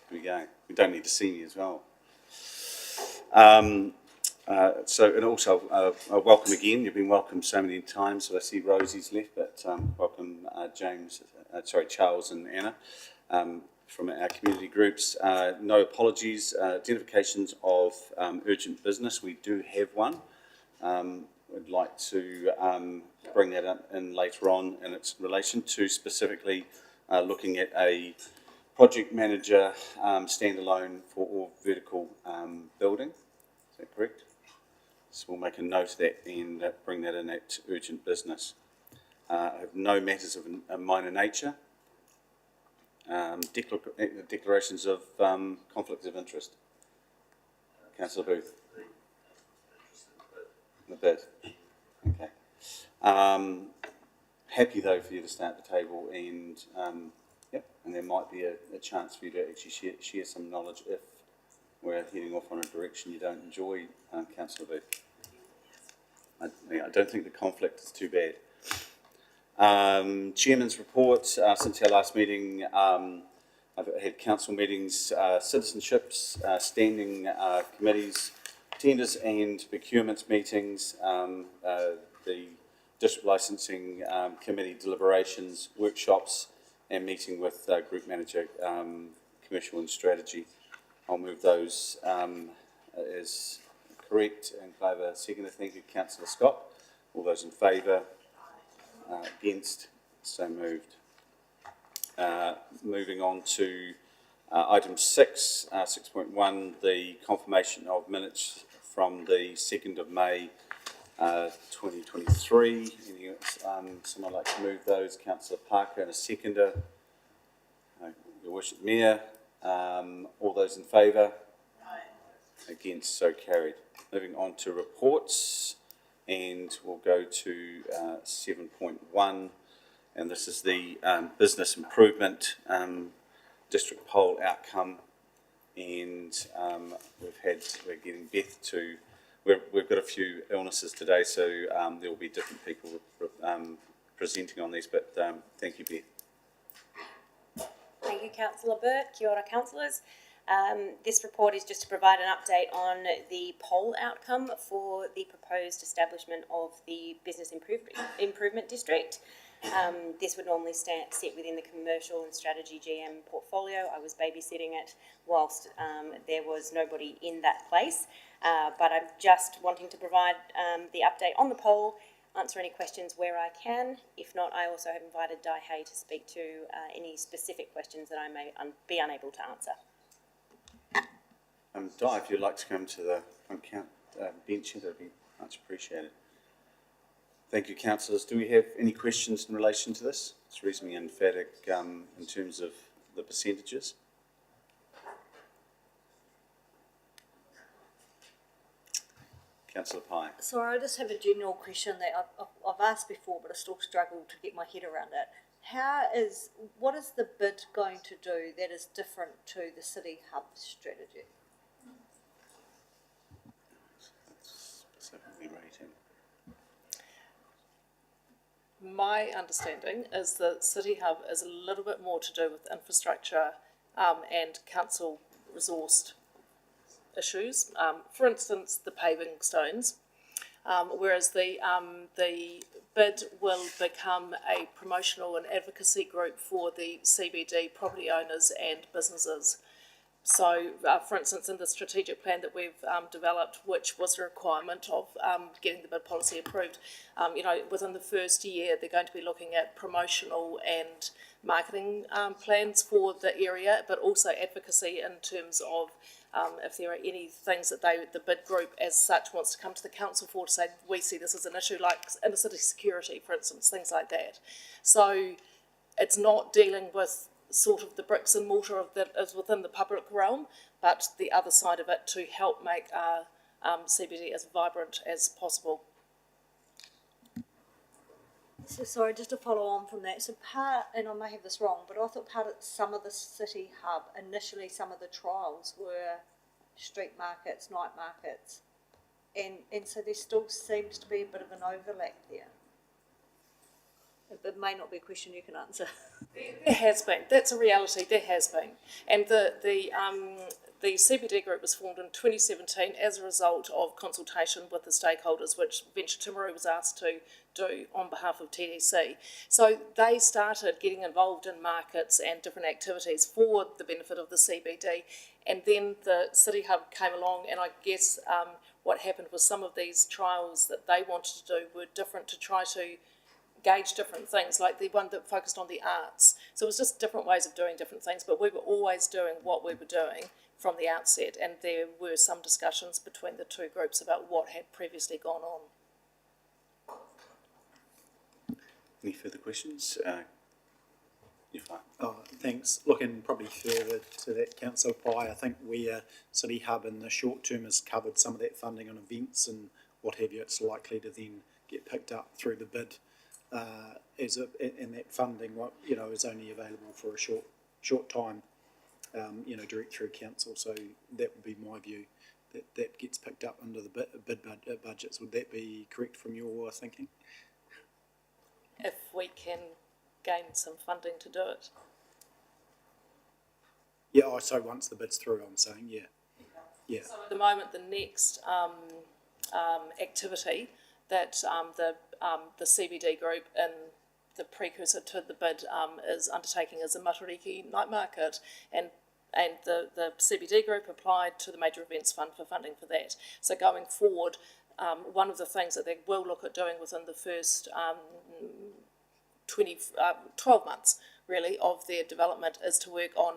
Here we go. We don't need to see me as well. And also, welcome again. You've been welcome so many times. So I see Rosie's left, but welcome Charles and Anna from our community groups. No apologies. Identifications of urgent business. We do have one. We'd like to bring that up in later on, and it's in relation to specifically looking at a project manager standalone for all vertical building. Is that correct? So we'll make a note of that and bring that in at urgent business. I have no matters of a minor nature. Declarations of conflicts of interest. Councillor Booth. The bid. Okay. Happy though for you to start the table, and and there might be a chance for you to actually share some knowledge if we're heading off on a direction you don't enjoy, Councillor Booth. I don't think the conflict is too bad. Chairman's report. Since our last meeting, I've had council meetings, citizenships, standing committees, tenders and procurements meetings, the district licensing committee deliberations, workshops, and meeting with Group Manager, Commercial and Strategy. I'll move those as correct and favour. Second, thank you, Councillor Scott. All those in favour? Against? So moved. Moving on to item 6, 6.1, the confirmation of minutes from the 2nd of May 2023. Someone like to move those? Councillor Parker and a seconder. Your Worship Mayor. All those in favour? Against? So carried. Moving on to reports, and we'll go to 7.1, and this is the business improvement district poll outcome, and we're getting Beth to. We've got a few illnesses today, so there will be different people presenting on these, but thank you, Beth. Thank you, Councillor Burke. Kia ora, councillors. This report is just to provide an update on the poll outcome for the proposed establishment of the Business Improvement District. This would normally sit within the commercial and strategy GM portfolio. I was babysitting it whilst there was nobody in that place, but I'm just wanting to provide the update on the poll, answer any questions where I can. If not, I also have invited Di Hay to speak to any specific questions that I may be unable to answer. Di, if you'd like to come to the front bench, that would be much appreciated. Thank you, councillors. Do we have any questions in relation to this? It's reasonably emphatic in terms of the percentages. Councillor Pye. Sorry, I just have a general question that I've asked before, but I still struggle to get my head around it. What is the bid going to do that is different to the City Hub strategy? Specifically rating. My understanding is that City Hub is a little bit more to do with infrastructure and council resourced issues. For instance, the paving stones, whereas the bid will become a promotional and advocacy group for the CBD property owners and businesses. So, for instance, in the strategic plan that we've developed, which was a requirement of getting the bid policy approved, within the first year, they're going to be looking at promotional and marketing plans for the area, but also advocacy in terms of if there are any things that the bid group as such wants to come to the council for to say, we see this as an issue, like inner city security, for instance, things like that. So it's not dealing with sort of the bricks and mortar of that is within the public realm, but the other side of it to help make CBD as vibrant as possible. So sorry, just to follow on from that. So and I may have this wrong, but I thought part of some of the City Hub, initially some of the trials were street markets, night markets, and so there still seems to be a bit of an overlap there. It may not be a question you can answer. There has been. That's a reality. There has been. And the CBD group was formed in 2017 as a result of consultation with the stakeholders, which Venture Timaru was asked to do on behalf of TDC. So they started getting involved in markets and different activities for the benefit of the CBD. And then the City Hub came along, and I guess what happened was some of these trials that they wanted to do were different to try to gauge different things, like the one that focused on the arts. So it was just different ways of doing different things, but we were always doing what we were doing from the outset, and there were some discussions between the two groups about what had previously gone on. Any further questions? You're fine. Oh, thanks. Looking probably further to that, Councillor Pye, I think where City Hub in the short term has covered some of that funding on events and what have you, it's likely to then get picked up through the bid. And that funding, is only available for a short time, direct through council. So that would be my view, that gets picked up under the bid budgets. Would that be correct from your thinking? If we can gain some funding to do it. Yeah, so once the bid's through, I'm saying, yeah. So at the moment, the next activity that the CBD group in the precursor to the bid is undertaking is a Matariki night market, and the CBD group applied to the Major Events Fund for funding for that. So going forward, one of the things that they will look at doing within the first 12 months really of their development is to work on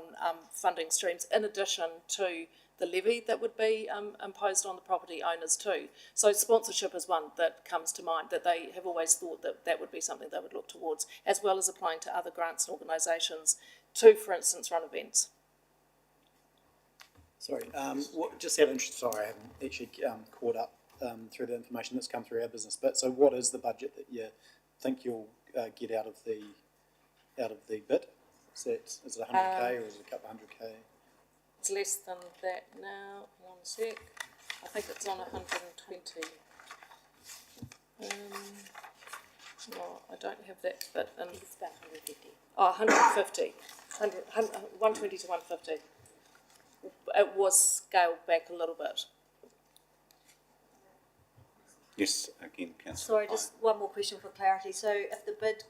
funding streams in addition to the levy that would be imposed on the property owners too. So sponsorship is one that comes to mind, that they have always thought that would be something they would look towards, as well as applying to other grants and organisations to, for instance, run events. Sorry, just out of interest, sorry, I haven't actually caught up through the information that's come through our business. But so, what is the budget that you think you'll get out of the bid? Is it 100k or is it a couple 100k? It's less than that now. One sec. I think it's on 120. No, I don't have that bit in. It's about 150. Oh, 150. 120 to 150. it was scaled back a little bit. Yes, again, councillor. Sorry, just one more question for clarity. So if the bid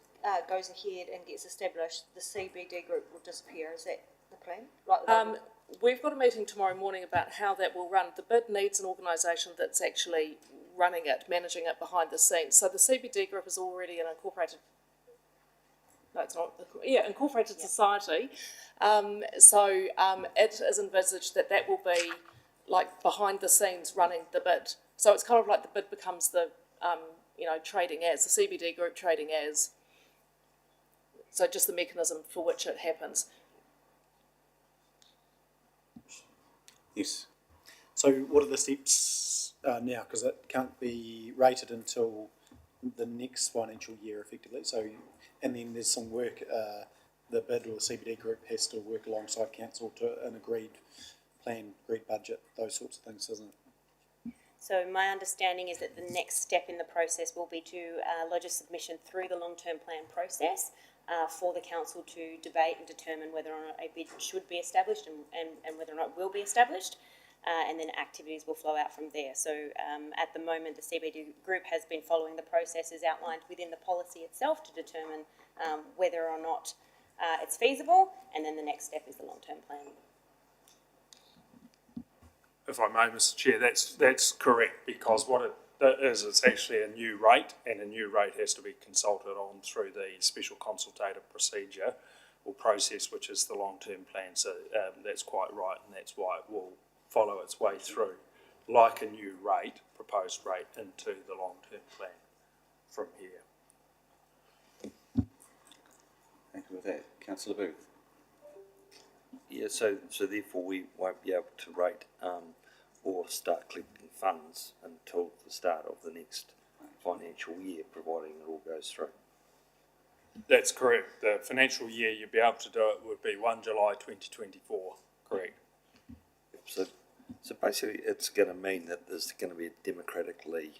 goes ahead and gets established, the CBD group will disappear. Is that the plan? Right. We've got a meeting tomorrow morning about how that will run. The bid needs an organisation that's actually running it, managing it behind the scenes. So the CBD group is already an incorporated. No, it's not. Yeah, incorporated society. It is envisaged that that will be like behind the scenes running the bid. So it's kind of like the bid becomes the, trading as, the CBD group trading as. So just the mechanism for which it happens. Yes. So what are the steps now? Because it can't be rated until the next financial year effectively. So, and then there's some work, the bid or the CBD group has to work alongside council to an agreed plan, agreed budget, those sorts of things, isn't it? So my understanding is that the next step in the process will be to lodge a submission through the long-term plan process for the council to debate and determine whether or not a bid should be established and whether or not it will be established. And then activities will flow out from there. So at the moment, the CBD group has been following the processes outlined within the policy itself to determine whether or not it's feasible, and then the next step is the long-term plan. If I may, Mr. Chair, that's correct, because what it is, it's actually a new rate, and a new rate has to be consulted on through the special consultative procedure or process, which is the long-term plan. So that's quite right, and that's why it will follow its way through, like a new rate, proposed rate, into the long-term plan from here. Thank you for that. Councillor Booth. Yeah, so therefore we won't be able to rate or start collecting funds until the start of the next financial year, providing it all goes through. That's correct. The financial year you'd be able to do it would be 1 July 2024, correct? So basically it's going to mean that there's going to be a democratically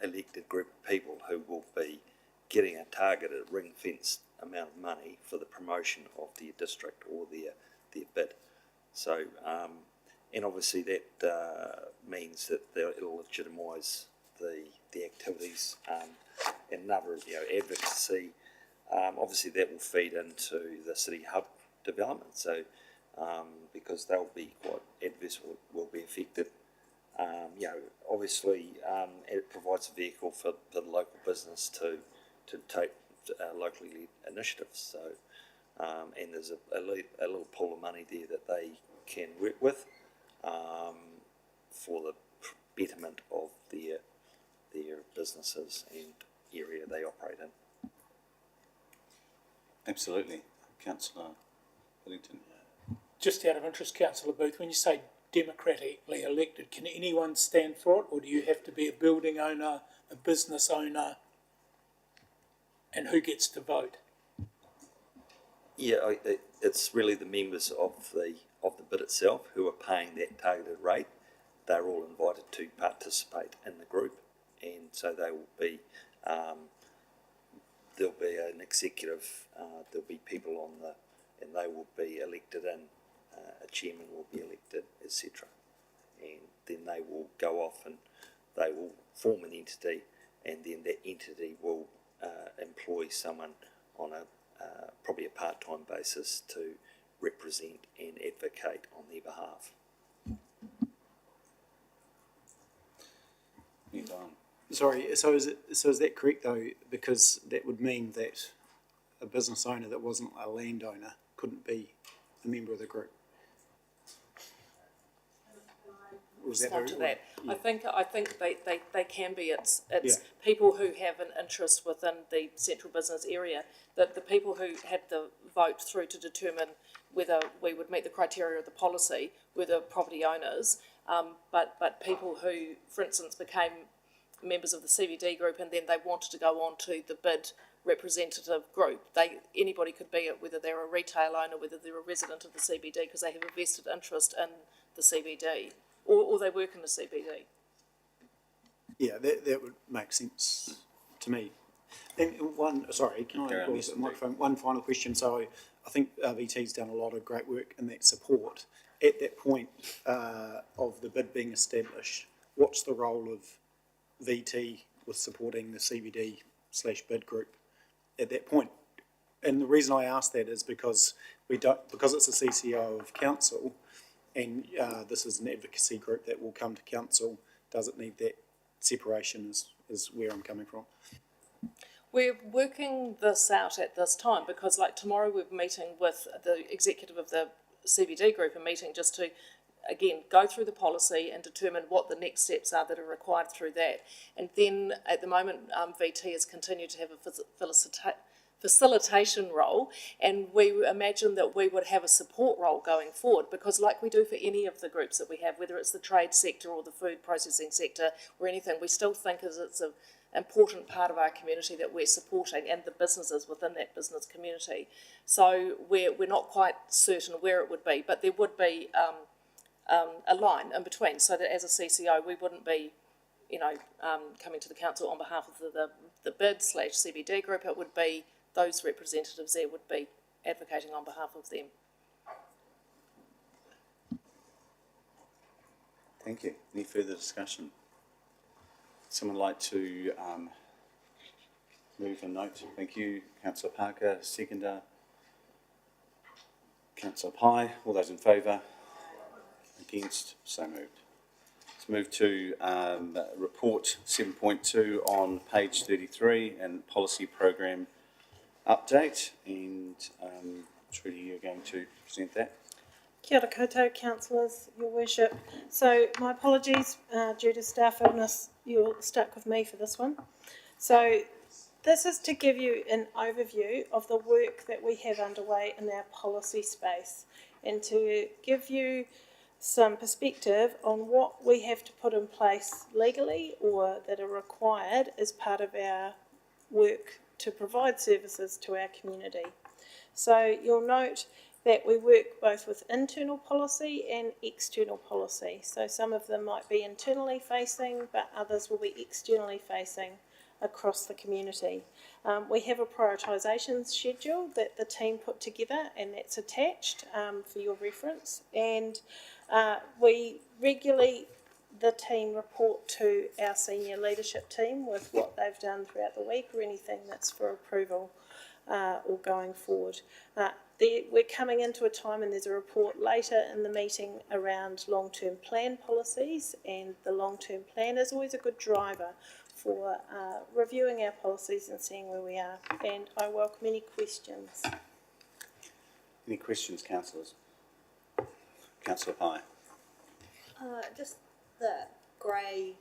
elected group of people who will be getting a targeted ring-fenced amount of money for the promotion of their district or their bid. So, and obviously that means that it'll legitimise the activities and another, advocacy. Obviously that will feed into the city hub development. So, because they'll be quite adversely will be affected. Obviously it provides a vehicle for the local business to take locally led initiatives. So, and there's a little pool of money there that they can work with for the betterment of their businesses and area they operate in. Absolutely. Councillor Whittington. Just out of interest, Councillor Booth, when you say democratically elected, can anyone stand for it, or do you have to be a building owner, a business owner, and who gets to vote? Yeah, it's really the members of the bid itself who are paying that targeted rate. They're all invited to participate in the group, and so they will be. There'll be an executive. There'll be people on and they will be elected in. A chairman will be elected, etc. And then they will go off and they will form an entity, and then that entity will employ someone on probably a part-time basis to represent and advocate on their behalf. Sorry, so is that correct though? Because that would mean that a business owner that wasn't a landowner couldn't be a member of the group. Respond to that. Yeah. I think they can be. It's Yeah. people who have an interest within the central business area, that the people who had the vote through to determine whether we would meet the criteria of the policy were the property owners, but people who, for instance, became members of the CBD group and then they wanted to go on to the bid representative group. Anybody could be it, whether they're a retail owner, whether they're a resident of the CBD, because they have a vested interest in the CBD. Or they work in the CBD. Yeah, that would make sense to me. And one final question. So I think VT's done a lot of great work in that support. at that point of the bid being established, what's the role of VT with supporting the CBD/bid group at that point? And the reason I ask that is because because it's a CCO of council, and this is an advocacy group that will come to council, does it need that separation is where I'm coming from. We're working this out at this time because like tomorrow we're meeting with the executive of the CBD group, a meeting just to, again, go through the policy and determine what the next steps are that are required through that. And then at the moment, VT has continued to have a facilitation role, and we imagine that we would have a support role going forward because like we do for any of the groups that we have, whether it's the trade sector or the food processing sector or anything, we still think it's an important part of our community that we're supporting and the businesses within that business community. So we're not quite certain where it would be, but there would be a line in between so that as a CCO we wouldn't be, coming to the council on behalf of the bid/CBD group. It would be those representatives there would be advocating on behalf of them. Thank you. Any further discussion? Someone like to move a note? Thank you. Councillor Parker, seconder. Councillor Pye, all those in favour? Against? So moved. Let's move to report 7.2 on page 33 and policy program update, and Trudy, you're going to present that. Kia ora koutou, councillors, your worship. So my apologies, due to staff illness, you're stuck with me for this one. So this is to give you an overview of the work that we have underway in our policy space and to give you some perspective on what we have to put in place legally or that are required as part of our work to provide services to our community. So you'll note that we work both with internal policy and external policy. So some of them might be internally facing, but others will be externally facing across the community. We have a prioritisation schedule that the team put together, and that's attached for your reference. And we regularly, the team, report to our senior leadership team with what they've done throughout the week or anything that's for approval or going forward. We're coming into a time, and there's a report later in the meeting around long-term plan policies, and the long-term plan is always a good driver for reviewing our policies and seeing where we are. And I welcome any questions. Any questions, councillors? Councillor Pye. Just the grey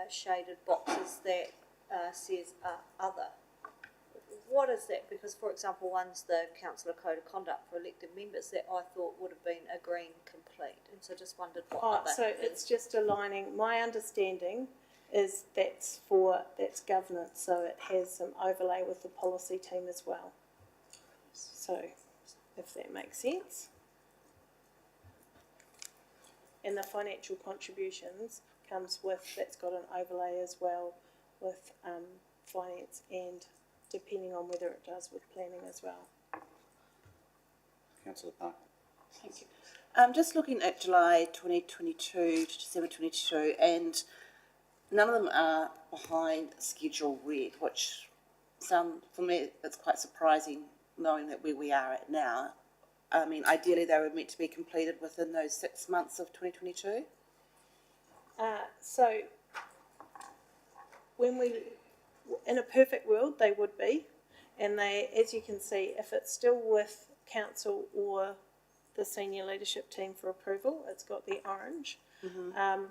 shaded boxes that says other. What is that? Because, for example, one's the councillor code of conduct for elected members that I thought would have been a green complete, and so just wondered what other. So it's just aligning. My understanding is that's governance, so it has some overlay with the policy team as well. So, if that makes sense. And the financial contributions comes with, that's got an overlay as well with finance and depending on whether it does with planning as well. Councillor Parker. Thank you. Just looking at July 2022 to December 22, and none of them are behind schedule red, which for me, it's quite surprising knowing that where we are at now. I mean, ideally they were meant to be completed within those 6 months of 2022. So when in a perfect world, they would be, and they, as you can see, if it's still with council or the senior leadership team for approval, it's got the orange. Mm-hmm.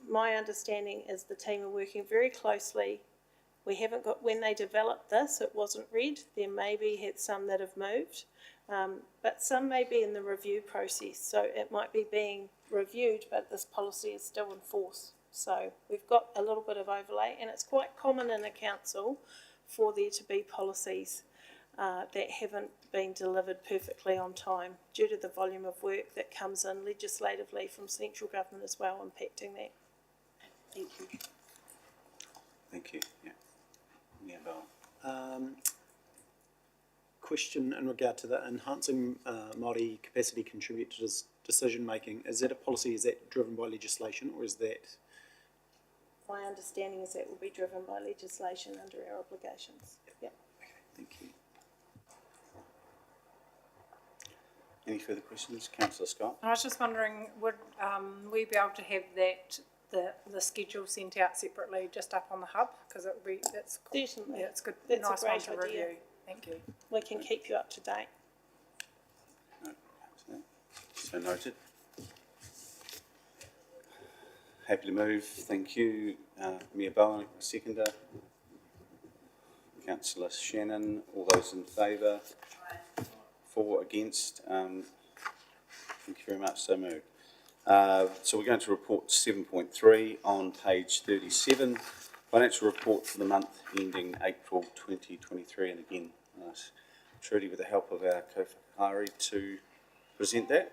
My understanding is the team are working very closely. We haven't got, when they developed this, it wasn't red. There may be some that have moved, but some may be in the review process. So it might be being reviewed, but this policy is still in force. So we've got a little bit of overlay, and it's quite common in a council for there to be policies that haven't been delivered perfectly on time due to the volume of work that comes in legislatively from central government as well, impacting that. Thank you. Thank you. Yeah. Yeah, Bill. Question in regard to the enhancing Māori capacity contributors decision-making, is that a policy, is that driven by legislation, or is that? My understanding is that will be driven by legislation under our obligations. Yep. Thank you. Any further questions? Councillor Scott? I was just wondering, would we be able to have that, the schedule sent out separately just up on the hub? Because it would be, it's, Certainly. yeah, it's good, That's a nice one great to idea. review. Thank you. We can keep you up to date. No, so noted. Happy to move. Thank you. Mayor Bowen, seconder. Councillor Shannon, all those in favour? For, against? Thank you very much. So moved. So we're going to report 7.3 on page 37. Financial report for the month ending April 2023. And again, Trudy, with the help of our co-whakari, to present that.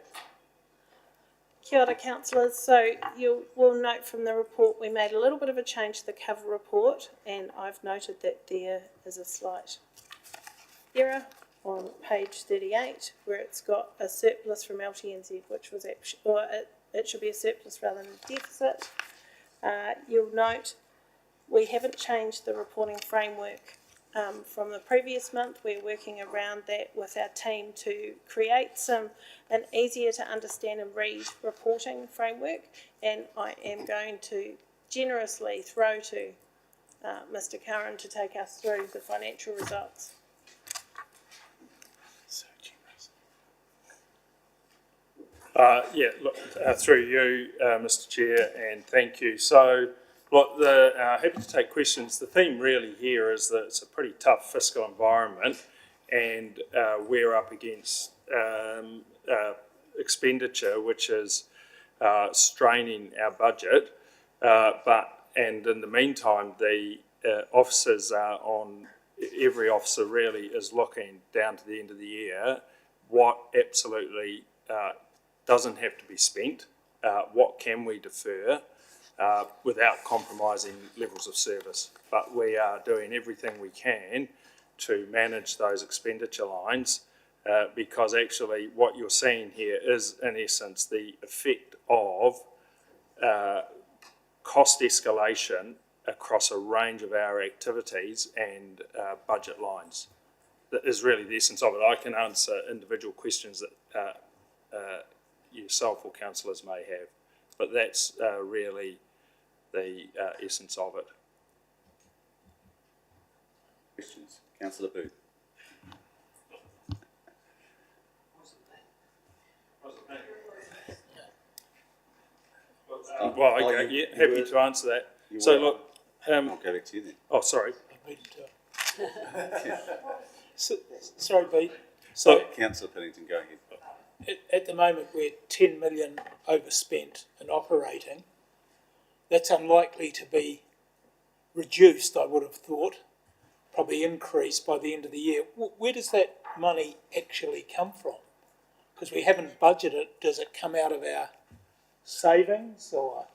Kia ora, councillors. So you will note from the report we made a little bit of a change to the cover report, and I've noted that there is a slight error on page 38 where it's got a surplus from LTNZ, which was actually, or it should be a surplus rather than a deficit. You'll note we haven't changed the reporting framework from the previous month. We're working around that with our team to create an easier to understand and read reporting framework, and I am going to generously throw to Mr. Curran to take us through the financial results. So generous. Yeah, look, through you, Mr. Chair, and thank you. So, look, happy to take questions. The theme really here is that it's a pretty tough fiscal environment, and we're up against expenditure which is straining our budget. And in the meantime, the officers are on. Every officer really is looking down to the end of the year what absolutely doesn't have to be spent, what can we defer without compromising levels of service. But we are doing everything we can to manage those expenditure lines because actually what you're seeing here is in essence the effect of cost escalation across a range of our activities and budget lines. That is really the essence of it. I can answer individual questions that yourself or councillors may have, but that's really the essence of it. Questions? Councillor Booth. Well, okay, yeah, happy to answer that. So look, I'll go back to you then. Oh, sorry. Sorry, Pete. So, Councillor Piddington, go ahead. At the moment, we're 10 million overspent in operating. That's unlikely to be reduced, I would have thought, probably increased by the end of the year. Where does that money actually come from? Because we haven't budgeted. Does it come out of our savings or?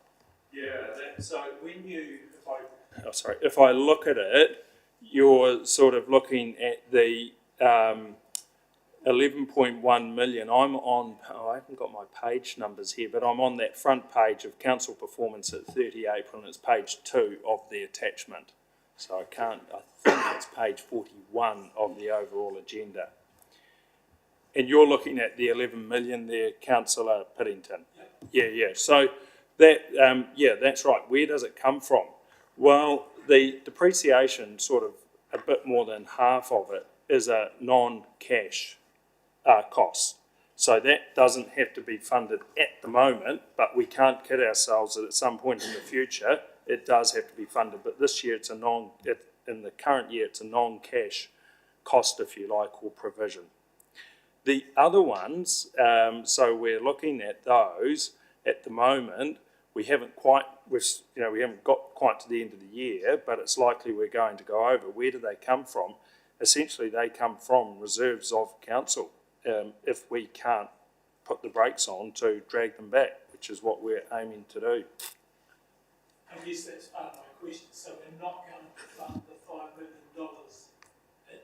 yeah, so when you, if I look at it, you're sort of looking at the 11.1 million. I'm on, I haven't got my page numbers here, but I'm on that front page of council performance at 30 April, and it's page 2 of the attachment. So I think it's page 41 of the overall agenda. And you're looking at the 11 million there, Councillor Piddington. Yeah. So that, that's right. Where does it come from? Well, the depreciation, sort of a bit more than half of it, is a non-cash cost. So that doesn't have to be funded at the moment, but we can't kid ourselves that at some point in the future it does have to be funded. But this year in the current year it's a non-cash cost, if you like, or provision. The other ones, so we're looking at those at the moment. We haven't got quite to the end of the year, but it's likely we're going to go over. Where do they come from? Essentially, they come from reserves of council. If we can't put the brakes on to drag them back, which is what we're aiming to do. I guess that's part of my question. So we're not going to fund the $5 million in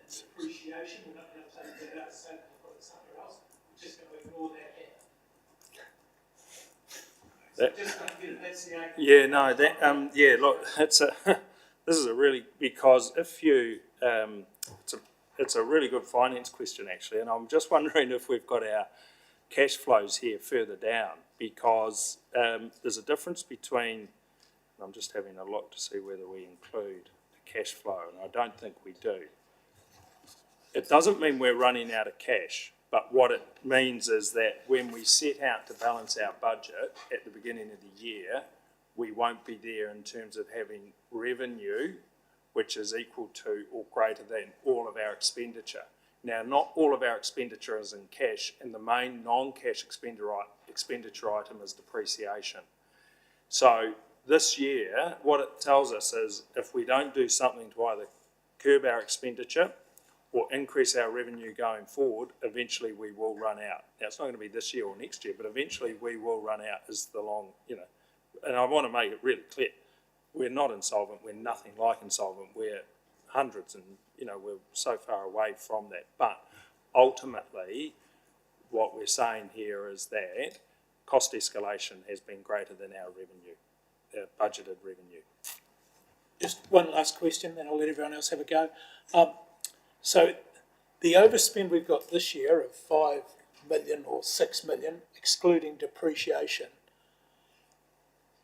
depreciation. We're not going to take that out, say, and put it somewhere else. We're just going to ignore that. Yeah, no, that, yeah, look, it's a, this is a really, because if you, it's a really good finance question actually, and I'm just wondering if we've got our cash flows here further down, because there's a difference between, I'm just having a look to see whether we include the cash flow, and I don't think we do. It doesn't mean we're running out of cash, but what it means is that when we set out to balance our budget at the beginning of the year, we won't be there in terms of having revenue which is equal to or greater than all of our expenditure. Now, not all of our expenditure is in cash, and the main non-cash expenditure item is depreciation. So this year, what it tells us is if we don't do something to either curb our expenditure or increase our revenue going forward, eventually we will run out. Now, it's not going to be this year or next year, but eventually we will run out is the long, and I want to make it really clear. We're not insolvent. We're nothing like insolvent. We're hundreds and, we're so far away from that. But ultimately, what we're saying here is that cost escalation has been greater than our revenue, budgeted revenue. Just one last question, then I'll let everyone else have a go. So the overspend we've got this year of 5 million or 6 million, excluding depreciation,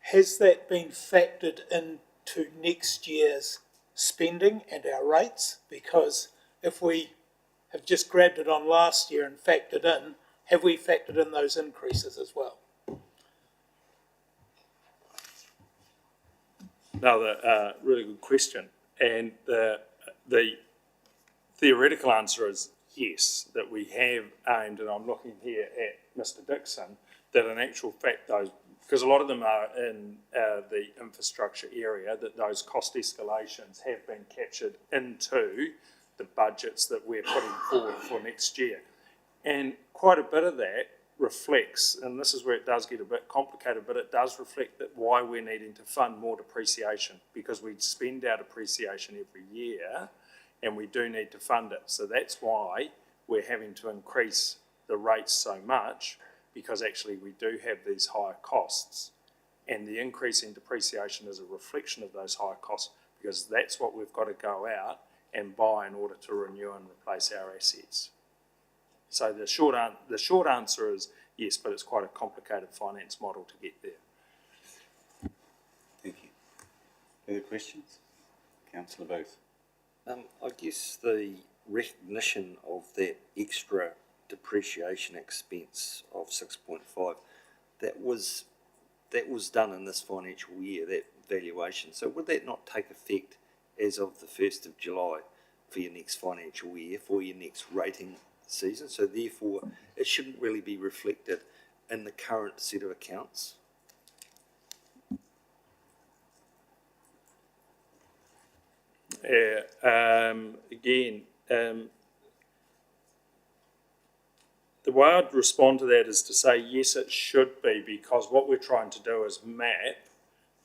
has that been factored into next year's spending and our rates? Because if we have just grabbed it on last year and factored in, have we factored in those increases as well? Another really good question. And the theoretical answer is yes, that we have aimed, and I'm looking here at Mr. Dixon, that in actual fact those, because a lot of them are in the infrastructure area, that those cost escalations have been captured into the budgets that we're putting forward for next year. And quite a bit of that reflects, and this is where it does get a bit complicated, but it does reflect that why we're needing to fund more depreciation, because we spend our depreciation every year and we do need to fund it. So that's why we're having to increase the rates so much, because actually we do have these higher costs, and the increase in depreciation is a reflection of those higher costs, because that's what we've got to go out and buy in order to renew and replace our assets. So the short answer is yes, but it's quite a complicated finance model to get there. Thank you. Further questions? Councillor Booth. I guess the recognition of that extra depreciation expense of 6.5, that was done in this financial year, that valuation. So would that not take effect as of the 1st of July for your next financial year, for your next rating season? So therefore, it shouldn't really be reflected in the current set of accounts. Yeah, the way I'd respond to that is to say yes, it should be, because what we're trying to do is map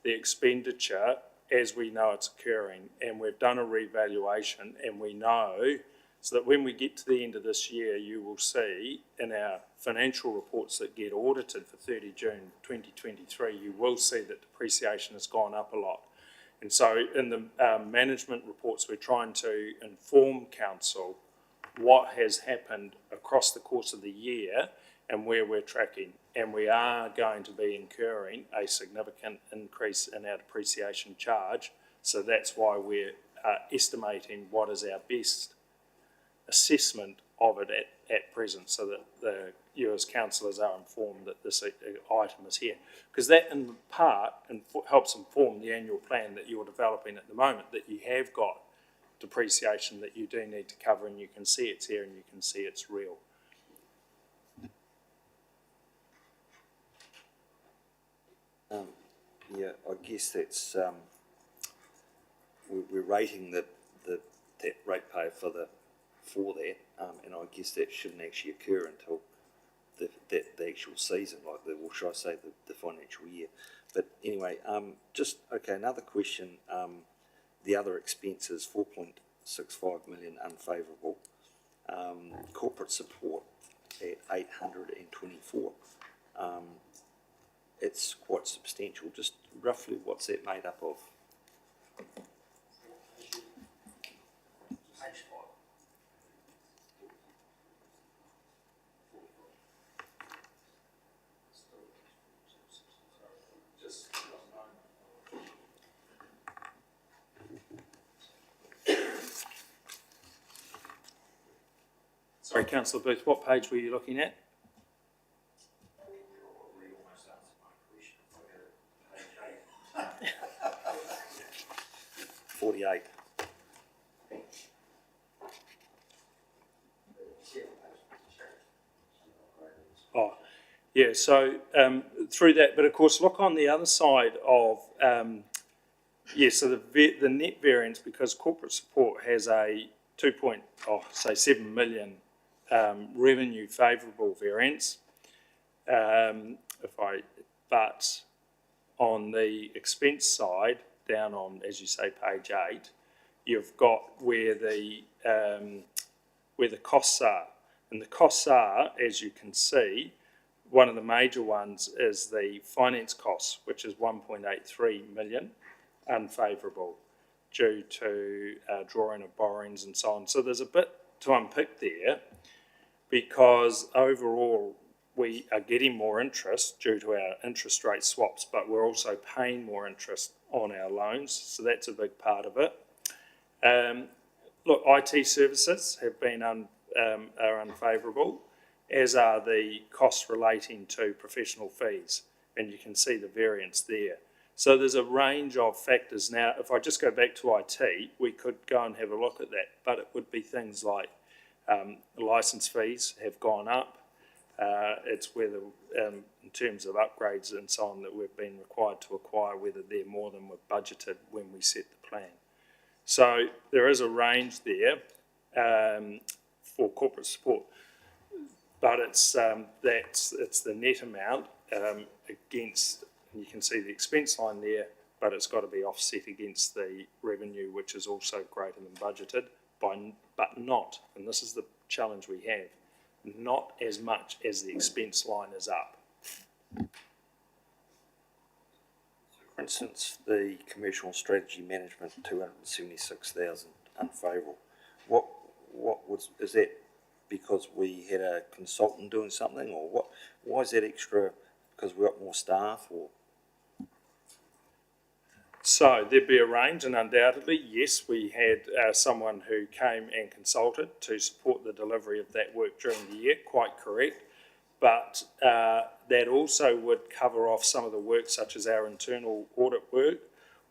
the expenditure as we know it's occurring, and we've done a revaluation, and we know, so that when we get to the end of this year, you will see in our financial reports that get audited for 30 June 2023, you will see that depreciation has gone up a lot. And so in the management reports, we're trying to inform council what has happened across the course of the year and where we're tracking. And we are going to be incurring a significant increase in our depreciation charge. So that's why we're estimating what is our best assessment of it at present, so that you as councillors are informed that this item is here. Because that in part helps inform the annual plan that you're developing at the moment, that you have got depreciation that you do need to cover, and you can see it's here and you can see it's real. Yeah, I guess that's we're rating that ratepayer for that, and I guess that shouldn't actually occur until the actual season, like or should I say the financial year. But anyway, another question. The other expenses, 4.65 million unfavourable. Corporate support at 824. it's quite substantial. Just roughly what's that made up of? Sorry, councillor Booth, what page were you looking at? $48. Oh, yeah, so through that, but of course, look on the other side of, so the net variance, because corporate support has a 7 million revenue favourable variance. But on the expense side, down on, as you say, page 8, you've got where the costs are. And the costs are, as you can see, one of the major ones is the finance costs, which is 1.83 million, unfavourable, due to drawing of borrowings and so on. So there's a bit to unpick there, because overall we are getting more interest due to our interest rate swaps, but we're also paying more interest on our loans, so that's a big part of it. Look, IT services have been are unfavourable, as are the costs relating to professional fees, and you can see the variance there. So there's a range of factors. Now, if I just go back to IT, we could go and have a look at that, but it would be things like licence fees have gone up. It's whether, in terms of upgrades and so on, that we've been required to acquire, whether they're more than we've budgeted when we set the plan. So there is a range there for corporate support, but it's the net amount against, and you can see the expense line there, but it's got to be offset against the revenue, which is also greater than budgeted, but not, and this is the challenge we have, not as much as the expense line is up. For instance, the commercial strategy management, 276,000 unfavourable. Is that because we had a consultant doing something, or what? Why is that extra? Because we got more staff, or? So there'd be a range, and undoubtedly, yes, we had someone who came and consulted to support the delivery of that work during the year, quite correct. But that also would cover off some of the work, such as our internal audit work,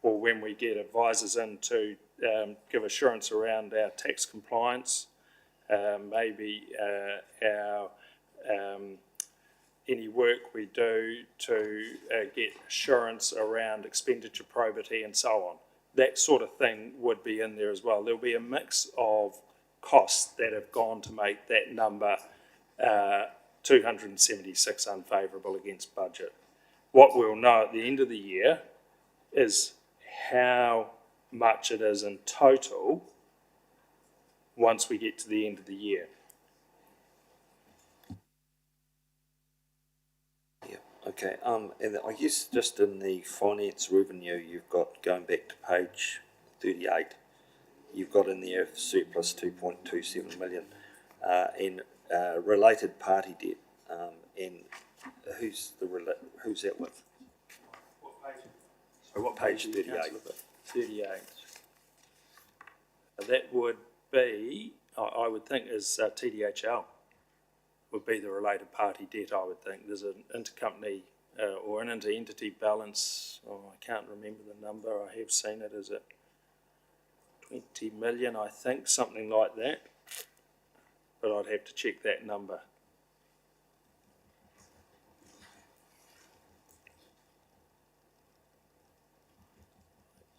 or when we get advisors in to give assurance around our tax compliance, maybe our any work we do to get assurance around expenditure probity and so on. That sort of thing would be in there as well. There'll be a mix of costs that have gone to make that number 276 unfavourable against budget. What we'll know at the end of the year is how much it is in total once we get to the end of the year. Okay, and I guess just in the finance revenue, you've got, going back to page 38, you've got in there surplus 2.27 million in related party debt, and who's that with? What page? So what page 38? 38. That would be, I would think, is TDHL. Would be the related party debt, I would think. There's an intercompany or an inter-entity balance, I can't remember the number, I have seen it, is it 20 million, I think, something like that, but I'd have to check that number.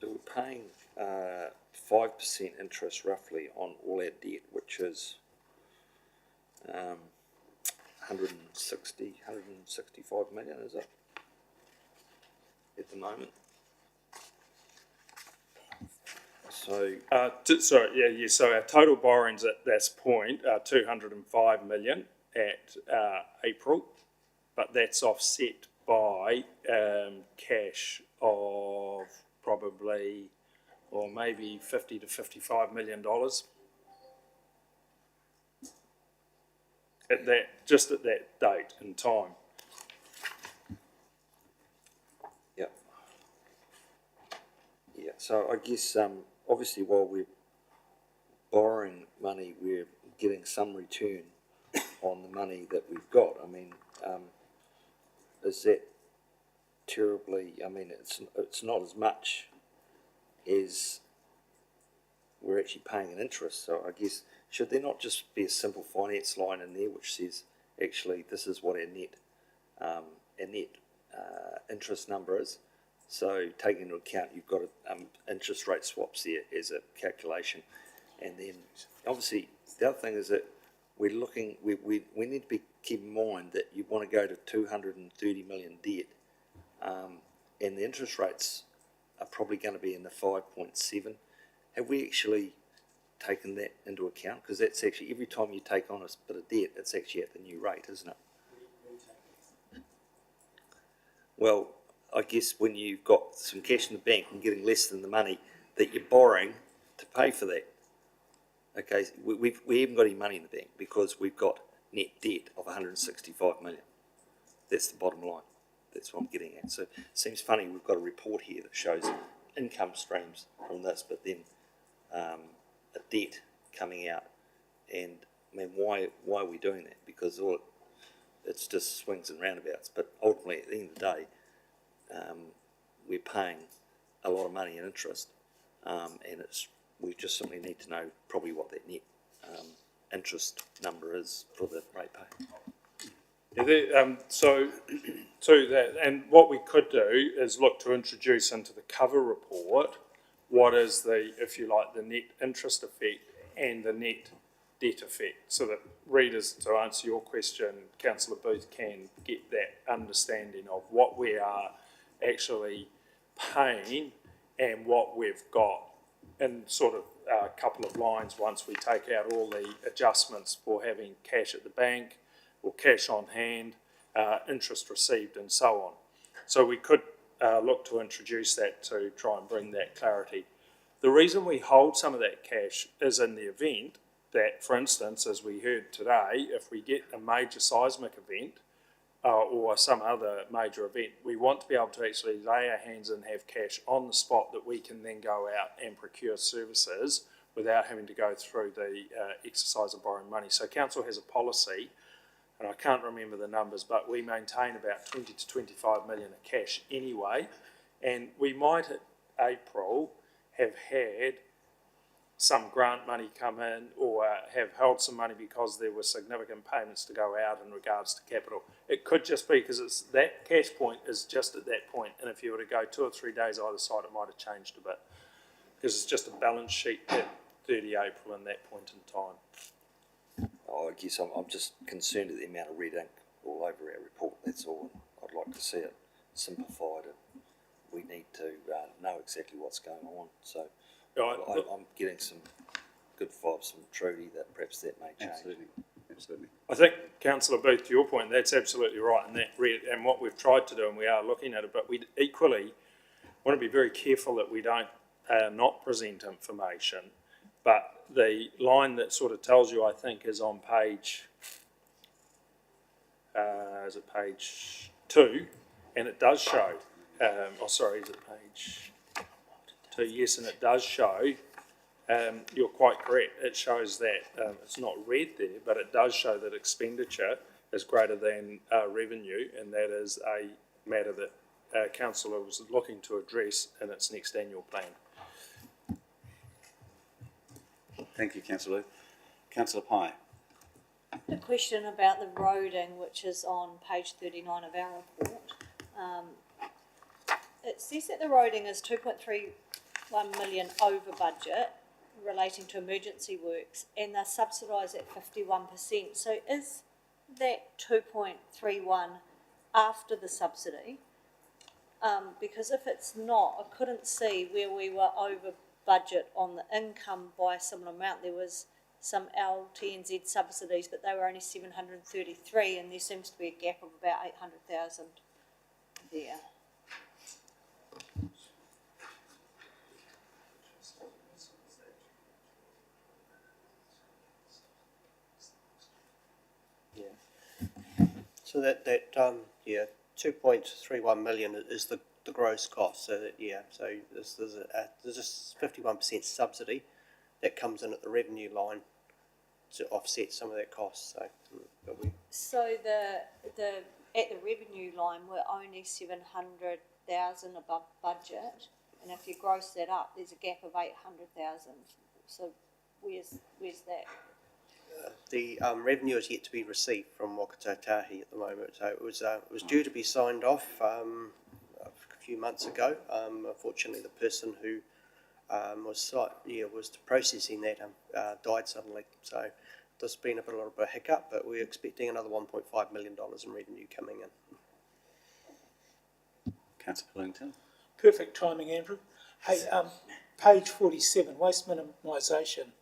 So we're paying 5% interest roughly on all our debt, which is 165 million, is it, at the moment? So, so our total borrowings at this point are 205 million at April, but that's offset by cash of probably, or maybe $50 to $55 million. Just at that date and time. Yep. Yeah, so I guess, obviously while we're borrowing money, we're getting some return on the money that we've got. I mean, is that terribly, I mean, it's not as much as we're actually paying in interest, so I guess, should there not just be a simple finance line in there which says, actually, this is what our net interest number is? So taking into account you've got interest rate swaps there as a calculation, and then obviously the other thing is that we're looking, we need to be keep in mind that you want to go to 230 million debt, and the interest rates are probably going to be in the 5.7. Have we actually taken that into account? Because that's actually, every time you take on a bit of debt, it's actually at the new rate, isn't it? Well, I guess when you've got some cash in the bank and getting less than the money that you're borrowing to pay for that, okay, we haven't got any money in the bank because we've got net debt of 165 million. That's the bottom line. That's what I'm getting at. So it seems funny, we've got a report here that shows income streams from this, but then a debt coming out. And I mean, why are we doing that? Because it's just swings and roundabouts. But ultimately, at the end of the day, we're paying a lot of money in interest, and we just simply need to know probably what that net interest number is for the rate pay. Yeah, so to that, and what we could do is look to introduce into the cover report what is the, if you like, the net interest effect and the net debt effect, so that readers, to answer your question, Councillor Booth, can get that understanding of what we are actually paying and what we've got in sort of a couple of lines once we take out all the adjustments for having cash at the bank or cash on hand, interest received and so on. So we could look to introduce that to try and bring that clarity. The reason we hold some of that cash is in the event that, for instance, as we heard today, if we get a major seismic event or some other major event, we want to be able to actually lay our hands and have cash on the spot that we can then go out and procure services without having to go through the exercise of borrowing money. So council has a policy, and I can't remember the numbers, but we maintain about 20 to 25 million of cash anyway, and we might at April have had some grant money come in or have held some money because there were significant payments to go out in regards to capital. It could just be because it's that cash point is just at that point, and if you were to go 2 or 3 days either side, it might have changed a bit because it's just a balance sheet at 30 April in that point in time. Oh, I guess I'm just concerned at the amount of red ink all over our report, that's all. I'd like to see it simplified, and we need to know exactly what's going on. So I'm getting some good vibes from Trudy that perhaps that may change. Absolutely. I think, Councillor Booth, to your point, that's absolutely right, and what we've tried to do, and we are looking at it, but we equally want to be very careful that we don't not present information. But the line that sort of tells you, I think, is on page, is it page 2? And it does show, is it page 2? Yes, and it does show, you're quite correct, it shows that, it's not red there, but it does show that expenditure is greater than revenue, and that is a matter that council was looking to address in its next annual plan. Thank you, Councillor. Councillor Pye. A question about the roading, which is on page 39 of our report. It says that the roading is 2.31 million over budget relating to emergency works, and they're subsidised at 51%. So is that 2.31 after the subsidy? Because if it's not, I couldn't see where we were over budget on the income by a similar amount. There was some LTNZ subsidies, but they were only 733, and there seems to be a gap of about 800,000 there. So yeah, 2.31 million is the gross cost, so that, yeah, so there's just 51% subsidy that comes in at the revenue line to offset some of that cost, so. But we, So at the revenue line, we're only 700,000 above budget, and if you gross that up, there's a gap of 800,000. So where's that? The revenue is yet to be received from Wakatotahi at the moment, so it was due to be signed off a few months ago. Unfortunately, the person who was processing that died suddenly, so there's been a little bit of a hiccup, but we're expecting another $1.5 million in revenue coming in. Councillor Pullington. Perfect timing, Andrew. Hey, page 47, waste minimisation.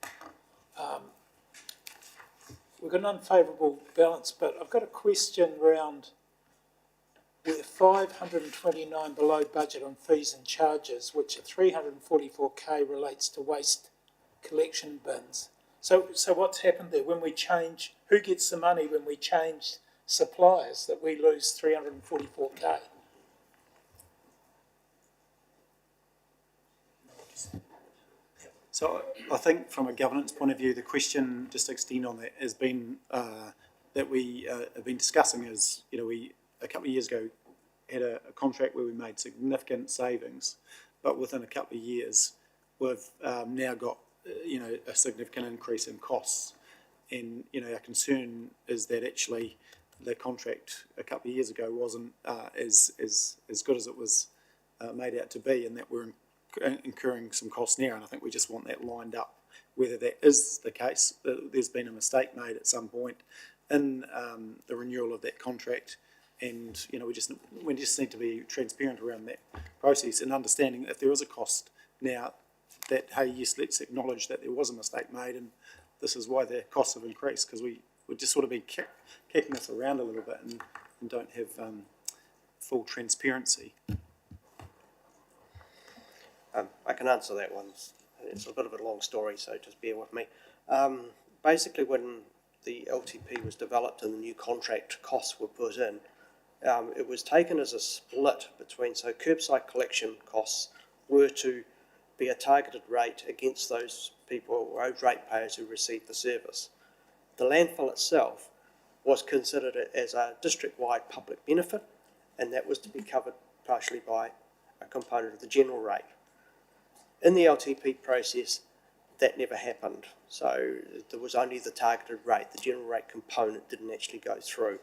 We've got an unfavourable balance, but I've got a question around where 529 below budget on fees and charges, which are 344k relates to waste collection bins. So what's happened there? When we change, who gets the money when we change suppliers that we lose 344k? So I think from a governance point of view, the question, just to extend on that, has been that we have been discussing is, we a couple of years ago had a contract where we made significant savings, but within a couple of years we've now got a significant increase in costs, and our concern is that actually the contract a couple of years ago wasn't as good as it was made out to be, and that we're incurring some costs now, and I think we just want that lined up. Whether that is the case, there's been a mistake made at some point in the renewal of that contract, and we just need to be transparent around that process and understanding that if there is a cost now, that hey, yes, let's acknowledge that there was a mistake made, and this is why the costs have increased, because we've just sort of been kicking this around a little bit and don't have full transparency. I can answer that one. It's a bit of a long story, so just bear with me. Basically, when the LTP was developed and the new contract costs were put in, it was taken as a split between, so curbside collection costs were to be a targeted rate against those people, road ratepayers who received the service. The landfill itself was considered as a district-wide public benefit, and that was to be covered partially by a component of the general rate. In the LTP process, that never happened, so there was only the targeted rate. The general rate component didn't actually go through.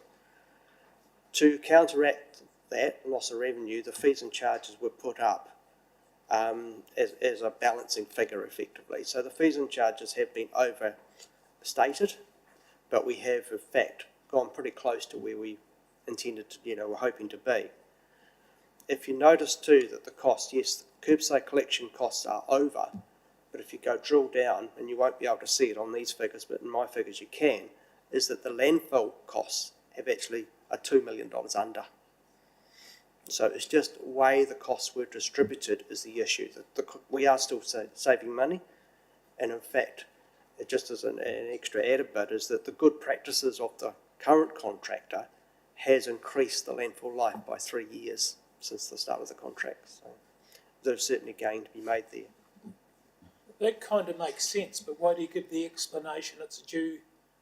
To counteract that loss of revenue, the fees and charges were put up as a balancing figure effectively. So the fees and charges have been overstated, but we have in fact gone pretty close to where we intended to, we're hoping to be. If you notice too that the cost, yes, the curbside collection costs are over, but if you go drill down, and you won't be able to see it on these figures, but in my figures you can, is that the landfill costs have actually are $2 million under. So it's just the way the costs were distributed is the issue. We are still saving money, and in fact, it just as an extra added bit is that the good practices of the current contractor has increased the landfill life by 3 years since the start of the contract. So there's certainly gain to be made there. That kind of makes sense, but why do you give the explanation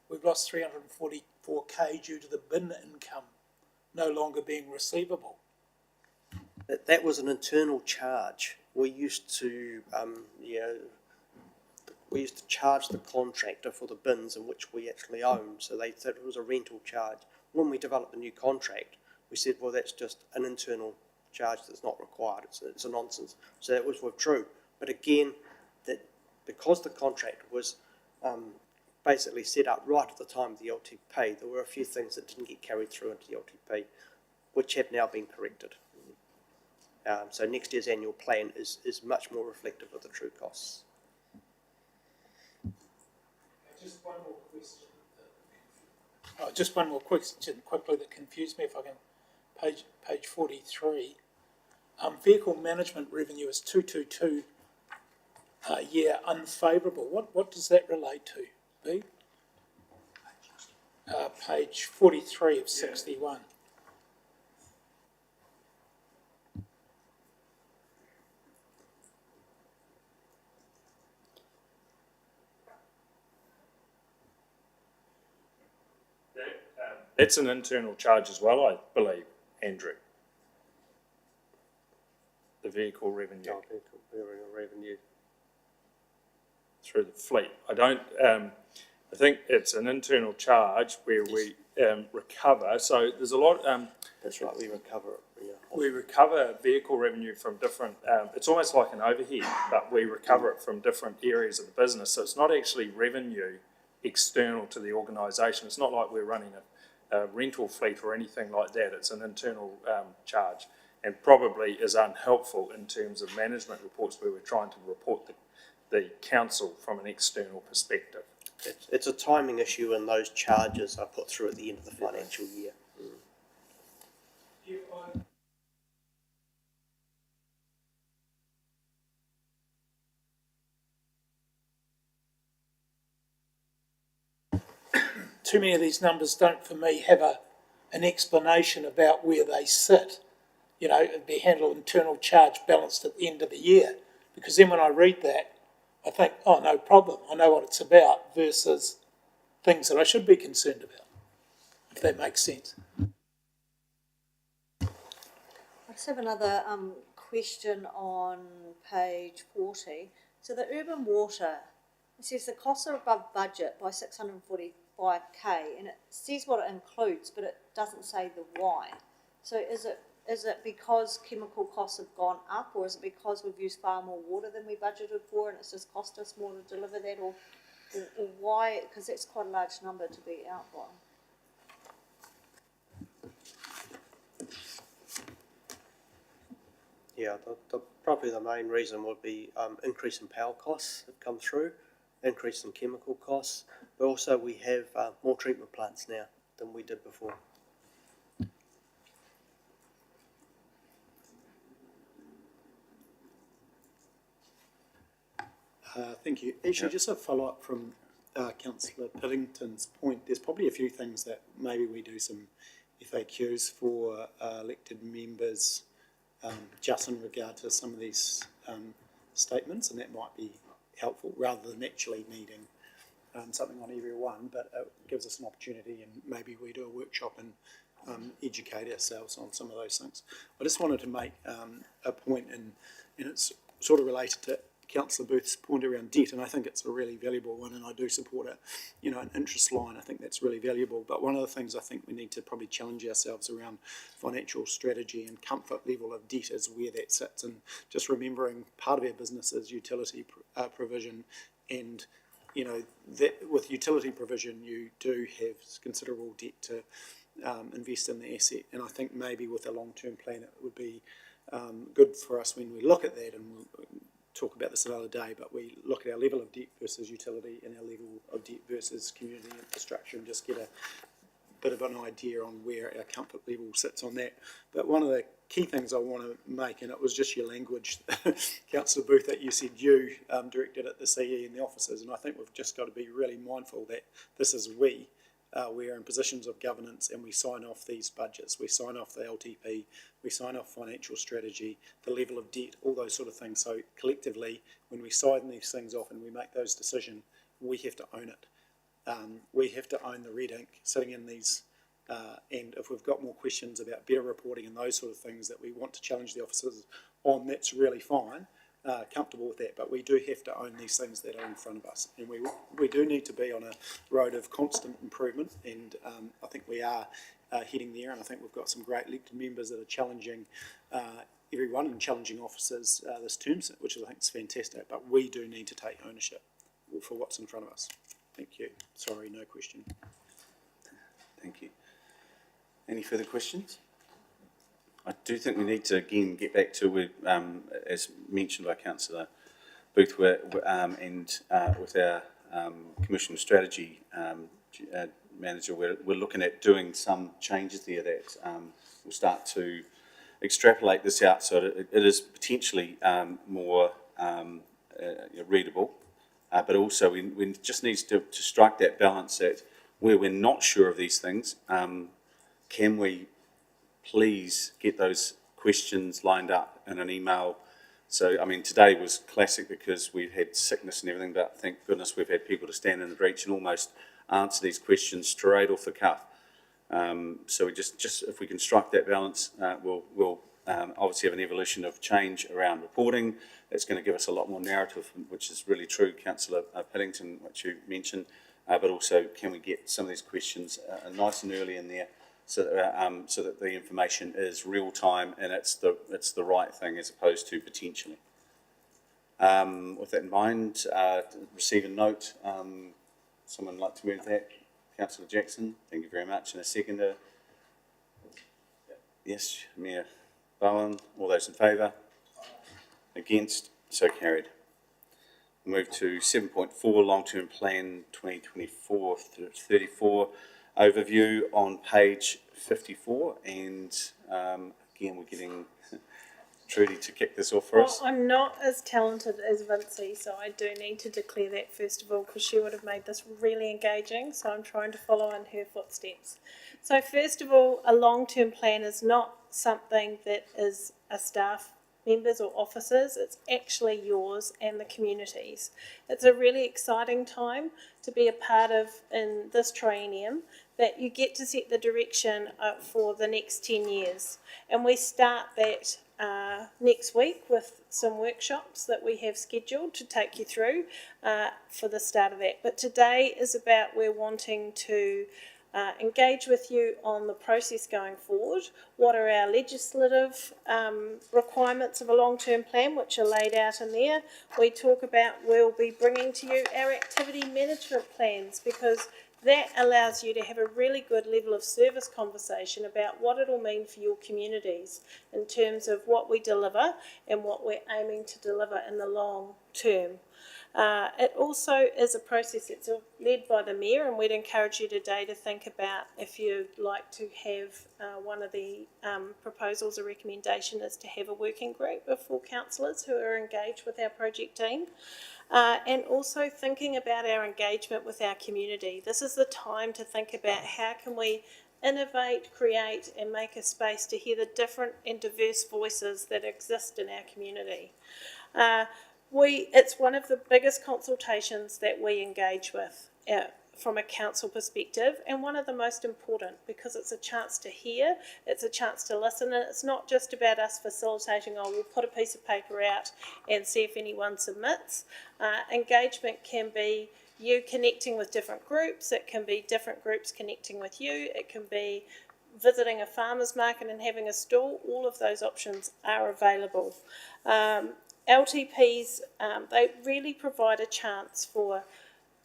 we've lost 344k due to the bin income no longer being receivable? That was an internal charge. We used to, charge the contractor for the bins in which we actually own, so they said it was a rental charge. When we developed the new contract, we said, well, that's just an internal charge that's not required. It's a nonsense. So that was withdrew. But again, that because the contract was basically set up right at the time of the LTP, there were a few things that didn't get carried through into the LTP, which have now been corrected. So next year's annual plan is much more reflective of the true costs. Just one more question. Just one more question quickly that confused me, if I can. page 43. Vehicle management revenue is 222 a year unfavourable. What does that relate to, B? Page 43 of 61. It's an internal charge as well, I believe, Andrew. The vehicle revenue. Revenue. Through the fleet. I think it's an internal charge where we recover, so there's a lot, That's right, we recover it. Yeah. we recover vehicle revenue from different, it's almost like an overhead, but we recover it from different areas of the business, so it's not actually revenue external to the organisation. It's not like we're running a rental fleet or anything like that. It's an internal charge, and probably is unhelpful in terms of management reports where we're trying to report the council from an external perspective. It's a timing issue, and those charges are put through at the end of the financial year. Too many of these numbers don't, for me, have an explanation about where they sit. You know, it'd be handled internal charge balanced at the end of the year. Because then when I read that, I think, oh, no problem, I know what it's about, versus things that I should be concerned about, if that makes sense. I just have another question on page 40. So the urban water, it says the costs are above budget by 645k, and it says what it includes, but it doesn't say the why. So is it because chemical costs have gone up, or is it because we've used far more water than we budgeted for and it's just cost us more to deliver that, or why? Because that's quite a large number to be outlined. Yeah, probably the main reason would be increase in power costs that come through, increase in chemical costs, but also we have more treatment plants now than we did before. Thank you. Actually, just a follow-up from Councillor Piddington's point. There's probably a few things that maybe we do some FAQs for elected members just in regard to some of these statements, and that might be helpful rather than actually needing something on every one, but it gives us an opportunity, and maybe we do a workshop and educate ourselves on some of those things. I just wanted to make a point, and it's sort of related to Councillor Booth's point around debt, and I think it's a really valuable one, and I do support an interest line. I think that's really valuable. But one of the things I think we need to probably challenge ourselves around financial strategy and comfort level of debt is where that sits, and just remembering part of our business is utility provision, and that with utility provision you do have considerable debt to invest in the asset, and I think maybe with a long-term plan it would be good for us when we look at that, and we'll talk about this another day, but we look at our level of debt versus utility and our level of debt versus community infrastructure and just get a bit of an idea on where our comfort level sits on that. But one of the key things I want to make, and it was just your language, Councillor Booth, that you said you directed at the CE and the officers, and I think we've just got to be really mindful that this is we're in positions of governance, and we sign off these budgets, we sign off the LTP, we sign off financial strategy, the level of debt, all those sort of things. So collectively, when we sign these things off and we make those decisions, we have to own it. We have to own the red ink sitting in these, and if we've got more questions about better reporting and those sort of things that we want to challenge the officers on, that's really fine. Comfortable with that, but we do have to own these things that are in front of us, and we do need to be on a road of constant improvement, and I think we are heading there, and I think we've got some great elected members that are challenging everyone and challenging officers this term, which I think is fantastic, but we do need to take ownership for what's in front of us. Thank you. Sorry, no question. Thank you. Any further questions? I do think we need to again get back to, as mentioned by Councillor Booth, and with our Commission Strategy Manager, we're looking at doing some changes there that we'll start to extrapolate this out so that it is potentially more readable, but also we just need to strike that balance that where we're not sure of these things, can we please get those questions lined up in an email? So, I mean, today was classic because we've had sickness and everything, but thank goodness we've had people to stand in the breach and almost answer these questions straight off the cuff. So we just if we can strike that balance, we'll obviously have an evolution of change around reporting. That's going to give us a lot more narrative, which is really true, Councillor Piddington, which you mentioned. But also, can we get some of these questions nice and early in there, so that the information is real time and it's the right thing as opposed to potentially. With that in mind, receive a note. Someone like to move that? Councillor Jackson, thank you very much. And a seconder? Yes, Mayor Bowen. All those in favour? Against? So carried. Move to 7.4, Long-Term Plan 2024-34 overview on page 54. And again, we're getting Trudy to kick this off for us. Well, I'm not as talented as Vincy, so I do need to declare that first of all, because she would have made this really engaging, so I'm trying to follow in her footsteps. So first of all, a long-term plan is not something that is a staff members or officers, it's actually yours and the community's. It's a really exciting time to be a part of in this triennium, that you get to set the direction for the next 10 years. And we start that next week with some workshops that we have scheduled to take you through for the start of that. But today is about we're wanting to engage with you on the process going forward. What are our legislative requirements of a long-term plan, which are laid out in there. We talk about, we'll be bringing to you our activity management plans, because that allows you to have a really good level of service conversation about what it'll mean for your communities in terms of what we deliver and what we're aiming to deliver in the long term. It also is a process that's led by the Mayor, and we'd encourage you today to think about if you'd like to have one of the proposals or recommendation is to have a working group of full councillors who are engaged with our project team. And also thinking about our engagement with our community. This is the time to think about how can we innovate, create and make a space to hear the different and diverse voices that exist in our community. It's one of the biggest consultations that we engage with from a council perspective, and one of the most important, because it's a chance to hear, it's a chance to listen, and it's not just about us facilitating, we'll put a piece of paper out and see if anyone submits. Engagement can be you connecting with different groups, it can be different groups connecting with you, it can be visiting a farmer's market and having a stall. All of those options are available. LTPs, they really provide a chance for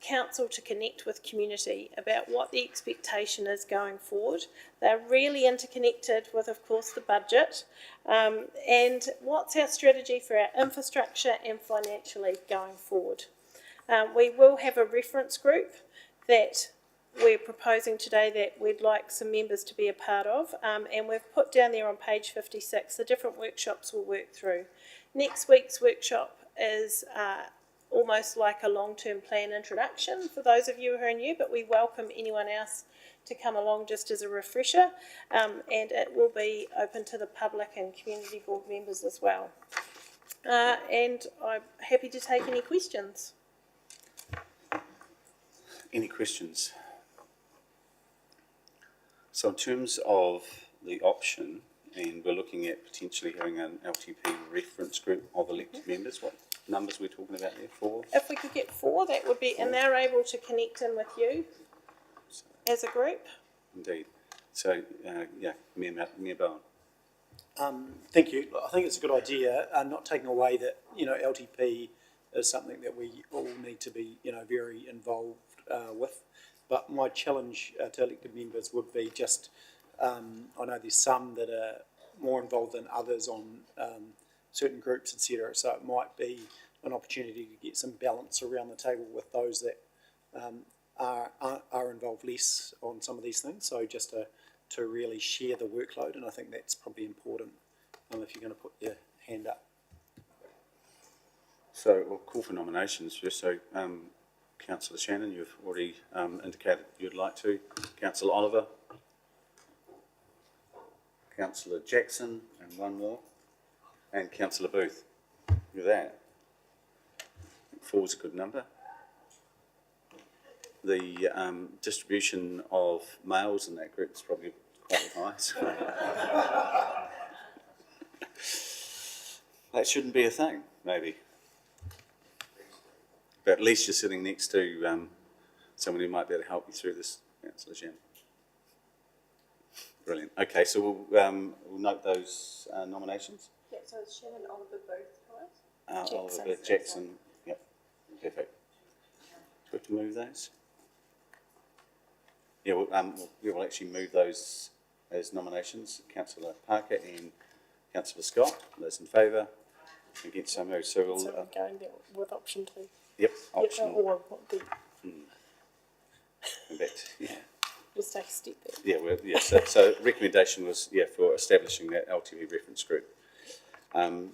council to connect with community about what the expectation is going forward. They're really interconnected with, of course, the budget and what's our strategy for our infrastructure and financially going forward. We will have a reference group that we're proposing today that we'd like some members to be a part of, and we've put down there on page 56 the different workshops we'll work through. Next week's workshop is almost like a long-term plan introduction for those of you who are new, but we welcome anyone else to come along just as a refresher, and it will be open to the public and community board members as well. And I'm happy to take any questions. Any questions? So in terms of the option, and we're looking at potentially having an LTP reference group of elected members, what numbers we're talking about there? 4? If we could get 4, that would be, and they're able to connect in with you as a group. Indeed. So, Mayor Bowen. Thank you. I think it's a good idea, not taking away that, LTP is something that we all need to be, very involved with. But my challenge to elected members would be just, I know there's some that are more involved than others on certain groups, etc. So it might be an opportunity to get some balance around the table with those that are involved less on some of these things. So just a to really share the workload, and I think that's probably important, if you're going to put your hand up. So we'll call for nominations first. So, Councillor Shannon, you've already indicated you'd like to. Councillor Oliver. Councillor Jackson, and one more. And Councillor Booth. You're there. 4 is a good number. The distribution of males in that group is probably quite high. So that shouldn't be a thing, maybe. But at least you're sitting next to someone who might be able to help you through this, Councillor Shannon. Brilliant. Okay, so we'll note those nominations. Yeah, so it's Shannon, Oliver, Booth, right? Oliver Booth, Jackson. Yep, perfect. Do we have to move those? Yeah, we will actually move those as nominations. Councillor Parker and Councillor Scott. Those in favour? Against, so moved. So we'll. So we're going there with option 2. Yep, option. Or what the, In fact, yeah. let's take a step back. Yeah, so recommendation was, for establishing that LTV reference group.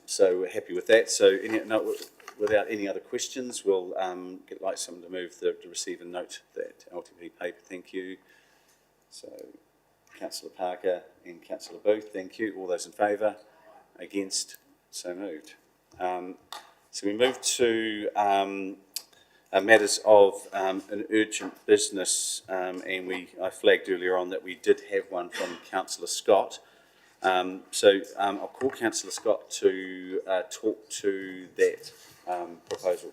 So we're happy with that. So without any other questions, we'll get like someone to move to receive and note that LTV paper. Thank you. So Councillor Parker and Councillor Booth, thank you. All those in favour? Against? So moved. So we move to matters of an urgent business, and I flagged earlier on that we did have one from Councillor Scott. So I'll call Councillor Scott to talk to that proposal.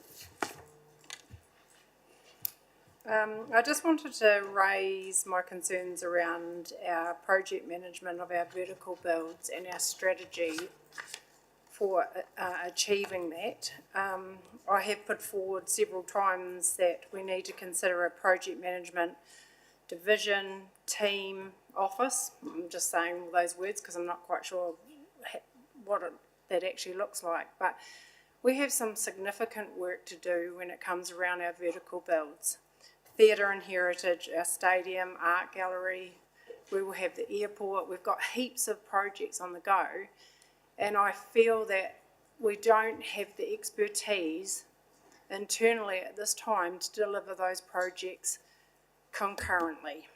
I just wanted to raise my concerns around our project management of our vertical builds and our strategy for achieving that. I have put forward several times that we need to consider a project management division, team, office. I'm just saying all those words because I'm not quite sure what that actually looks like. But we have some significant work to do when it comes around our vertical builds. Theatre and Heritage, our stadium, art gallery, we will have the airport. We've got heaps of projects on the go. And I feel that we don't have the expertise internally at this time to deliver those projects concurrently.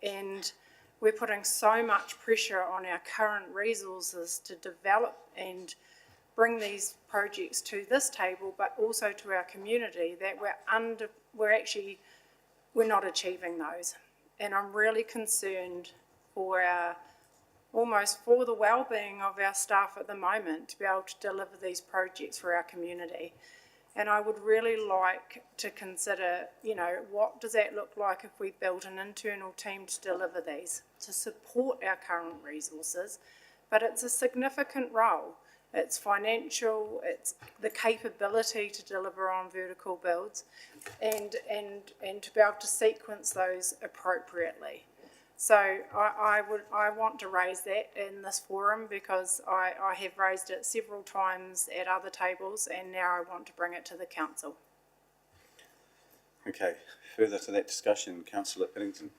And we're putting so much pressure on our current resources to develop and bring these projects to this table, but also to our community, that we're not achieving those. And I'm really concerned for the well-being of our staff at the moment to be able to deliver these projects for our community. And I would really like to consider, what does that look like if we build an internal team to deliver these, to support our current resources. But it's a significant role. It's financial, it's the capability to deliver on vertical builds and to be able to sequence those appropriately. So I want to raise that in this forum because I have raised it several times at other tables and now I want to bring it to the council. Okay, further to that discussion, Councillor Piddington.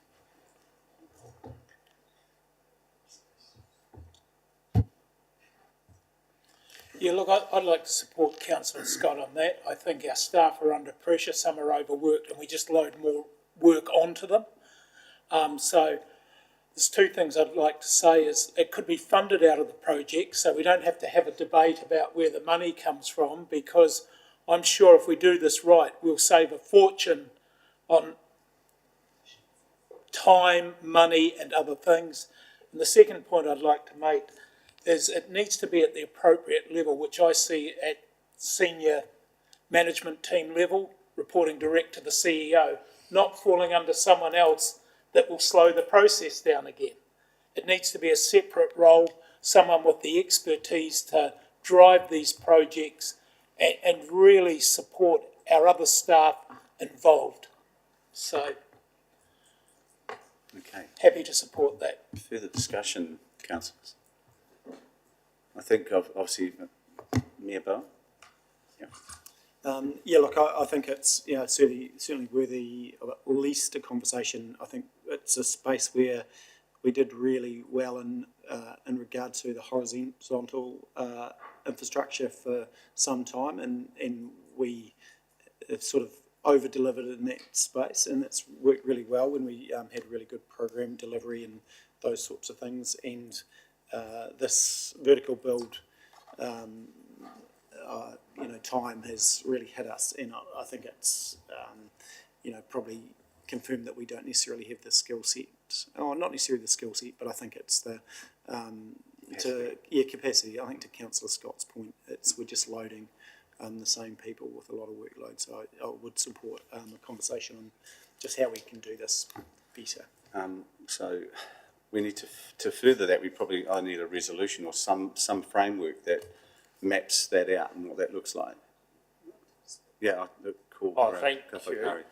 Yeah, look, I'd like to support Councillor Scott on that. I think our staff are under pressure, some are overworked, and we just load more work onto them. So there's two things I'd like to say is it could be funded out of the project, so we don't have to have a debate about where the money comes from, because I'm sure if we do this right, we'll save a fortune on time, money, and other things. And the second point I'd like to make is it needs to be at the appropriate level, which I see at senior management team level, reporting direct to the CEO, not falling under someone else that will slow the process down again. It needs to be a separate role, someone with the expertise to drive these projects and really support our other staff involved. So, okay, happy to support that. Further discussion, councillors? I think obviously Mayor Bell. Yeah, look, I think it's certainly worthy of at least a conversation. I think it's a space where we did really well in regard to the horizontal infrastructure for some time, and we have sort of over-delivered in that space, and it's worked really well when we had really good program delivery and those sorts of things. And this vertical build, time has really hit us, and I think it's, probably confirmed that we don't necessarily have the skill set. Oh, not necessarily the skill set, but I think it's the capacity. I think to Councillor Scott's point, we're just loading the same people with a lot of workload. So I would support a conversation on just how we can do this better. So we need to further that. I need a resolution or some framework that maps that out and what that looks like. Yeah, cool. Thank you.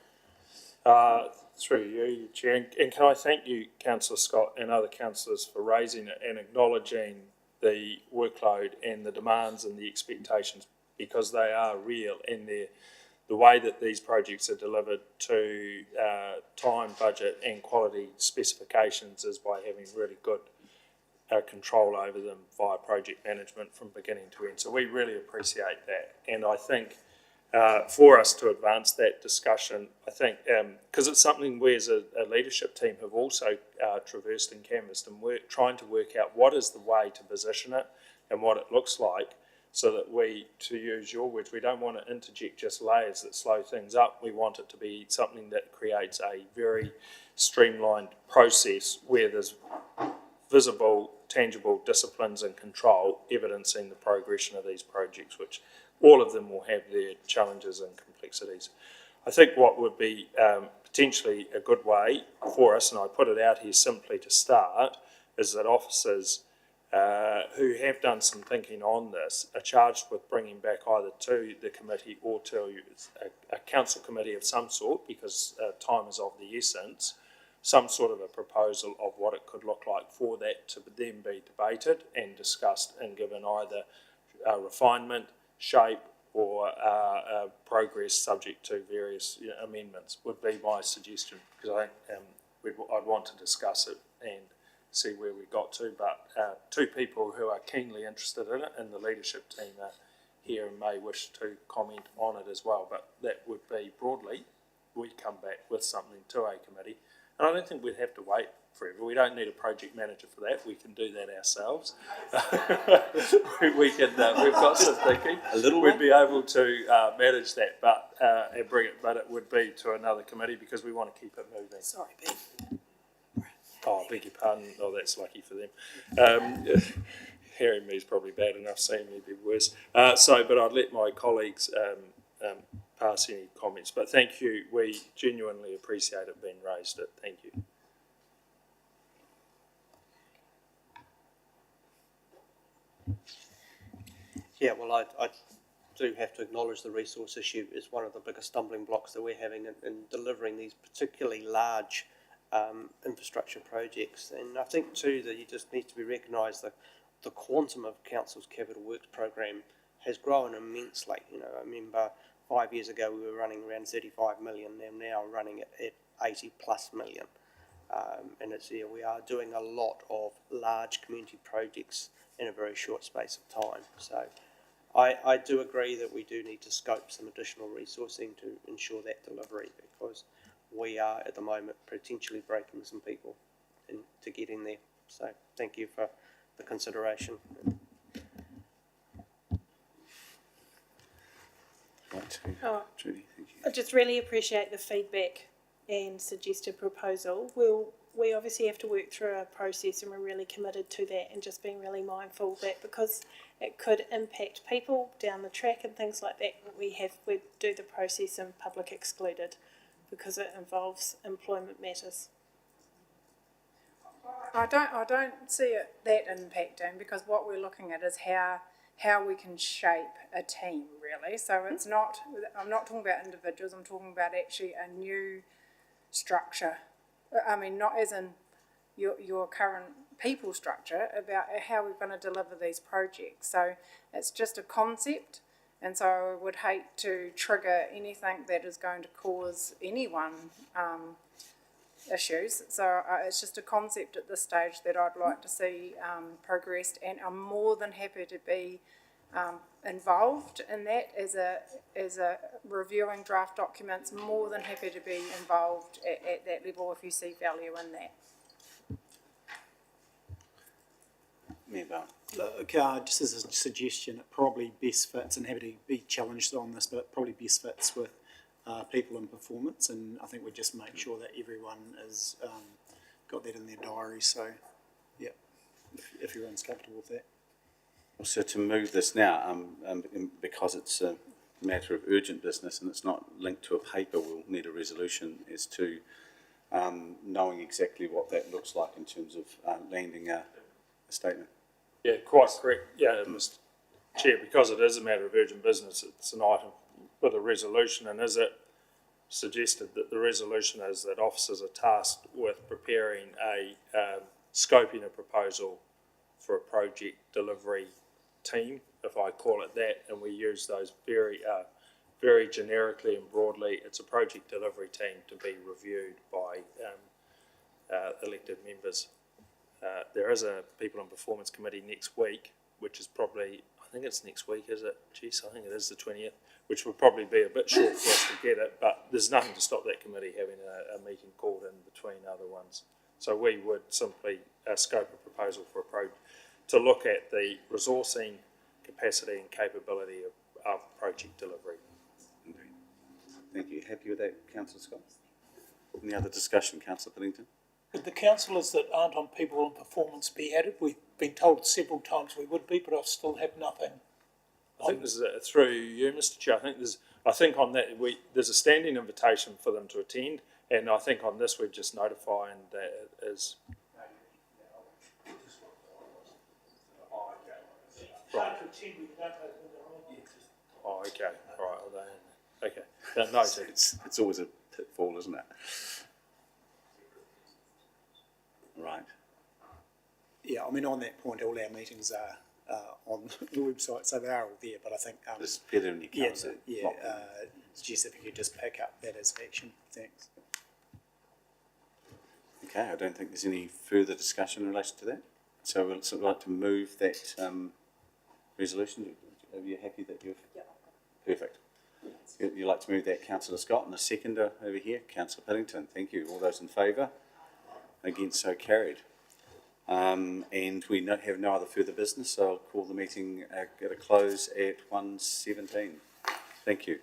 Through you, Chair, and can I thank you, Councillor Scott, and other councillors for raising it and acknowledging the workload and the demands and the expectations, because they are real, and the way that these projects are delivered to time, budget and quality specifications is by having really good control over them via project management from beginning to end. So we really appreciate that, and I think for us to advance that discussion, I think, because it's something we as a leadership team have also traversed and canvassed and trying to work out what is the way to position it and what it looks like, so that we, to use your words, we don't want to interject just layers that slow things up. We want it to be something that creates a very streamlined process where there's visible, tangible disciplines and control evidencing the progression of these projects, which all of them will have their challenges and complexities. I think what would be potentially a good way for us, and I put it out here simply to start, is that officers who have done some thinking on this are charged with bringing back either to the committee or to a council committee of some sort, because time is of the essence, some sort of a proposal of what it could look like for that to then be debated and discussed and given either refinement, shape or progress subject to various amendments would be my suggestion, because I think I'd want to discuss it and see where we got to, but two people who are keenly interested in it and the leadership team are here and may wish to comment on it as well, but that would be broadly, we come back with something to a committee, and I don't think we'd have to wait forever. We don't need a project manager for that. We can do that ourselves. We've got some thinking. We'd be able to manage that, but and bring it. But it would be to another committee because we want to keep it moving. Sorry, Ben. Oh, beg your pardon. Oh, that's lucky for them. Hearing me is probably bad enough. Seeing me would be worse. But I'd let my colleagues pass any comments. But thank you. We genuinely appreciate it being raised. Thank you. Yeah, well, I do have to acknowledge the resource issue is one of the biggest stumbling blocks that we're having in delivering these particularly large infrastructure projects. And I think too that you just need to be recognised that the quantum of Council's capital works program has grown immensely. I remember 5 years ago we were running around 35 million, and now running at 80 plus million. And we are doing a lot of large community projects in a very short space of time. So I do agree that we do need to scope some additional resourcing to ensure that delivery, because we are at the moment potentially breaking some people to get in there. So thank you for the consideration. Judy, thank you. I just really appreciate the feedback and suggested proposal. We obviously have to work through our process, and we're really committed to that, and just being really mindful that because it could impact people down the track and things like that, we do the process in public excluded because it involves employment matters. I don't see it that impacting, because what we're looking at is how we can shape a team, really. So it's not, I'm not talking about individuals, I'm talking about actually a new structure. I mean, not as in your current people structure, about how we're going to deliver these projects. So it's just a concept, and so I would hate to trigger anything that is going to cause anyone issues. So it's just a concept at this stage that I'd like to see progressed, and I'm more than happy to be involved in that as a reviewing draft documents. More than happy to be involved at that level if you see value in that. Mayor Bowen. Look, just as a suggestion, it probably best fits, and happy to be challenged on this, but it probably best fits with people in performance, and I think we just make sure that everyone is got that in their diary. So, yeah, if everyone's comfortable with that. So to move this now, because it's a matter of urgent business and it's not linked to a paper, we'll need a resolution as to knowing exactly what that looks like in terms of landing a statement. Yeah, quite correct. Yeah, Mr. Chair, because it is a matter of urgent business, it's an item with a resolution, and is it suggested that the resolution is that officers are tasked with preparing a scoping a proposal for a project delivery team, if I call it that, and we use those very generically and broadly. It's a project delivery team to be reviewed by elected members. There is a People and Performance Committee next week, which is probably, I think it's next week, is it? Geez, I think it is the 20th, which would probably be a bit short for us to get it, but there's nothing to stop that committee having a meeting called in between other ones. So we would simply scope a proposal for a to look at the resourcing, capacity and capability of project delivery. Thank you. Happy with that, Councillor Scott? Any other discussion, Councillor Piddington? Would the councillors that aren't on people and performance be added? We've been told several times we would be, but I still have nothing. I think this is through you, Mr. Chair. I think on that there's a standing invitation for them to attend, and I think on this we're just notifying that it is. Right. Oh, okay. Right. Well, okay. No, it's always a pitfall, isn't it? Right. Yeah, I mean, on that point, all our meetings are on the website, so they are all there, but I think... it's better when you come. Jess, if you could just pick up that as action. Thanks. Okay, I don't think there's any further discussion in relation to that. So we'd sort of like to move that resolution. Are you happy that you've... Yeah. Perfect. You'd like to move that, Councillor Scott, and a seconder over here, Councillor Piddington. Thank you. All those in favour? Against, so carried. And we have no other further business, so I'll call the meeting at a close at 1:17. Thank you.